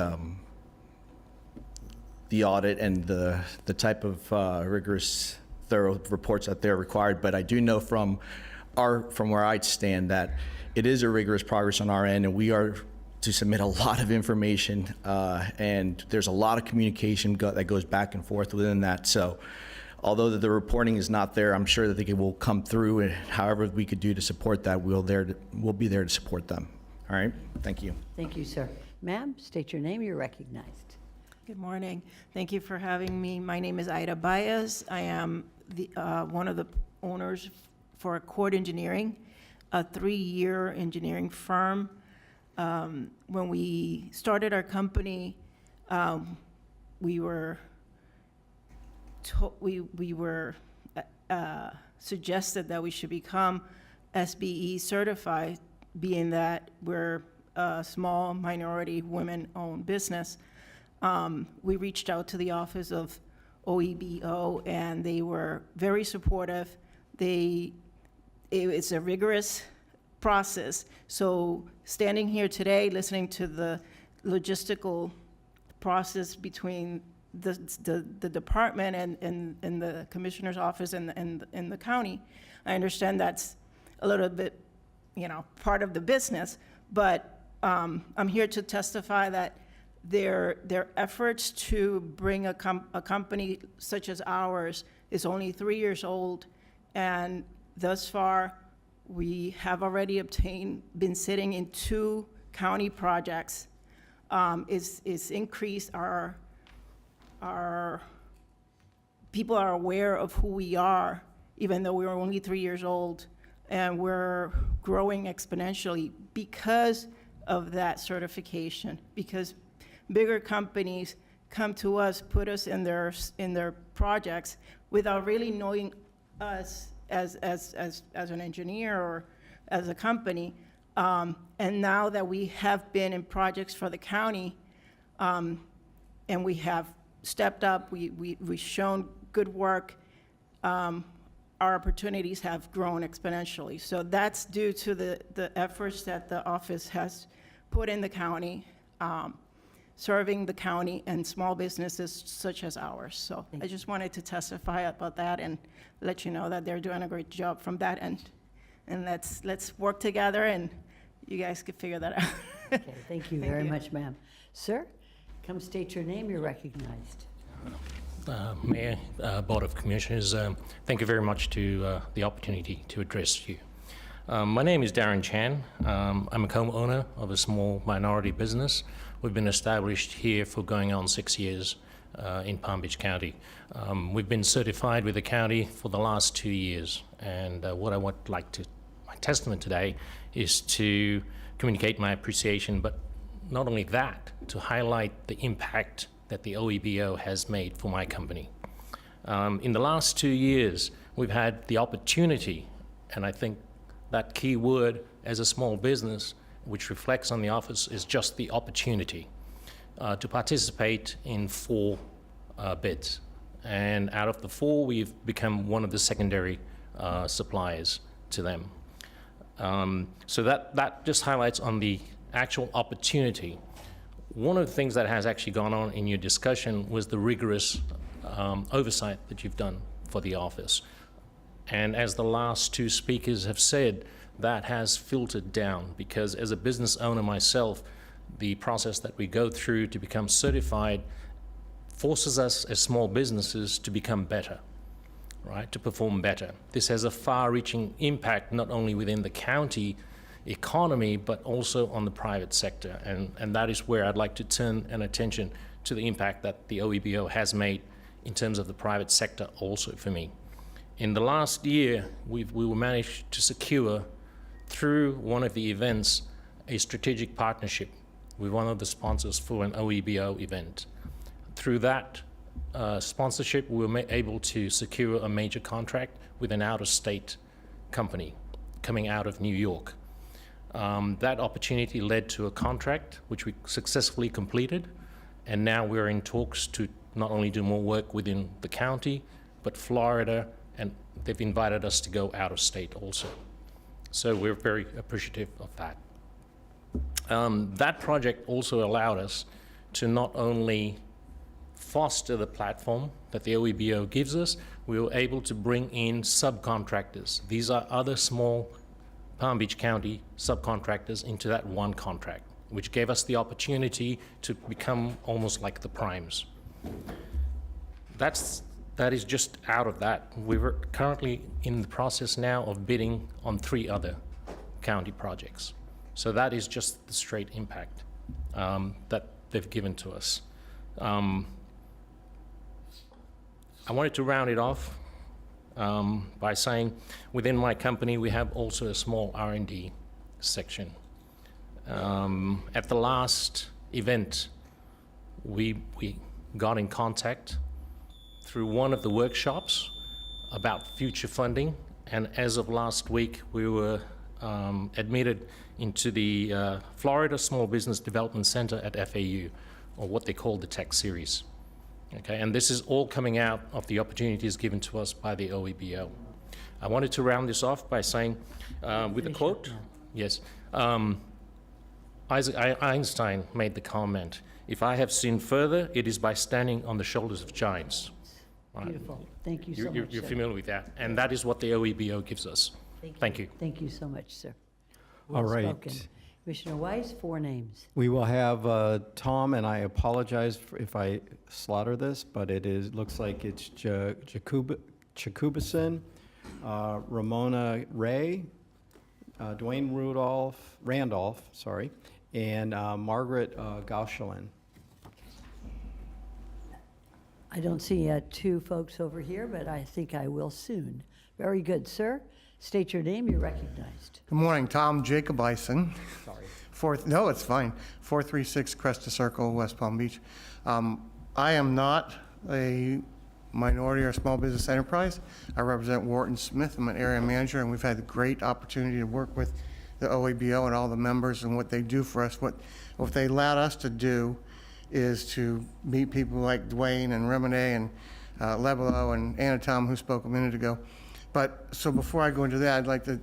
audit and the type of rigorous, thorough reports that they're required, but I do know from where I stand that it is a rigorous progress on our end, and we are to submit a lot of information, and there's a lot of communication that goes back and forth within that. So although the reporting is not there, I'm sure that they will come through, and however we could do to support that, we'll be there to support them. All right, thank you. Thank you, sir. Ma'am, state your name. You're recognized. Good morning. Thank you for having me. My name is Ida Baez. I am one of the owners for Accord Engineering, a 3-year engineering firm. When we started our company, we were suggested that we should become SBE certified, being that we're a small minority women-owned business. We reached out to the office of OEBO, and they were very supportive. It's a rigorous process. So standing here today, listening to the logistical process between the department and the commissioner's office and the county, I understand that's a little bit, part of the business, but I'm here to testify that their efforts to bring a company such as ours is only 3 years old, and thus far we have already been sitting in 2 county projects. It's increased our people are aware of who we are, even though we were only 3 years old, and we're growing exponentially because of that certification, because bigger companies come to us, put us in their projects without really knowing us as an engineer or as a company. And now that we have been in projects for the county, and we have stepped up, we've shown good work, our opportunities have grown exponentially. So that's due to the efforts that the office has put in the county, serving the county and small businesses such as ours. So I just wanted to testify about that and let you know that they're doing a great job from that end. And let's work together, and you guys can figure that out. Okay, thank you very much, ma'am. Sir, Come state your name, you're recognized. Mayor, Board of Commissioners, thank you very much to the opportunity to address you. My name is Darren Chan. I'm a co-owner of a small minority business. We've been established here for going on 6 years in Palm Beach County. We've been certified with the county for the last 2 years, and what I would like to, my testament today is to communicate my appreciation, but not only that, to highlight the impact that the OEBO has made for my company. In the last 2 years, we've had the opportunity, and I think that key word as a small business, which reflects on the office, is just the opportunity to participate in 4 bids. And out of the 4, we've become one of the secondary suppliers to them. So that just highlights on the actual opportunity. One of the things that has actually gone on in your discussion was the rigorous oversight that you've done for the office. And as the last 2 speakers have said, that has filtered down, because as a business owner myself, the process that we go through to become certified forces us as small businesses to become better, right? To perform better. This has a far-reaching impact not only within the county economy, but also on the private sector. And that is where I'd like to turn an attention to the impact that the OEBO has made in terms of the private sector also for me. In the last year, we managed to secure, through one of the events, a strategic partnership with one of the sponsors for an OEBO event. Through that sponsorship, we were able to secure a major contract with an out-of-state company coming out of New York. That opportunity led to a contract which we successfully completed, and now we're in talks to not only do more work within the county, but Florida, and they've invited us to go out of state also. So we're very appreciative of that. That project also allowed us to not only foster the platform that the OEBO gives us, we were able to bring in subcontractors. These are other small Palm Beach County subcontractors into that one contract, which gave us the opportunity to become almost like the primes. That is just out of that. We were currently in the process now of bidding on 3 other county projects. So that is just the straight impact that they've given to us. I wanted to round it off by saying within my company we have also a small R&D section. At the last event, we got in contact through one of the workshops about future funding, and as of last week we were admitted into the Florida Small Business Development Center at FAU, or what they call the Tech Series. Okay, and this is all coming out of the opportunities given to us by the OEBO. I wanted to round this off by saying, with a quote, yes, Isaac Einstein made the comment, "If I have sinned further, it is by standing on the shoulders of giants." Right? Beautiful. Thank you so much, You're sir. familiar with that, and that is what the OEBO gives us. Thank you. Thank you so much, sir. All Well right. spoken. Commissioner Weiss, 4 names. We will have Tom, and I apologize if I slaughter this, but looks like it's Jacobson, Ramona Ray, Dwayne Randolph, and Margaret Gauchelin. I don't see 2 folks over here, but I think I will soon. Very good, sir. State your name, you're recognized. Good morning, Tom Jacobison. Sorry. No, it's fine. 436 Cresta Circle, West Palm Beach. I am not a minority or small business enterprise. I represent Wharton Smith. I'm an area manager, and we've had a great opportunity to work with the OEBO and all the members and what they do for us. What they allowed us to do is to meet people like Dwayne and Remine and Lebelo and Anna Tom, who spoke a minute ago. So before I go into that, I'd like to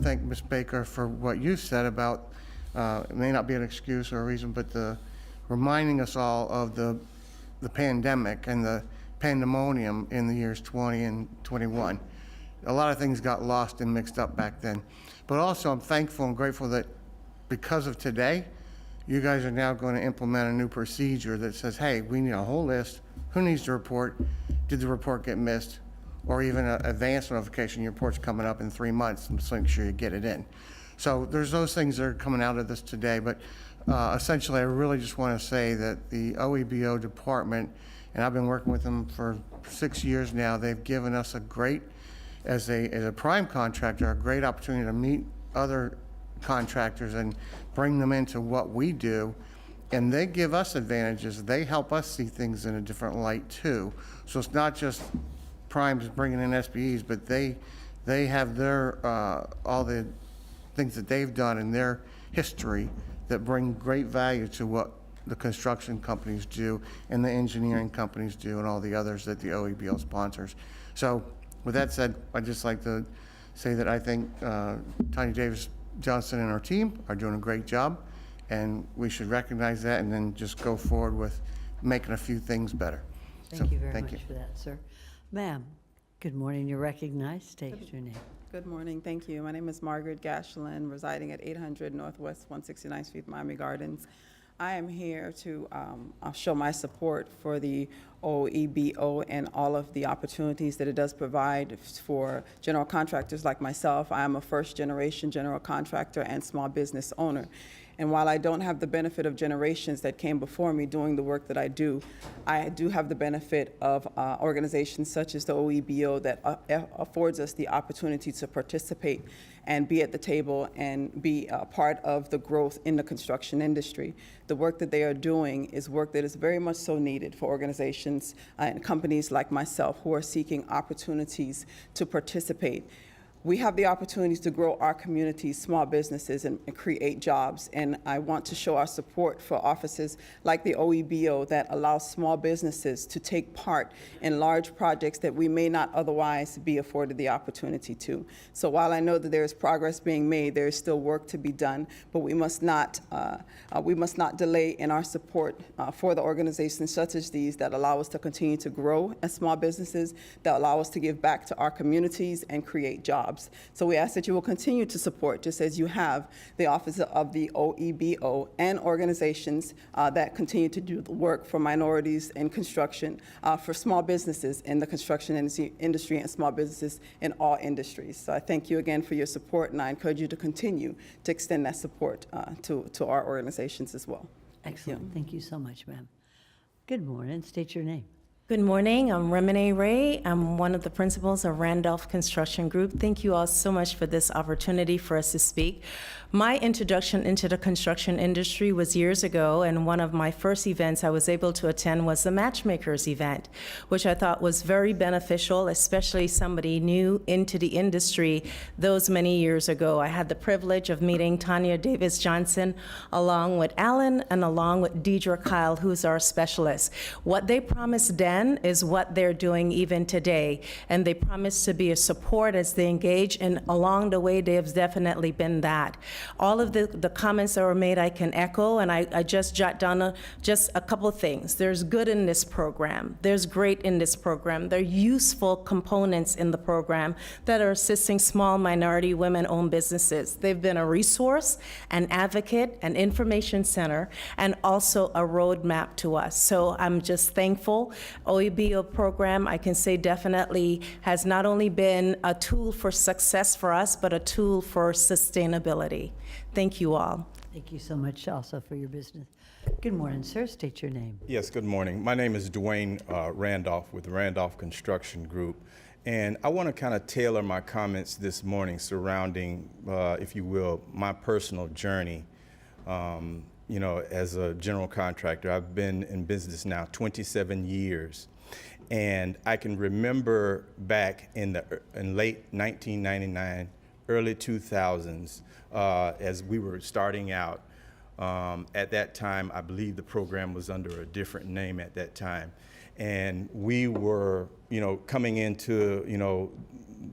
thank Ms. Baker for what you said about, it may not be an excuse or a reason, but reminding us all of the pandemic and the pandemonium in the years 20 and 21. A lot of things got lost and mixed up back then. But also I'm thankful and grateful that because of today, you guys are now going to implement a new procedure that says, hey, we need a whole list. Who needs to report? Did the report get missed? Or even an advance notification, your report's coming up in 3 months, and just make sure you get it in. So there's those things that are coming out of this today, but essentially I really just want to say that the OEBO department, and I've been working with them for 6 years now, they've given us a great, as a prime contractor, a great opportunity to meet other contractors and bring them into what we do, and they give us advantages. They help us see things in a different light too. So it's not just primes bringing in SBEs, but they have their all the things that they've done in their history that bring great value to what the construction companies do and the engineering companies do and all the others that the OEBL sponsors. So with that said, I'd just like to say that I think Tanya Davis Johnson and her team are doing a great job, and we should recognize that and then just go forward with making a few things better. Thank you very much for that, sir. Ma'am, good morning. You're recognized. State your name. Good morning. Thank you. My name is Margaret Gashelin, residing at 800 Northwest 169th Street, Miami Gardens. I am here to show my support for the OEBO and all of the opportunities that it does provide for general contractors like myself. I am a first-generation general contractor and small business owner. And while I don't have the benefit of generations that came before me doing the work that I do have the benefit of organizations such as the OEBO that affords us the opportunity to participate and be at the table and be a part of the growth in the construction industry. The work that they are doing is work that is very much so needed for organizations and companies like myself who are seeking opportunities to participate. We have the opportunities to grow our communities, small businesses, and create jobs. And I want to show our support for offices like the OEBO that allow small businesses to take part in large projects that we may not otherwise be afforded the opportunity to. So while I know that there is progress being made, there is still work to be done, but we must not delay in our support for the organizations such as these that allow us to continue to grow as small businesses, that allow us to give back to our communities and create jobs. So we ask that you will continue to support, just as you have, the Office of the OEBO and organizations that continue to do the work for minorities in construction, for small businesses in the construction industry and small businesses in all industries. So I thank you again for your support, and I encourage you to continue to extend that support to our organizations as well. Excellent. Thank you so much, ma'am. Good morning. State your name. Good morning. I'm Remine Ray. I'm one of the principals of Randolph Construction Group. Thank you all so much for this opportunity for us to speak. My introduction into the construction industry was years ago, and one of my first events I was able to attend was the Matchmakers event, which I thought was very beneficial, especially somebody new into the industry those many years ago. I had the privilege of meeting Tanya Davis Johnson along with Alan and along with Deidre Kyle, who's our specialist. What they promised then is what they're doing even today, and they promise to be a support as they engage, and along the way they have definitely been that. All of the comments that were made I can echo, and I just jot down just a couple of things. There's good in this program. There's great in this program. There are useful components in the program that are assisting small minority women-owned businesses. They've been a resource, an advocate, an information center, and also a roadmap to us. So I'm just thankful. OEBO program, I can say definitely has not only been a tool for success for us, but a tool for sustainability. Thank you all. Thank you so much also for your business. Good morning, sir. State your name. Yes, good morning. My name is Dwayne Randolph with Randolph Construction Group. And I want to kind of tailor my comments this morning surrounding, if you will, my personal journey. You know, as a general contractor, I've been in business now 27 years. And I can remember back in late 1999, early 2000s, as we were starting out. At that time, I believe the program was under a different name at that time. And we were, you know, coming into, you know,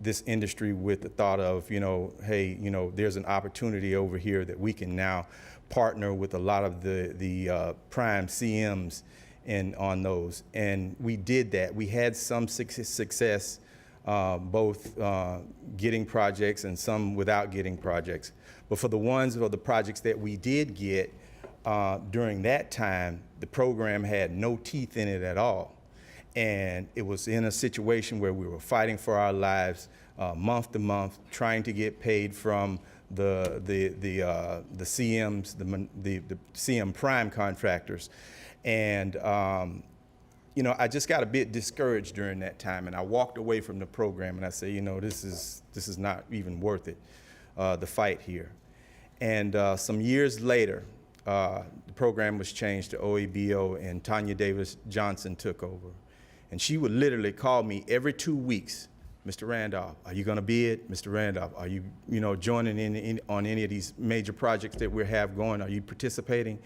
this industry with the thought of, you know, hey, you know, there's an opportunity over here that we can now partner with a lot of the prime CMs on those. And we did that. We had some success, both getting projects and some without getting projects. But for the ones of the projects that we did get, during that time, the program had no teeth in it at all. And it was in a situation where we were fighting for our lives month to month, trying to get paid from the CMs, the CM prime contractors. And you know, I just got a bit discouraged during that time, and I walked away from the program, and I said, you know, this is not even worth it, the fight here. And some years later, the program was changed to OEBO, and Tanya Davis Johnson took over. And she would literally call me every 2 weeks. Mr. Randolph, are you going to bid? Mr. Randolph, are you, joining in on any of these major projects that we have going? Are you participating?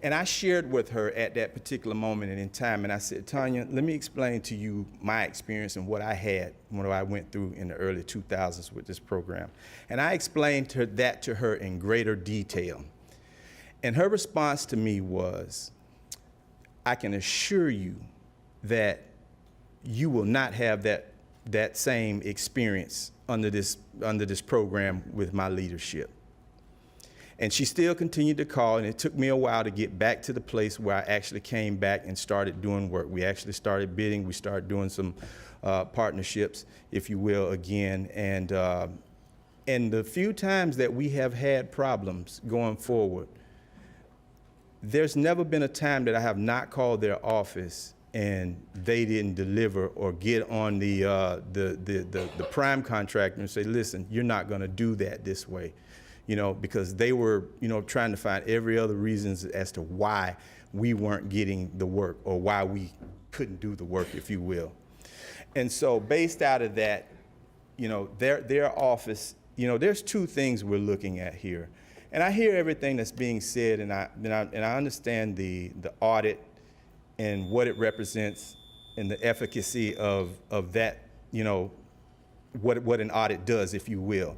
And I shared with her at that particular moment in time, and I said, Tanya, let me explain to you my experience and what I had when I went through in the early 2000s with this program. And I explained that to her in greater detail. And her response to me was, I can assure you that you will not have that same experience under this program with my leadership. And she still continued to call, and it took me a while to get back to the place where I actually came back and started doing work. We actually started bidding. We started doing some partnerships, if you will, again. And the few times that we have had problems going forward, there's never been a time that I have not called their office and they didn't deliver or get on the prime contractor and say, listen, you're not going to do that this way. Because they were, trying to find every other reasons as to why we weren't getting the work or why we couldn't do the work, if you will. And so based out of that, their office, there's two things we're looking at here. And I hear everything that's being said, and I understand the audit and what it represents and the efficacy of that, what an audit does, if you will.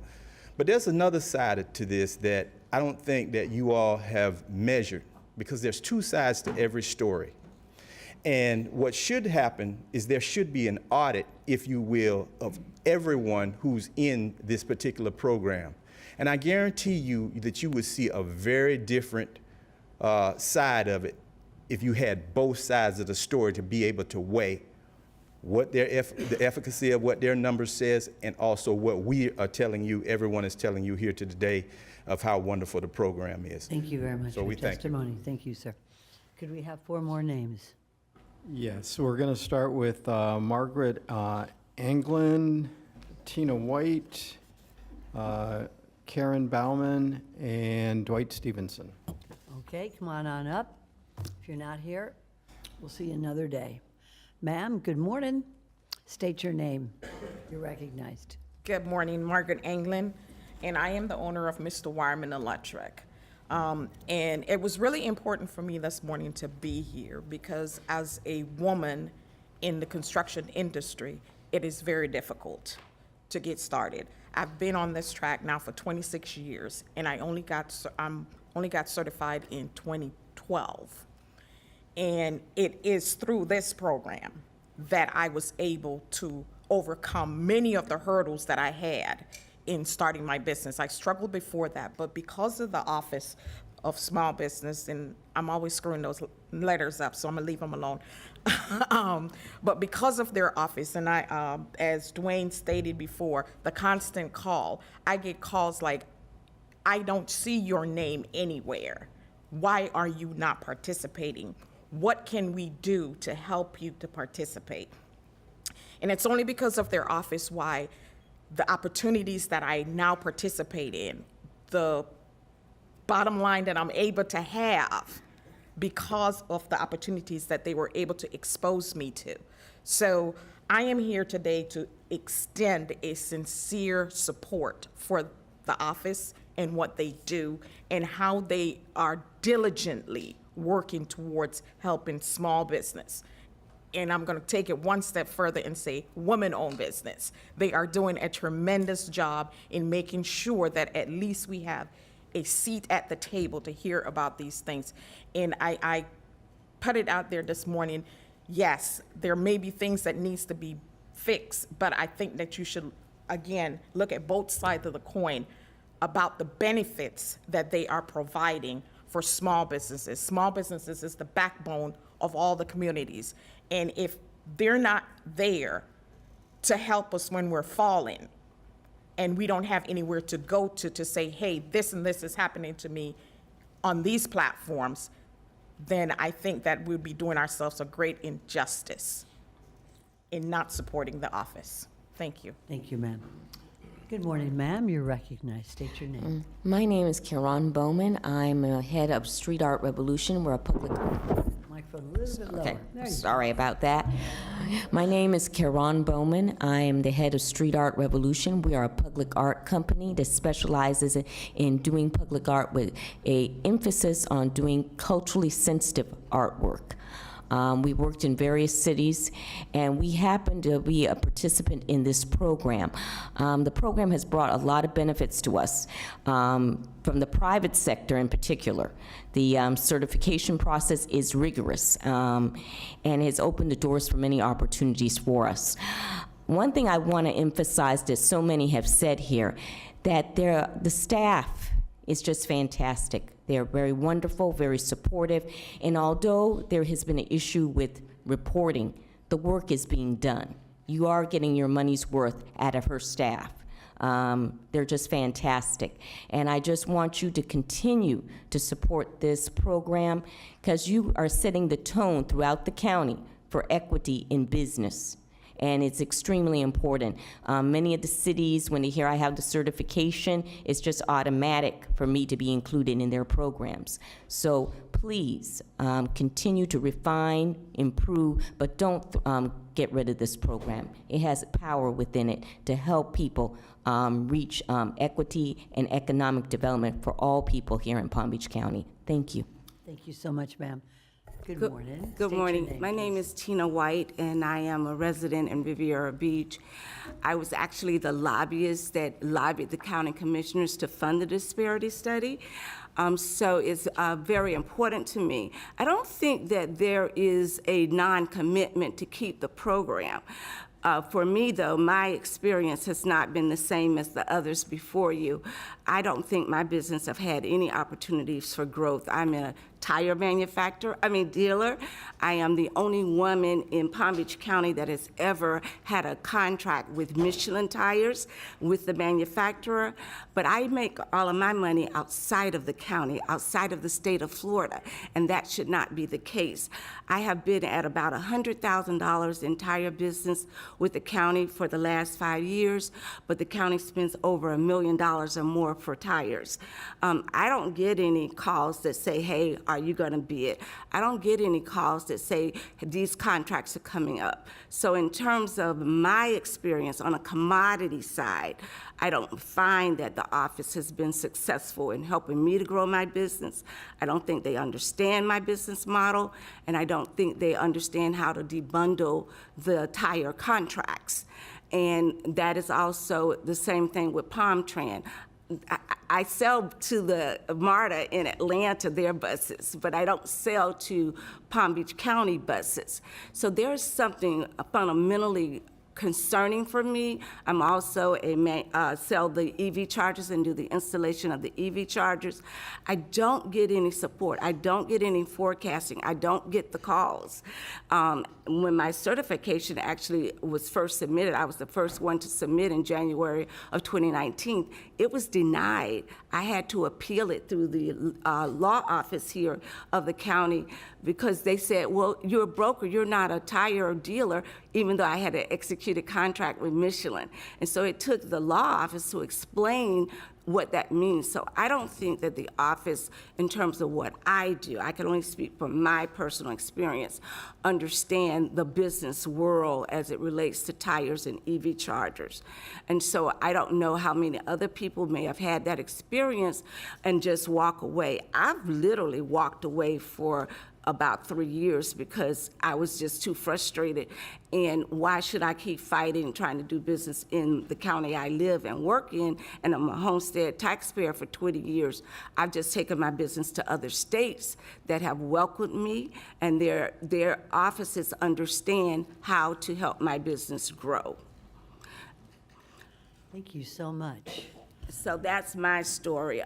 But there's another side to this that I don't think that you all have measured, because there's two sides to every story. And what should happen is there should be an audit, if you will, of everyone who's in this particular program. And I guarantee you that you would see a very different side of it if you had both sides of the story to be able to weigh what the efficacy of what their numbers says, and also what we are telling you, everyone is telling you here today, of how wonderful the program is. Thank you very much So for we your thank you. testimony. Thank you, sir. Could we have 4 more names? Yes, we're going to start with Margaret Anglin, Tina White, Karen Bauman, and Dwight Stevenson. Okay, come on up. If you're not here, we'll see you another day. Ma'am, good morning. State your name. You're recognized. Good morning, Margaret Anglin, and I am the owner of Mr. Wireman Electric. And it was really important for me this morning to be here because as a woman in the construction industry, it is very difficult to get started. I've been on this track now for 26 years, and I'm only got certified in 2012. And it is through this program that I was able to overcome many of the hurdles that I had in starting my business. I struggled before that, but because of the Office of Small Business, and I'm always screwing those letters up, so I'm gonna leave them alone. But because of their office, and I, as Dwayne stated before, the constant call, I get calls like, I don't see your name anywhere. Why are you not participating? What can we do to help you to participate? And it's only because of their office why the opportunities that I now participate in, the bottom line that I'm able to have because of the opportunities that they were able to expose me to. So I am here today to extend a sincere support for the office and what they do and how they are diligently working towards helping small business. And I'm going to take it one step further and say women-owned business. They are doing a tremendous job in making sure that at least we have a seat at the table to hear about these things. And I put it out there this morning, yes, there may be things that needs to be fixed, but I think that you should, again, look at both sides of the coin about the benefits that they are providing for small businesses. Small businesses is the backbone of all the communities. And if they're not there to help us when we're falling, and we don't have anywhere to go to say, hey, this and this is happening to me on these platforms, then I think that we'd be doing ourselves a great injustice in not supporting the office. Thank you. Thank you, ma'am. Good morning, ma'am. You're recognized. State your name. My name is Karen Bowman. I'm a head of Street Art Revolution. We're a public... Microphone a little bit lower. Okay, There you go. sorry about that. My name is Karen Bowman. I am the head of Street Art Revolution. We are a public art company that specializes in doing public art with an emphasis on doing culturally sensitive artwork. We worked in various cities, and we happen to be a participant in this program. The program has brought a lot of benefits to us, from the private sector in particular. The certification process is rigorous and has opened the doors for many opportunities for us. One thing I want to emphasize that so many have said here, that the staff is just fantastic. They're very wonderful, very supportive, and although there has been an issue with reporting, the work is being done. You are getting your money's worth out of her staff. They're just fantastic. And I just want you to continue to support this program because you are setting the tone throughout the county for equity in business. And it's extremely important. Many of the cities, when they hear I have the certification, it's just automatic for me to be included in their programs. So please continue to refine, improve, but don't get rid of this program. It has power within it to help people reach equity and economic development for all people here in Palm Beach County. Thank you. Thank you so much, ma'am. Good morning. Good State your morning. My name please. is Tina White, and I am a resident in Riviera Beach. I was actually the lobbyist that lobbied the county commissioners to fund the disparity study. So it's very important to me. I don't think that there is a non-commitment to keep the program. For me, though, my experience has not been the same as the others before you. I don't think my business have had any opportunities for growth. I'm a tire dealer. I am the only woman in Palm Beach County that has ever had a contract with Michelin tires with the manufacturer. But I make all of my money outside of the county, outside of the state of Florida, and that should not be the case. I have been at about $100,000 in tire business with the county for the last 5 years, but the county spends over $1 million or more for tires. I don't get any calls that say, hey, are you going to bid? I don't get any calls that say these contracts are coming up. So in terms of my experience on a commodity side, I don't find that the office has been successful in helping me to grow my business. I don't think they understand my business model, and I don't think they understand how to debundle the tire contracts. And that is also the same thing with Palmtran. I sell to the MARTA in Atlanta, their buses, but I don't sell to Palm Beach County buses. So there's something fundamentally concerning for me. I'm also sell the EV chargers and do the installation of the EV chargers. I don't get any support. I don't get any forecasting. I don't get the calls. When my certification actually was first submitted, I was the first one to submit in January of 2019. It was denied. I had to appeal it through the law office here of the county because they said, well, you're a broker, you're not a tire dealer, even though I had an executed contract with Michelin. And so it took the law office to explain what that means. So I don't think that the office, in terms of what I do, I can only speak from my personal experience, understand the business world as it relates to tires and EV chargers. And so I don't know how many other people may have had that experience and just walk away. I've literally walked away for about 3 years because I was just too frustrated. And why should I keep fighting, trying to do business in the county I live and work in, and I'm a homestead taxpayer for 20 years. I've just taken my business to other states that have welcomed me, and their offices understand how to help my business grow. Thank you so much. So that's my story.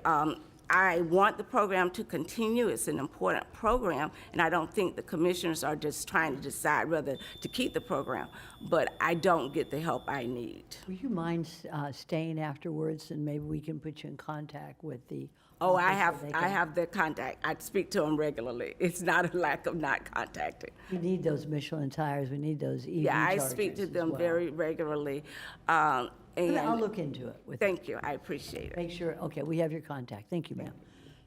I want the program to continue. It's an important program, and I don't think the commissioners are just trying to decide whether to keep the program, but I don't get the help I need. Would you mind staying afterwards, and maybe we can put you in contact with the Oh, I office so they have can- their contact. I speak to them regularly. It's not a lack of not contacting. We need those Michelin tires, we need those EV Yeah, I chargers speak to as them well. very regularly. I'll And look into it with thank you, I appreciate it. Make sure, okay, we have your contact. Thank you, ma'am.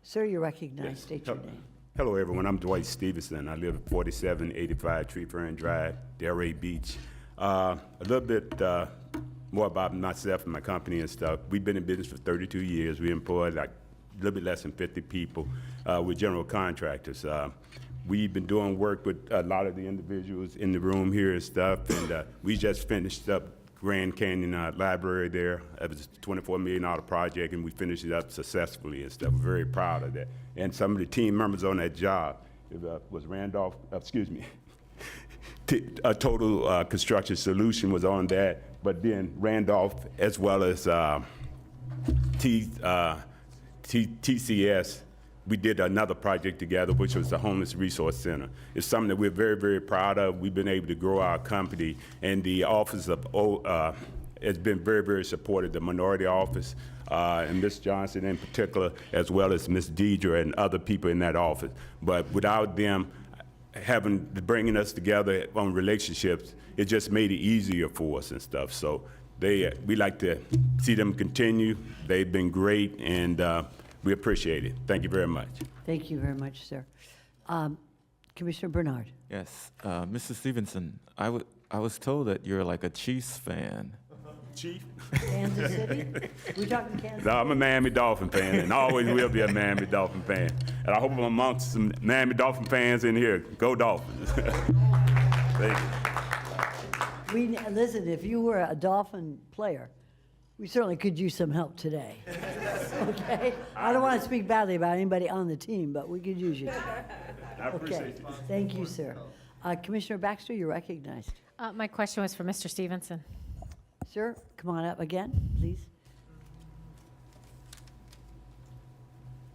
Sir, you're recognized. State your name. Hello, everyone. I'm Dwight Stevenson. I live at 4785 Tree Fern Drive, Delray Beach. A little bit more about myself and my company and stuff. We've been in business for 32 years. We employ like a little bit less than 50 people. We're general contractors. We've been doing work with a lot of the individuals in the room here and stuff, and we just finished up Grand Canyon Library there. It was a $24 million project, and we finished it up successfully and stuff. We're very proud of that. And some of the team members on that job was Randolph, a Total Construction Solution was on that, but then Randolph as well as TCS, we did another project together, which was the Homeless Resource Center. It's something that we're very, very proud of. We've been able to grow our company, and the Office of has been very, very supportive, the Minority Office, and Ms. Johnson in particular, as well as Ms. Deidre and other people in that office. But without them bringing us together on relationships, it just made it easier for us and stuff. So we like to see them continue. They've been great, and we appreciate it. Thank you very much. Thank you very much, sir. Commissioner Bernard. Yes, Mr. Stevenson, I was told that you're like a Chiefs fan. Chief? Kansas City? We talking Kansas No, City? I'm a Miami Dolphin fan, and always will be a Miami Dolphin fan. And I hope I'm amongst some Miami Dolphin fans in here. Go Dolphins. Thank you. Listen, if you were a Dolphin player, we certainly could use some help today. Okay? I don't want to speak badly about anybody on the team, but we could use you. I appreciate Okay. it. Thank you, sir. Commissioner Baxter, you're recognized. My question was for Mr. Stevenson. Sir, come on up again, please.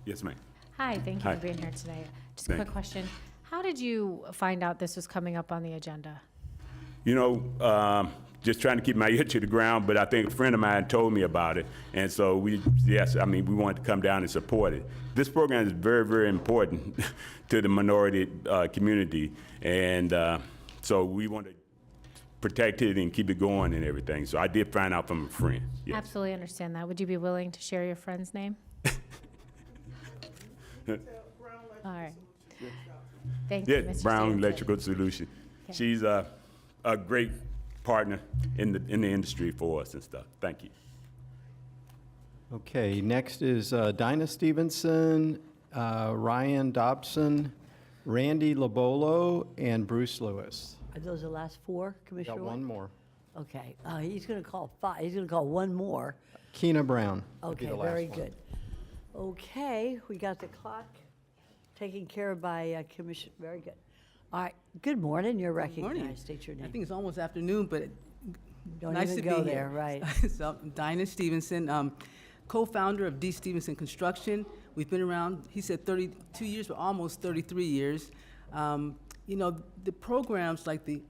Yes, ma'am. Hi, thank you Hi. for being here today. Just a Thank quick question. How did you find out this was coming up on the agenda? You know, just trying to keep my ear to the ground, but I think a friend of mine told me about it. And so we wanted to come down and support it. This program is very, very important to the minority community. And so we want to protect it and keep it going and everything. So I did find out from a friend. Yes. Absolutely understand that. Would you be willing to share your friend's name? All right. Thank you, Yeah, Mr. Brown Stevenson. Electrical Solution. Okay. She's a great partner in the industry for us and stuff. Thank you. Okay, next is Dinah Stevenson, Ryan Dobson, Randy Lobolo, and Bruce Lewis. Are those the last four, Commissioner? Got White? one more. Okay, he's going to call five. He's going to call one more. Keena Brown. will be Okay, the last very one. good. Okay, we got the clock taken care of by Commissioner. Very good. All right. Good morning. You're recognized. State your I name. think it's almost afternoon, but Don't nice even to go be there. here. Right. So, I'm Dinah Stevenson, co-founder of D. Stevenson Construction. We've been around, he said 32 years, but almost 33 years. You know, the programs like the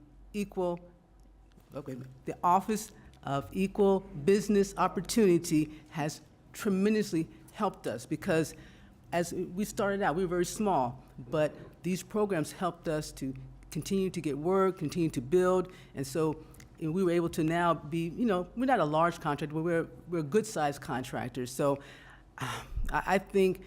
Office of Equal Business Opportunity has tremendously helped us because as we started out, we were very small, but these programs helped us to continue to get work, continue to build, and so we were able to now be, you know, we're not a large contractor, but we're good-sized contractors. So I think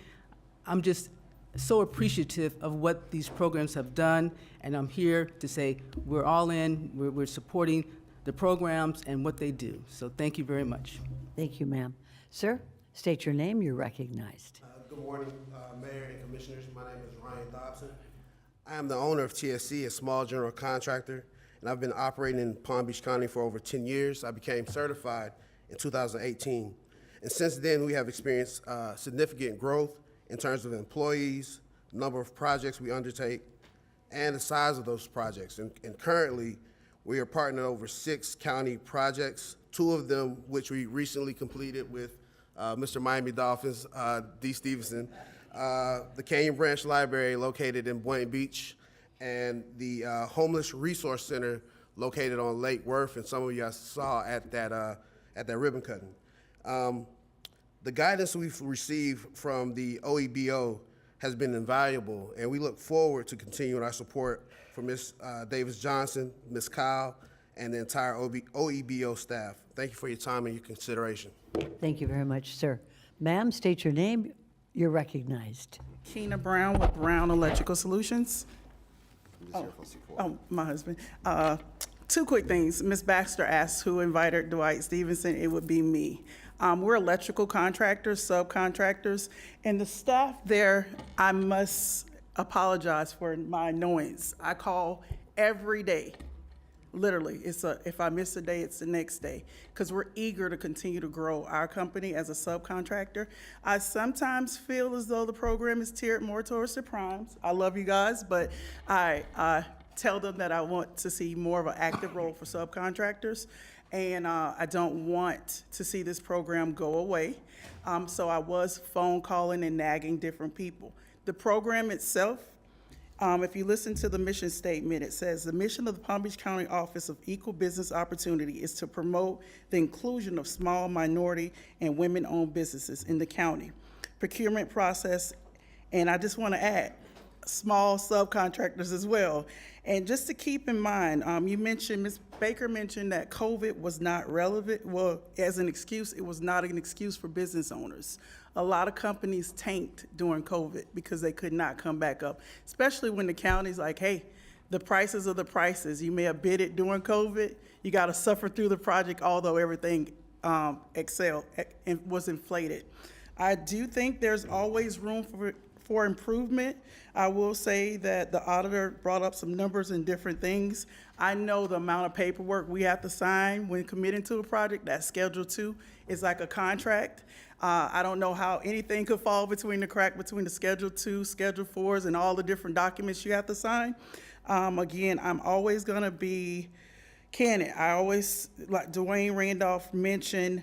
I'm just so appreciative of what these programs have done, and I'm here to say we're all in, we're supporting the programs and what they do. So thank you very much. Thank you, ma'am. Sir, state your name. You're recognized. Good morning, Mayor and Commissioners. My name is Ryan Dobson. I am the owner of TSC, a small general contractor, and I've been operating in Palm Beach County for over 10 years. I became certified in 2018. And since then, we have experienced significant growth in terms of employees, number of projects we undertake, and the size of those projects. And currently, we are partnered over 6 county projects, 2 of them which we recently completed with Mr. Miami Dolphins, D. Stevenson, the Canyon Branch Library located in Boynton Beach, and the Homeless Resource Center located on Lake Worth, and some of you guys saw at that ribbon cutting. The guidance we've received from the OEBO has been invaluable, and we look forward to continuing our support for Ms. Davis-Johnson, Ms. Kyle, and the entire OEBO staff. Thank you for your time and your consideration. Thank you very much, sir. Ma'am, state your name. You're recognized. Keena Brown with Brown Electrical Solutions. Oh, my husband. Two quick things. Ms. Baxter asked who invited Dwight Stevenson. It would be me. We're electrical contractors, subcontractors, and the staff there, I must apologize for my annoyance. I call every day. Literally, if I miss a day, it's the next day, because we're eager to continue to grow our company as a subcontractor. I sometimes feel as though the program is tiered more towards the primes. I love you guys, but I tell them that I want to see more of an active role for subcontractors, and I don't want to see this program go away. So I was phone calling and nagging different people. The program itself, if you listen to the mission statement, it says, the mission of the Palm Beach County Office of Equal Business Opportunity is to promote the inclusion of small, minority, and women-owned businesses in the county. Procurement process, and I just want to add, small subcontractors as well. And just to keep in mind, you mentioned, Ms. Baker mentioned that COVID was not relevant. Well, as an excuse, it was not an excuse for business owners. A lot of companies tanked during COVID because they could not come back up, especially when the county's like, hey, the prices are the prices. You may have bid it during COVID. You got to suffer through the project, although everything was inflated. I do think there's always room for improvement. I will say that the auditor brought up some numbers and different things. I know the amount of paperwork we have to sign when committing to a project. That's Schedule 2 is like a contract. I don't know how anything could fall between the crack between the Schedule 2, Schedule 4s, and all the different documents you have to sign. Again, I'm always gonna be candid. I always, like Dwayne Randolph mentioned,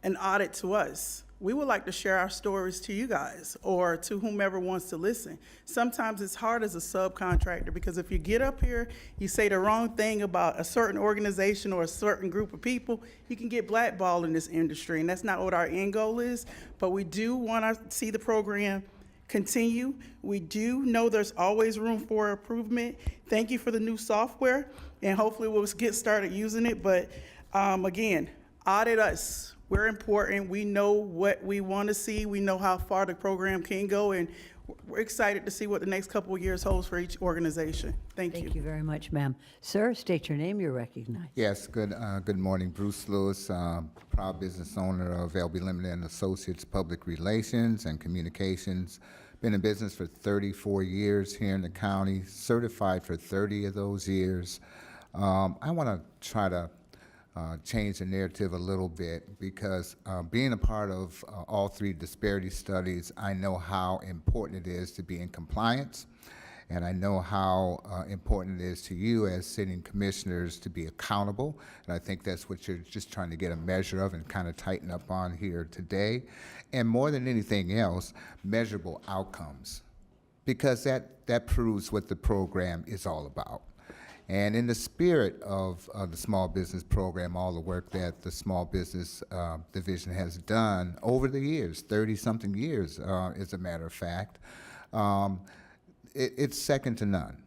an audit to us. We would like to share our stories to you guys or to whomever wants to listen. Sometimes it's hard as a subcontractor because if you get up here, you say the wrong thing about a certain organization or a certain group of people, you can get blackballed in this industry, and that's not what our end goal is. But we do want to see the program continue. We do know there's always room for improvement. Thank you for the new software, and hopefully we'll get started using it. But again, audit us. We're important. We know what we want to see. We know how far the program can go, and we're excited to see what the next couple of years holds for each organization. Thank you. Thank you very much, ma'am. Sir, state your name. You're recognized. Yes, good morning. Bruce Lewis, proud business owner of LB Limited and Associates Public Relations and Communications. Been in business for 34 years here in the county, certified for 30 of those years. I want to try to change the narrative a little bit because being a part of all three disparity studies, I know how important it is to be in compliance, and I know how important it is to you as sitting commissioners to be accountable, and I think that's what you're just trying to get a measure of and kind of tighten up on here today. And more than anything else, measurable outcomes, because that proves what the program is all about. And in the spirit of the small business program, all the work that the small business division has done over the years, 30-something years, as a matter of fact, it's second to none.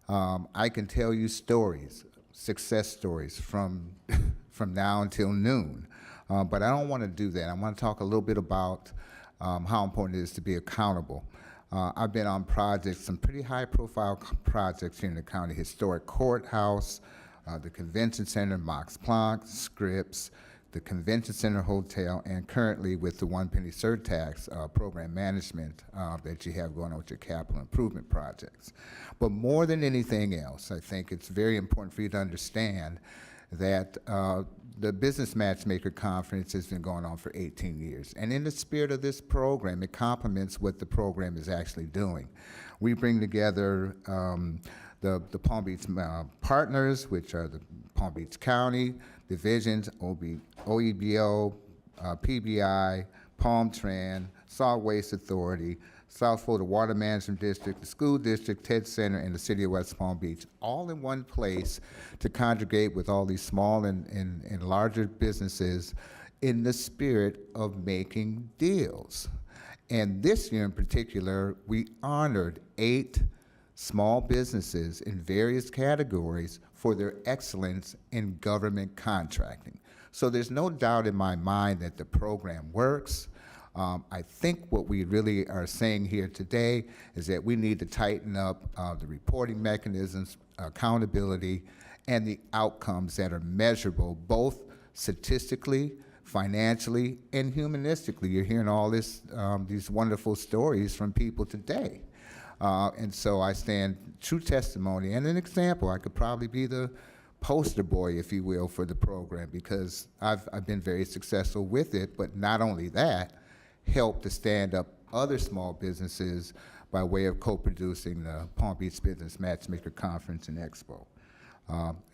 I can tell you stories, success stories from now until noon, but I don't want to do that. I want to talk a little bit about how important it is to be accountable. I've been on projects, some pretty high-profile projects here in the county: historic courthouse, the convention center, Max Planck, Scripps, the convention center hotel, and currently with the one-penny surtax program management that you have going on with your capital improvement projects. But more than anything else, I think it's very important for you to understand that the Business Matchmaker Conference has been going on for 18 years. And in the spirit of this program, it complements what the program is actually doing. We bring together the Palm Beach partners, which are the Palm Beach County divisions, OEBO, PBI, Palm Tran, Solid Waste Authority, South Florida Water Management District, the School District, TED Center, and the City of West Palm Beach, all in one place to congregate with all these small and larger businesses in the spirit of making deals. And this year in particular, we honored 8 small businesses in various categories for their excellence in government contracting. So there's no doubt in my mind that the program works. I think what we really are saying here today is that we need to tighten up the reporting mechanisms, accountability, and the outcomes that are measurable, both statistically, financially, and humanistically. You're hearing all this, these wonderful stories from people today. And so I stand true testimony and an example. I could probably be the poster boy, if you will, for the program, because I've been very successful with it, but not only that, help to stand up other small businesses by way of co-producing the Palm Beach Business Matchmaker Conference and Expo.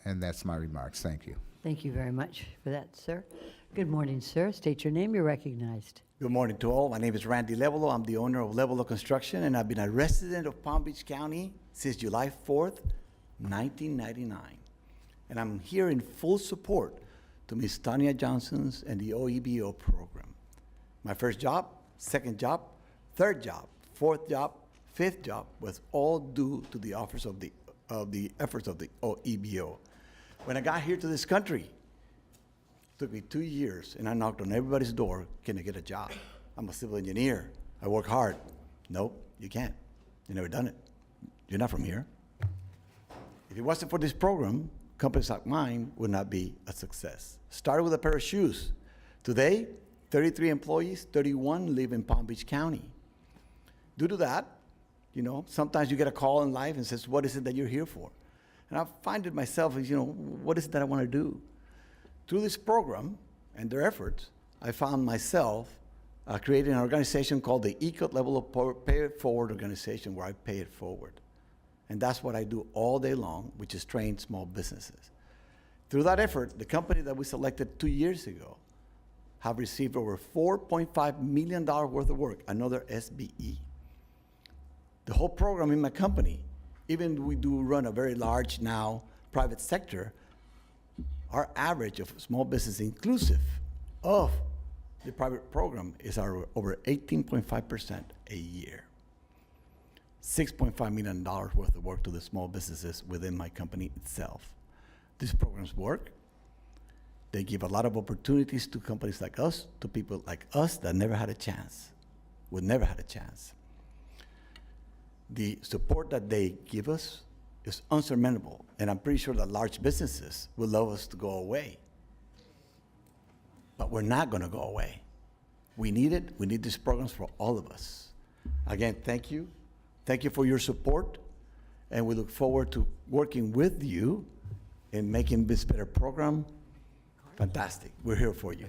And that's my remarks. Thank you. Thank you very much for that, sir. Good morning, sir. State your name. You're recognized. Good morning to all. My name is Randy Levelo. I'm the owner of Levelo Construction, and I've been a resident of Palm Beach County since July 4th, 1999. And I'm here in full support to Ms. Tanya Johnson's and the OEBO program. My first job, second job, third job, fourth job, fifth job was all due to the efforts of the OEBO. When I got here to this country, it took me 2 years, and I knocked on everybody's door, can I get a job? I'm a civil engineer. I work hard. Nope, you can't. You never done it. You're not from here. If it wasn't for this program, companies like mine would not be a success. Started with a pair of shoes. Today, 33 employees, 31 live in Palm Beach County. Due to that, you know, sometimes you get a call in life and says, what is it that you're here for? And I find it myself as, you know, what is it that I want to do? Through this program and their efforts, I found myself creating an organization called the ECOT Level of Pay It Forward organization, where I pay it forward. And that's what I do all day long, which is train small businesses. Through that effort, the company that we selected 2 years ago have received over $4.5 million worth of work, another SBE. The whole program in my company, even though we do run a very large now private sector, our average of small business inclusive of the private program is over 18.5% a year. $6.5 million worth of work to the small businesses within my company itself. These programs work. They give a lot of opportunities to companies like us, to people like us that never had a chance, would never had a chance. The support that they give us is unsurmountable, and I'm pretty sure that large businesses would love us to go away. But we're not gonna go away. We need it. We need these programs for all of us. Again, thank you. Thank you for your support, and we look forward to working with you in making this better program fantastic. We're here for you.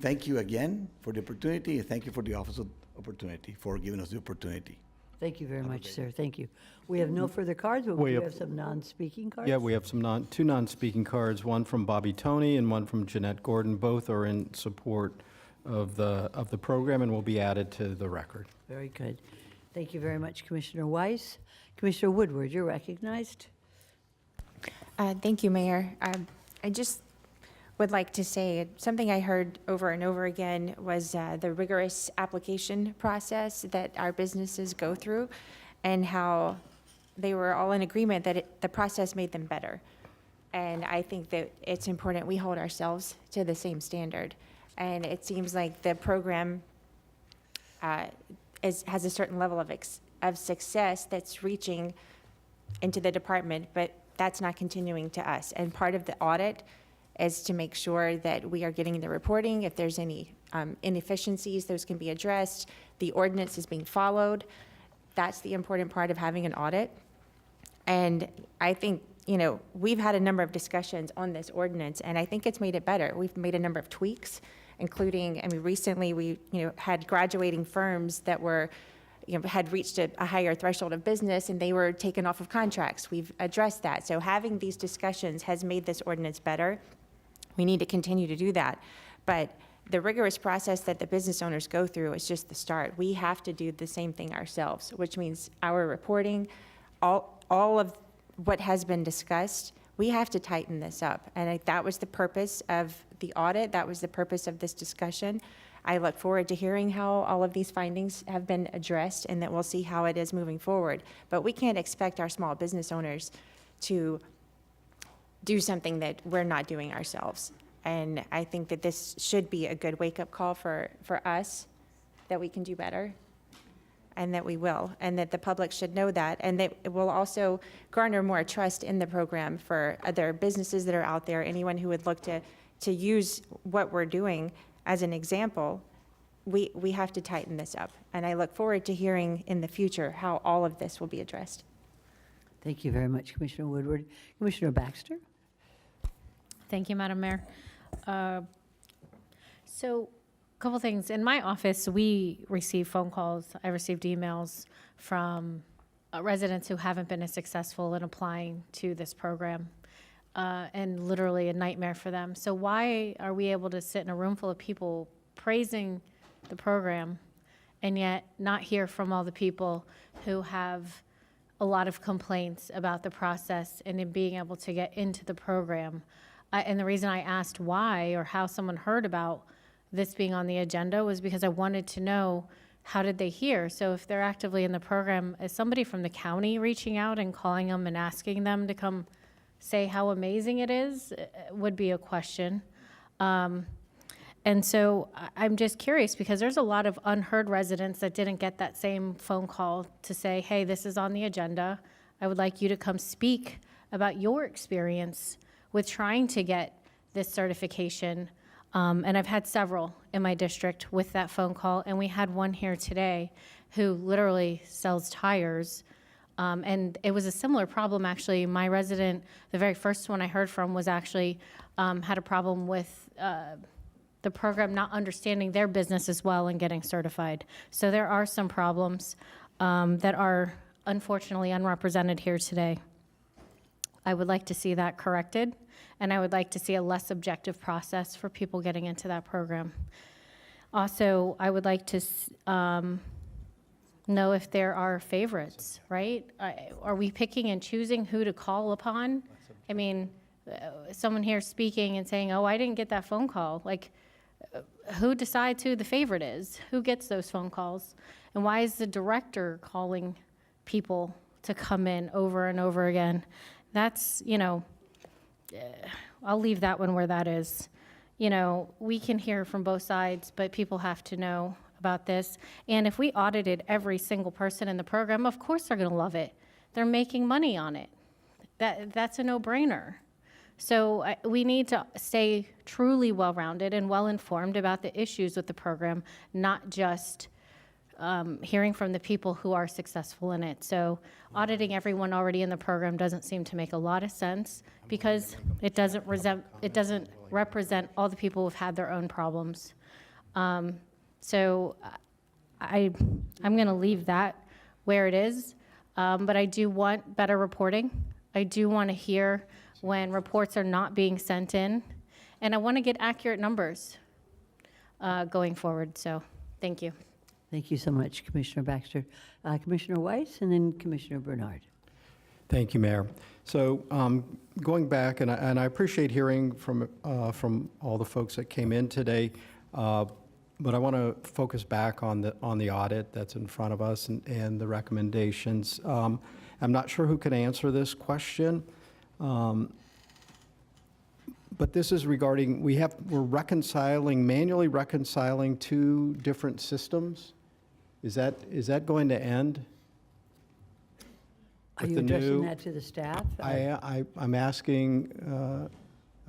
Thank you again for the opportunity, and thank you for the Office of Opportunity for giving us the opportunity. Thank you very much, sir. Thank you. We have no further cards, but we do have some non-speaking cards. Yeah, we have some two non-speaking cards, one from Bobby Toney and one from Jeanette Gordon. Both are in support of the program and will be added to the record. Very good. Thank you very much, Commissioner Weiss. Commissioner Woodward, you're recognized. Thank you, Mayor. I just would like to say something I heard over and over again was the rigorous application process that our businesses go through, and how they were all in agreement that the process made them better. And I think that it's important we hold ourselves to the same standard. And it seems like the program has a certain level of success that's reaching into the department, but that's not continuing to us. And part of the audit is to make sure that we are getting the reporting. If there's any inefficiencies, those can be addressed. The ordinance is being followed. That's the important part of having an audit. And I think, you know, we've had a number of discussions on this ordinance, and I think it's made it better. We've made a number of tweaks, including, I mean, recently we, had graduating firms that were, had reached a higher threshold of business, and they were taken off of contracts. We've addressed that. So having these discussions has made this ordinance better. We need to continue to do that. But the rigorous process that the business owners go through is just the start. We have to do the same thing ourselves, which means our reporting, all of what has been discussed, we have to tighten this up. And that was the purpose of the audit. That was the purpose of this discussion. I look forward to hearing how all of these findings have been addressed and that we'll see how it is moving forward. But we can't expect our small business owners to do something that we're not doing ourselves. And I think that this should be a good wake-up call for us, that we can do better, and that we will, and that the public should know that, and that it will also garner more trust in the program for other businesses that are out there, anyone who would look to use what we're doing as an example. We have to tighten this up, and I look forward to hearing in the future how all of this will be addressed. Thank you very much, Commissioner Woodward. Commissioner Baxter? Thank you, Madam Mayor. So, a couple things. In my office, we receive phone calls. I received emails from residents who haven't been as successful in applying to this program, and literally a nightmare for them. So why are we able to sit in a room full of people praising the program and yet not hear from all the people who have a lot of complaints about the process and in being able to get into the program? And the reason I asked why or how someone heard about this being on the agenda was because I wanted to know, how did they hear? So if they're actively in the program, is somebody from the county reaching out and calling them and asking them to come say how amazing it is? Would be a question. And so I'm just curious, because there's a lot of unheard residents that didn't get that same phone call to say, hey, this is on the agenda. I would like you to come speak about your experience with trying to get this certification. And I've had several in my district with that phone call, and we had one here today who literally sells tires. And it was a similar problem, actually. My resident, the very first one I heard from, was actually had a problem with the program not understanding their business as well and getting certified. So there are some problems that are unfortunately unrepresented here today. I would like to see that corrected, and I would like to see a less objective process for people getting into that program. Also, I would like to know if there are favorites, right? Are we picking and choosing who to call upon? I mean, someone here speaking and saying, oh, I didn't get that phone call. Like, who decides who the favorite is? Who gets those phone calls? And why is the director calling people to come in over and over again? That's, I'll leave that one where that is. We can hear from both sides, but people have to know about this. And if we audited every single person in the program, of course they're going to love it. They're making money on it. That's a no-brainer. So we need to stay truly well-rounded and well-informed about the issues with the program, not just hearing from the people who are successful in it. So auditing everyone already in the program doesn't seem to make a lot of sense, because it doesn't represent all the people who've had their own problems. So I'm going to leave that where it is, but I do want better reporting. I do want to hear when reports are not being sent in, and I want to get accurate numbers going forward. So thank you. Thank you so much, Commissioner Baxter. Commissioner Weiss, and then Commissioner Bernard. Thank you, Mayor. So going back, and I appreciate hearing from all the folks that came in today, but I want to focus back on the audit that's in front of us and the recommendations. I'm not sure who can answer this question, but this is regarding, we're manually reconciling two different systems. Is that going to end? Are you addressing that to the staff? I'm asking,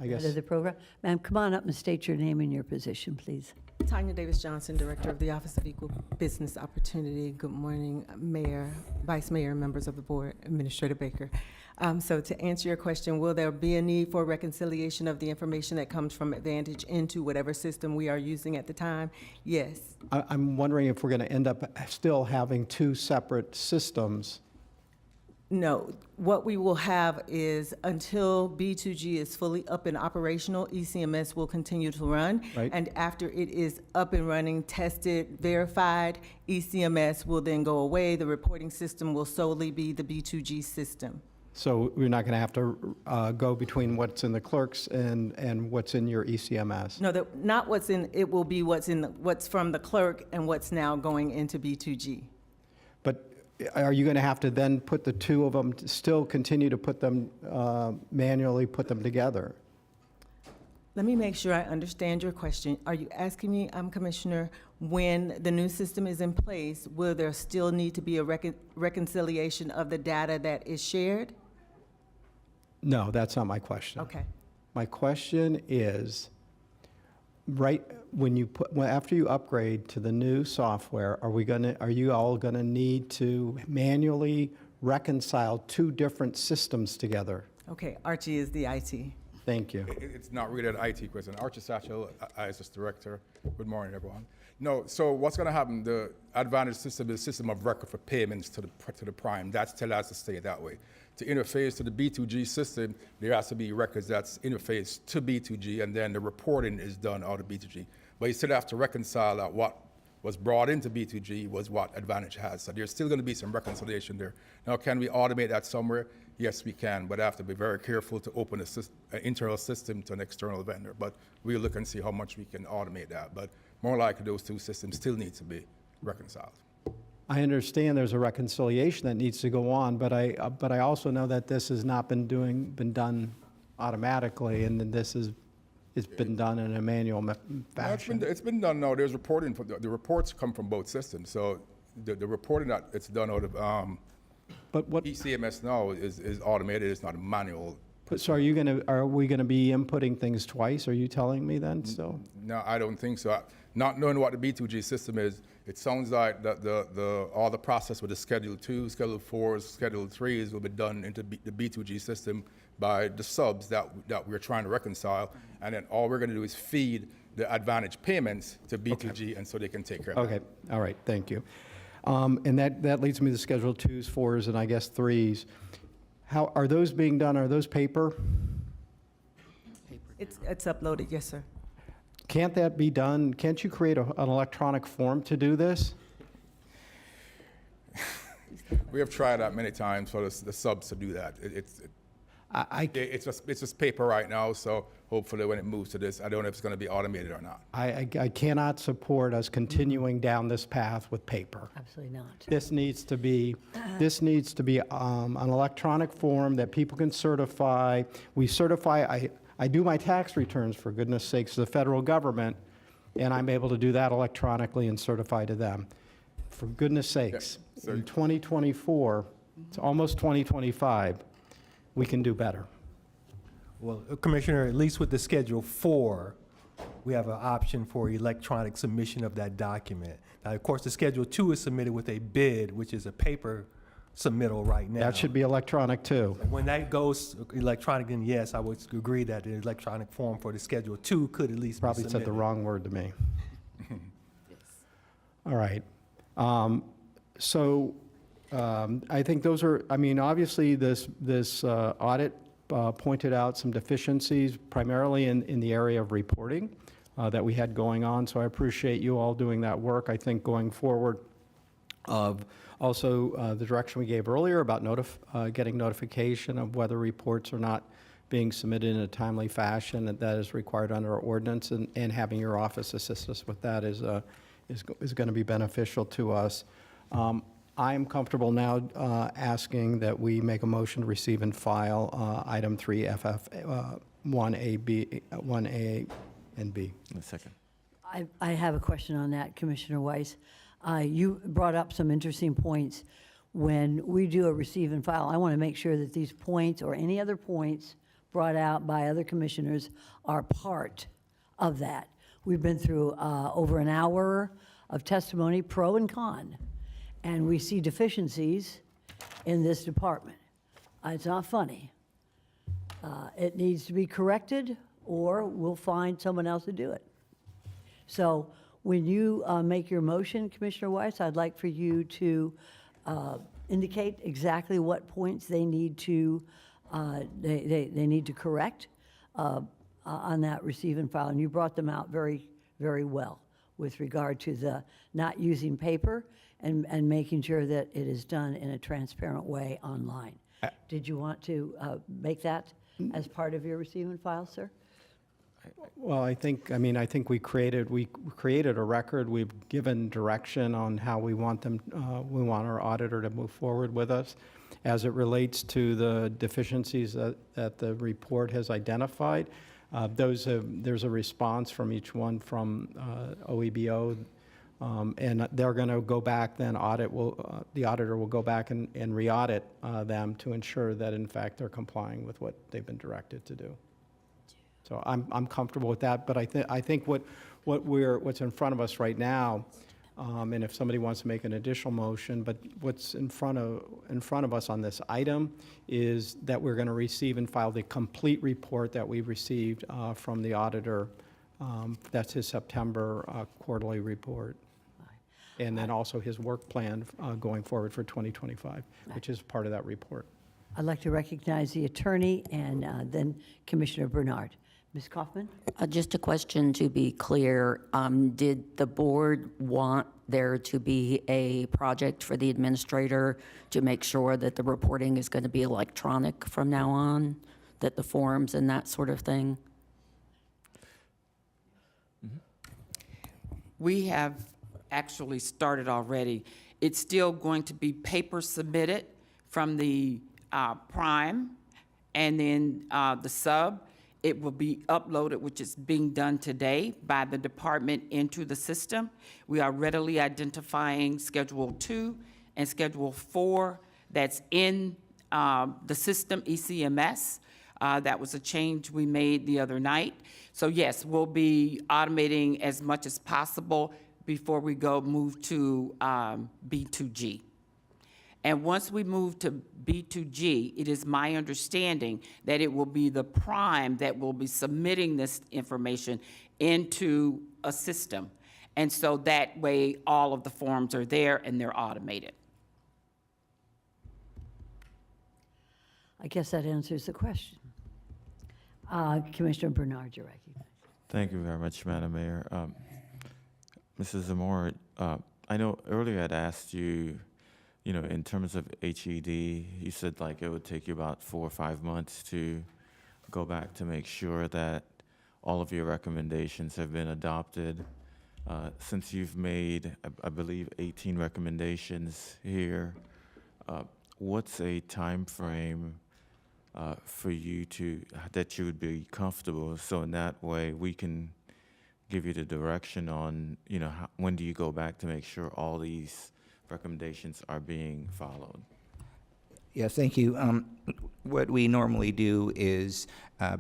I guess. The program? Ma'am, come on up and state your name and your position, please. Tanya Davis-Johnson, Director of the Office of Equal Business Opportunity. Good morning, Mayor, Vice Mayor, members of the board, Administrator Baker. So to answer your question, will there be a need for reconciliation of the information that comes from Advantage into whatever system we are using at the time? Yes. I'm wondering if we're going to end up still having two separate systems No, what we will have is until B2G is fully up and operational, ECMS will continue to run. Right. And after it is up and running, tested, verified, ECMS will then go away. The reporting system will solely be the B2G system. So we're not going to have to go between what's in the clerks and what's in your ECMS? No, not what's in, it will be what's from the clerk and what's now going into B2G. But are you going to have to then put the two of them, still continue to put them, manually put them together? Let me make sure I understand your question. Are you asking me, Commissioner, when the new system is in place, will there still need to be a reconciliation of the data that is shared? No, that's not my question. Okay. My question is, right, after you upgrade to the new software, are you all gonna need to manually reconcile two different systems together? Okay, Archie is the IT. Thank you. It's not really an IT question. Archie Satchel, ISS Director. Good morning, everyone. No, so what's going to happen, the Advantage system is a system of record for payments to the prime. That still has to stay that way. To interface to the B2G system, there has to be records that's interfaced to B2G, and then the reporting is done out of B2G. But you still have to reconcile that what was brought into B2G was what Advantage has. So there's still going to be some reconciliation there. Now, can we automate that somewhere? Yes, we can, but I have to be very careful to open an internal system to an external vendor. But we'll look and see how much we can automate that. But more likely, those two systems still need to be reconciled. I understand there's a reconciliation that needs to go on, but I also know that this has not been done automatically, and then it's been done in a manual fashion. No, it's been done now. There's reporting. The reports come from both systems. So the reporting that it's done out of but what ECMS now is automated. It's not a manual. So are we gonna be inputting things twice? Are you telling me then still? No, I don't think so. Not knowing what the B2G system is, it sounds like all the process with the Schedule 2, Schedule 4s, Schedule 3s will be done into the B2G system by the subs that we're trying to reconcile. And then all we're going to do is feed the Advantage payments to B2G, okay, and so they can take care of that. Okay, all right, thank you. And that leads me to Schedule 2s, 4s, and I guess 3s. How are those being done? Are those paper? It's uploaded, yes, sir. Can't that be done? Can't you create an electronic form to do this? We have tried that many times for the subs to do that. It's just paper right now, so hopefully when it moves to this, I don't know if it's going to be automated or not. I cannot support us continuing down this path with paper. Absolutely not. This needs to be an electronic form that people can certify. We certify. I do my tax returns, for goodness sakes, to the federal government, and I'm able to do that electronically and certify to them. For goodness sakes, yeah, so in 2024, it's almost 2025, we can do better. Well, Commissioner, at least with the Schedule 4, we have an option for electronic submission of that document. Now, of course, the Schedule 2 is submitted with a bid, which is a paper submittal right now. That should be electronic too. When that goes electronic, then yes, I would agree that the electronic form for the Schedule 2 could at least Probably be said the submitted. wrong word to me. All right. I think those are, I mean, obviously this audit pointed out some deficiencies, primarily in the area of reporting that we had going on. So I appreciate you all doing that work. I think going forward, also the direction we gave earlier about getting notification of whether reports are not being submitted in a timely fashion that is required under our ordinance, and having your office assist us with that is going to be beneficial to us. I am comfortable now asking that we make a motion to receive and file item 3FF 1A and B. A second. I have a question on that, Commissioner Weiss. You brought up some interesting points. When we do a receive and file, I want to make sure that these points or any other points brought out by other commissioners are part of that. We've been through over an hour of testimony, pro and con, and we see deficiencies in this department. It's not funny. It needs to be corrected, or we'll find someone else to do it. So when you make your motion, Commissioner Weiss, I'd like for you to indicate exactly what points they need to, they need to correct on that receive and file. And you brought them out very, very well with regard to the not using paper and making sure that it is done in a transparent way online. Did you want to make that as part of your receive and file, sir? Well, I think we created a record. We've given direction on how we want our auditor to move forward with us. As it relates to the deficiencies that the report has identified, there's a response from each one from OEBO, and they're going to go back. Then the auditor will go back and re-audit them to ensure that in fact they're complying with what they've been directed to do. So I'm comfortable with that, but I think what's in front of us right now, and if somebody wants to make an additional motion, but what's in front of us on this item is that we're going to receive and file the complete report that we received from the auditor. That's his September quarterly report, and then also his work plan going forward for 2025, which is part of that report. I'd like to recognize the attorney and then Commissioner Bernard. Ms. Kaufman? Just a question to be clear. Did the board want there to be a project for the administrator to make sure that the reporting is going to be electronic from now on, that the forms and that sort of thing? We have actually started already. It's still going to be paper submitted from the prime and then the sub. It will be uploaded, which is being done today by the department into the system. We are readily identifying Schedule 2 and Schedule 4 that's in the system, ECMS. That was a change we made the other night. So yes, we'll be automating as much as possible before we move to B2G. And once we move to B2G, it is my understanding that it will be the prime that will be submitting this information into a system. And so that way, all of the forms are there and they're automated. I guess that answers the question. Commissioner Bernard, you're recognized. Thank you very much, Madam Mayor. Mrs. Zamora, I know earlier I'd asked you, in terms of HED, you said like it would take you about 4 or 5 months to go back to make sure that all of your recommendations have been adopted. Since you've made, I believe, 18 recommendations here, what's a time frame for you that you would be comfortable, so in that way we can give you the direction on, when do you go back to make sure all these recommendations are being followed? Yes, thank you. What we normally do is,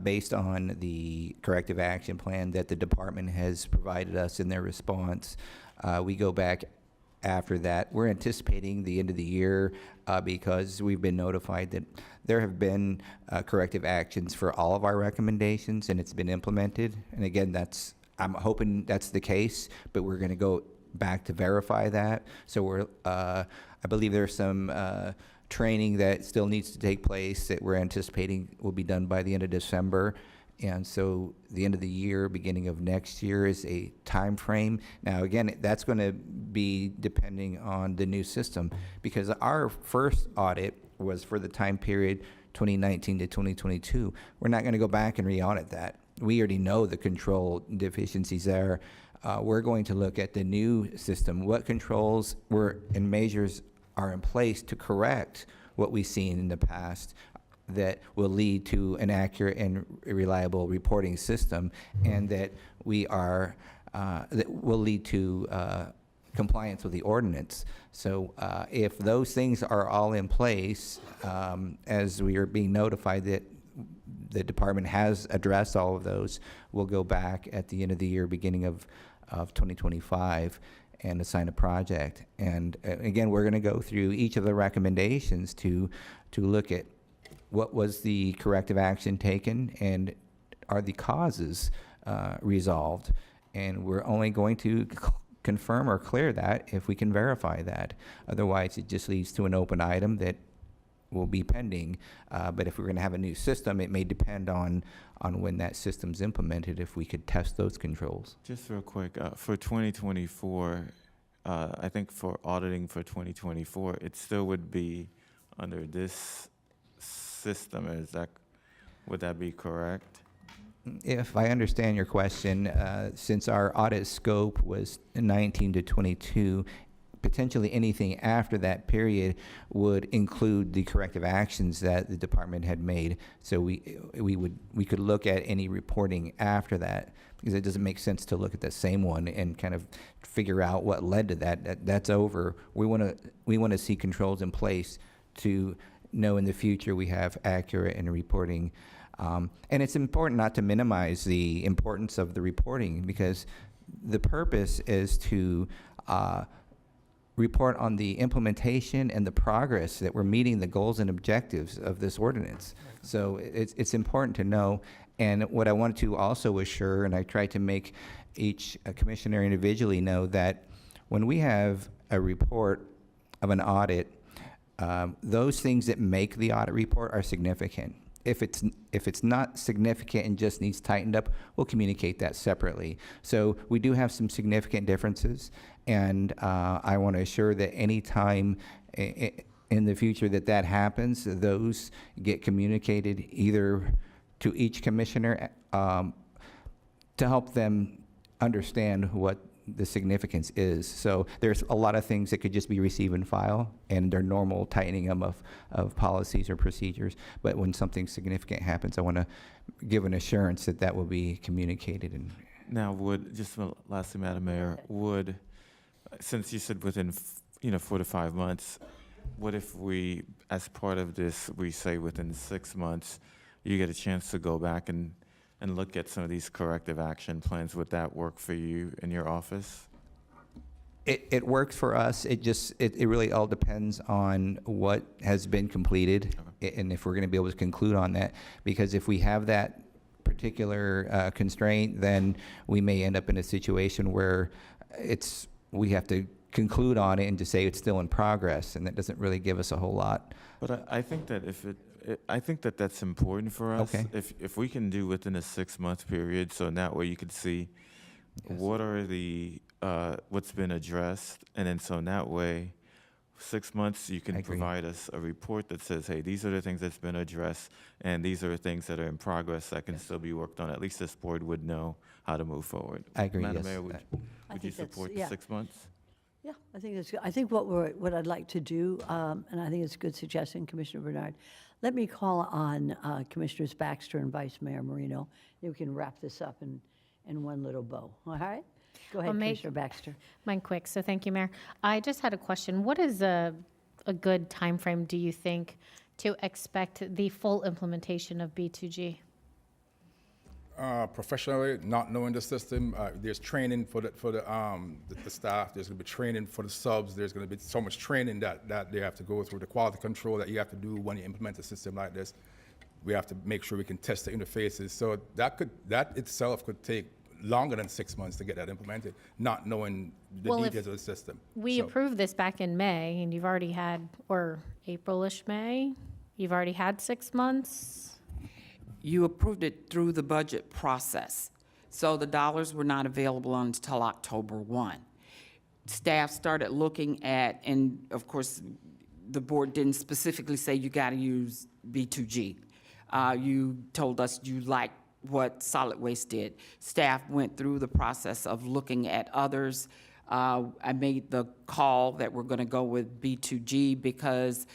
based on the corrective action plan that the department has provided us in their response, we go back after that. We're anticipating the end of the year because we've been notified that there have been corrective actions for all of our recommendations and it's been implemented. And again, I'm hoping that's the case, but we're going to go back to verify that. So I believe there's some training that still needs to take place that we're anticipating will be done by the end of December. And so the end of the year, beginning of next year is a time frame. Now, again, that's going to be depending on the new system because our first audit was for the time period 2019 to 2022. We're not going to go back and re-audit that. We already know the control deficiencies there. We're going to look at the new system. What controls and measures are in place to correct what we've seen in the past that will lead to an accurate and reliable reporting system, and that will lead to compliance with the ordinance. So if those things are all in place, as we are being notified that the department has addressed all of those, we'll go back at the end of the year, beginning of 2025, and assign a project. And again, we're going to go through each of the recommendations to look at what was the corrective action taken and are the causes resolved. And we're only going to confirm or clear that if we can verify that. Otherwise, it just leads to an open item that will be pending. But if we're going to have a new system, it may depend on when that system's implemented, if we could test those controls. Just real quick, for 2024, I think for auditing for 2024, it still would be under this system. Would that be correct? If I understand your question, since our audit scope was 19 to 22, potentially anything after that period would include the corrective actions that the department had made. So we could look at any reporting after that, because it doesn't make sense to look at the same one and kind of figure out what led to that. That's over. We want to see controls in place to know in the future we have accurate and reporting. And it's important not to minimize the importance of the reporting, because the purpose is to report on the implementation and the progress that we're meeting the goals and objectives of this ordinance. So it's important to know. And what I wanted to also assure, and I tried to make each commissioner individually know, that when we have a report of an audit, those things that make the audit report are significant. If it's not significant and just needs tightened up, we'll communicate that separately. So we do have some significant differences, and I want to assure that any time in the future that happens, those get communicated either to each commissioner to help them understand what the significance is. So there's a lot of things that could just be receive and file, and they're normal tightening them of policies or procedures. But when something significant happens, I want to give an assurance that will be communicated. And Now, lastly, Madam Mayor, since you said within 4 to 5 months, what if we, as part of this, we say within 6 months, you get a chance to go back and look at some of these corrective action plans? Would that work for you in your office? It works for us. It really all depends on what has been completed, and if we're going to be able to conclude on that. Because if we have that particular constraint, then we may end up in a situation where we have to conclude on it and just say it's still in progress, and that doesn't really give us a whole lot. But I think that I think that's important for us. Okay. If we can do within a 6-month period, so in that way you could see what are the what's been addressed, and then so in that way, 6 months you can provide us a report that says, hey, these are the things that's been addressed, and these are the things that are in progress that can still be worked on. At least this board would know how to move forward. I agree. Madam Yes. Mayor, would you support the 6 months? Yeah, I think that's good. I think what I'd like to do, and I think it's a good suggestion, Commissioner Bernard, let me call on Commissioners Baxter and Vice Mayor Marino, and we can wrap this up in one little bow. All right? Go ahead, I'll make Commissioner Baxter. Mine quick, so thank you, Mayor. I just had a question. What is a good time frame, do you think, to expect the full implementation of B2G? Professionally, not knowing the system, there's training for the staff. There's going to be training for the subs. There's going to be so much training that they have to go through. The quality control that you have to do when you implement a system like this. We have to make sure we can test the interfaces. So that itself could take longer than 6 months to get that implemented, not knowing the details of the system. We approved this back in May, and you've already had, or April-ish, May, you've already had 6 months. You approved it through the budget process. So the dollars were not available until October 1. Staff started looking at, and of course, the board didn't specifically say you got to use B2G. You told us you liked what solid waste did. Staff went through the process of looking at others. I made the call that we're going to go with B2G because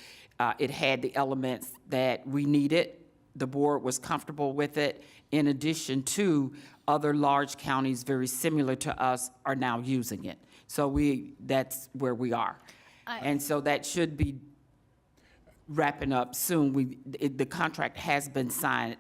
it had the elements that we needed. The board was comfortable with it. In addition to other large counties very similar to us are now using it. So that's where we are. And so that should be wrapping up soon. The contract has been signed,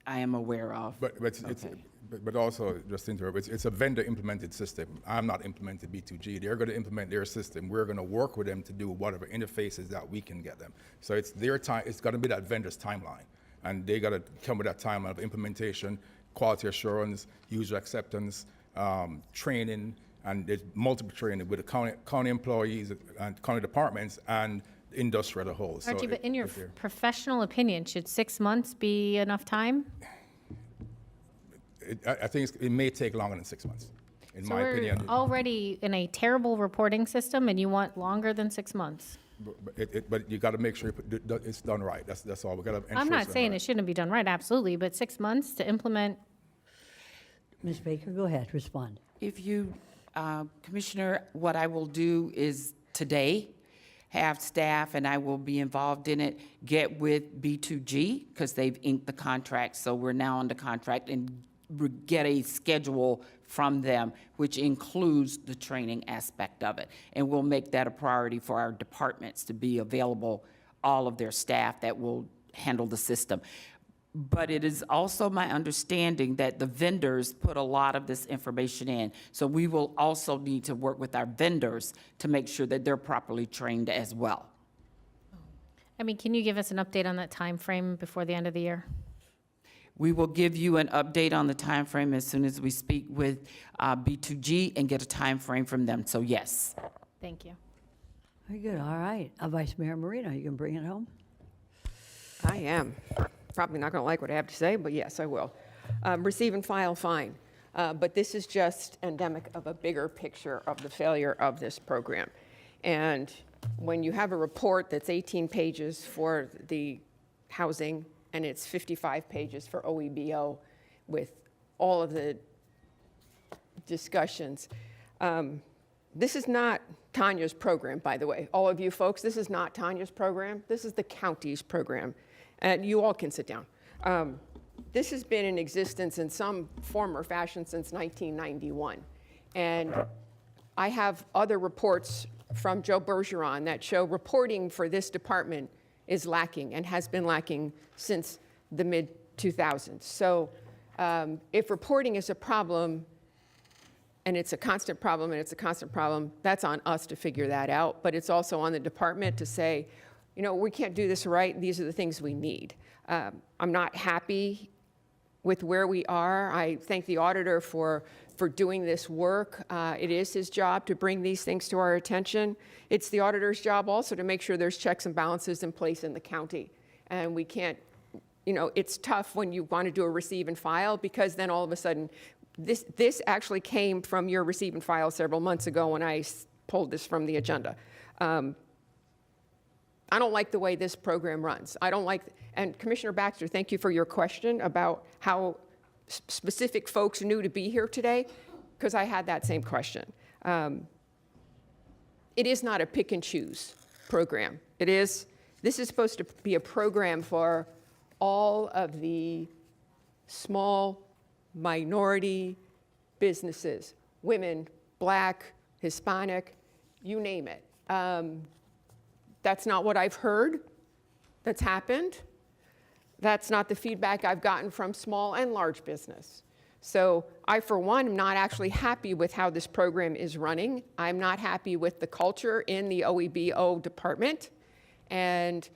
I am aware of. But also, just to interrupt, it's a vendor-implemented system. I'm not implementing B2G. They're going to implement their system. We're going to work with them to do whatever interfaces that we can get them. So it's their time. It's going to be that vendor's timeline. And they got to come with that timeline of implementation, quality assurance, user acceptance, training, And there's multiple training with the county employees and county departments and the industry as a whole. So Archie, but in your it's there. professional opinion, should 6 months be enough time? I think it may take longer than 6 months, in So my we're opinion. already in a terrible reporting system, and you want longer than 6 months? But you got to make sure it's done right. That's all. We got to ensure. I'm not it's done saying right. it shouldn't be done right, absolutely, but 6 months to implement, Ms. Baker, go ahead, respond. If you, Commissioner, what I will do is today have staff, and I will be involved in it, get with B2G, because they've inked the contract, so we're now under contract, and get a schedule from them, which includes the training aspect of it. And we'll make that a priority for our departments to be available, all of their staff that will handle the system. But it is also my understanding that the vendors put a lot of this information in. So we will also need to work with our vendors to make sure that they're properly trained as well. I mean, can you give us an update on that time frame before the end of the year? We will give you an update on the timeframe as soon as we speak with B2G and get a timeframe from them. So yes. Thank you. Very good, all right. Vice Mayor Marino, you can bring it home? I am. Probably not going to like what I have to say, but yes, I will. Receive and file, fine. But this is just endemic of a bigger picture of the failure of this program. And when you have a report that's 18 pages for the housing and it's 55 pages for OEBO with all of the discussions, this is not Tanya's program, by the way. All of you folks, this is not Tanya's program. This is the county's program. And you all can sit down. This has been in existence in some form or fashion since 1991. And I have other reports from Joe Bergeron that show reporting for this department is lacking and has been lacking since the mid-2000s. So if reporting is a problem, and it's a constant problem, that's on us to figure that out. But it's also on the department to say, you know, we can't do this right. These are the things we need. I'm not happy with where we are. I thank the auditor for doing this work. It is his job to bring these things to our attention. It's the auditor's job also to make sure there's checks and balances in place in the county. And we can't, you know, it's tough when you want to do a receive and file, because then all of a sudden, this actually came from your receive and file several months ago when I pulled this from the agenda. I don't like the way this program runs. I don't like, and Commissioner Baxter, thank you for your question about how specific folks knew to be here today, because I had that same question. It is not a pick and choose program. This is supposed to be a program for all of the small minority businesses, women, Black, Hispanic, you name it. That's not what I've heard that's happened. That's not the feedback I've gotten from small and large business. So I, for one, am not actually happy with how this program is running. I'm not happy with the culture in the OEBO department. And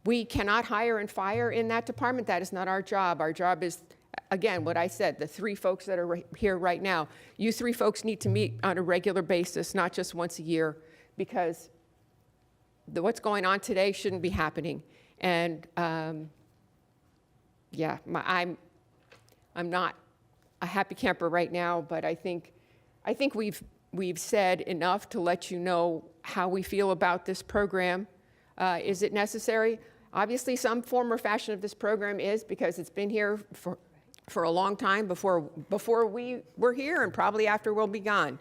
we cannot hire and fire in that department. That is not our job. Our job is, again, what I said, the three folks that are here right now. You three folks need to meet on a regular basis, not just once a year, because what's going on today shouldn't be happening. And yeah, I'm not a happy camper right now, but I think we've said enough to let you know how we feel about this program. Is it necessary? Obviously, some form or fashion of this program is, because it's been here for a long time before we were here, and probably after we'll be gone.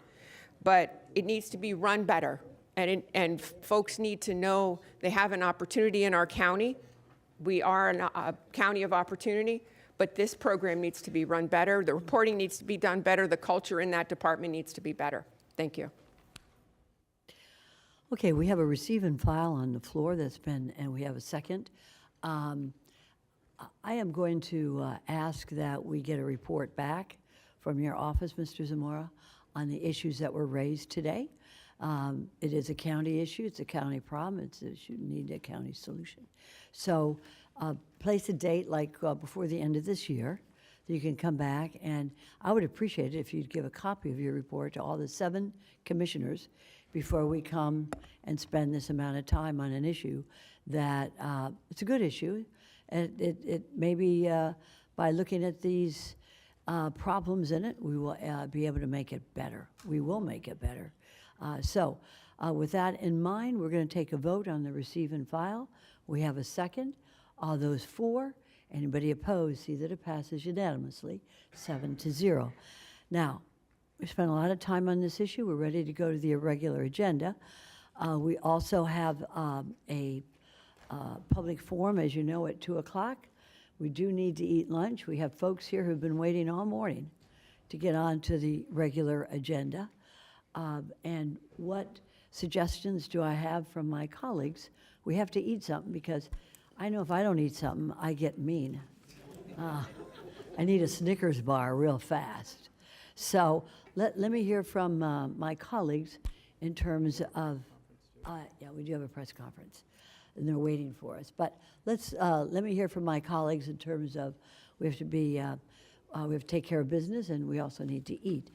But it needs to be run better. And folks need to know they have an opportunity in our county. We are a county of opportunity, but this program needs to be run better. The reporting needs to be done better. The culture in that department needs to be better. Thank you. Okay, we have a receive and file on the floor that's been, and we have a second. I am going to ask that we get a report back from your office, Mr. Zamora, on the issues that were raised today. It is a county issue, it's a county problem, it should need a county solution. So place a date like before the end of this year you can come back, and I would appreciate it if you'd give a copy of your report to all the 7 commissioners before we come and spend this amount of time on an issue that, it's a good issue. And it may be, by looking at these problems in it, we will be able to make it better. We will make it better. So with that in mind, we're going to take a vote on the receive and file. We have a second. All those for, anybody opposed, see that it passes unanimously, 7-0. Now, we spent a lot of time on this issue. We're ready to go to the irregular agenda. We also have a public forum, as you know, at 2 o'clock. We do need to eat lunch. We have folks here who've been waiting all morning to get on to the regular agenda. And what suggestions do I have from my colleagues? We have to eat something, because I know if I don't eat something, I get mean. I need a Snickers bar real fast. So let me hear from my colleagues in terms of, yeah, we do have a press conference, and they're waiting for us. But let me hear from my colleagues in terms of we have to take care of business, and we also need to eat.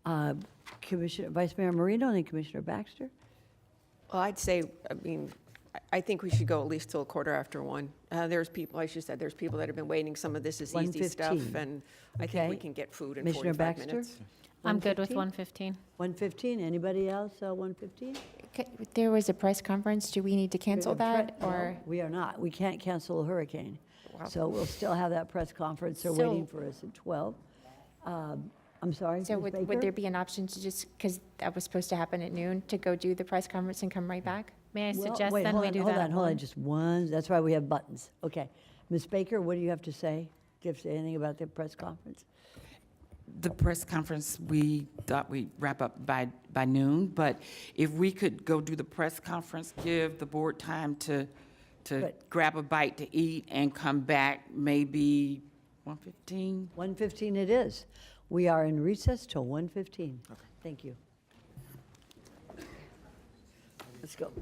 Vice Mayor Marino and then Commissioner Baxter. Well, I'd say, I think we should go at least till 1:15. There's people, like you said, there's people that have been waiting. Some of this is easy stuff, 1:15. and I think we Okay. can get food in Commissioner 45 Baxter? minutes. I'm good with 1:15? 1:15. 1:15, anybody else, 1:15? There was a press conference. Do we need to cancel that, No, or? we are not. We can't cancel a hurricane. Wow. So we'll still have that press conference. They're So- waiting for us at 12. I'm sorry, So Ms. would Baker? there be an option to just, because that was supposed to happen at noon, to go do the press conference and come right back? May I Well, suggest wait, then hold we on, do hold that on, at hold on, 1? just one. That's why we have buttons. Okay. Ms. Baker, what do you have to say? Do you have to say anything about the press conference? The press conference, we thought we'd wrap up by noon, but if we could go do the press conference, give the board time to Good. grab a bite to eat and come back maybe 1:15? 1:15 it is. We are in recess till 1:15. Thank you. Let's go.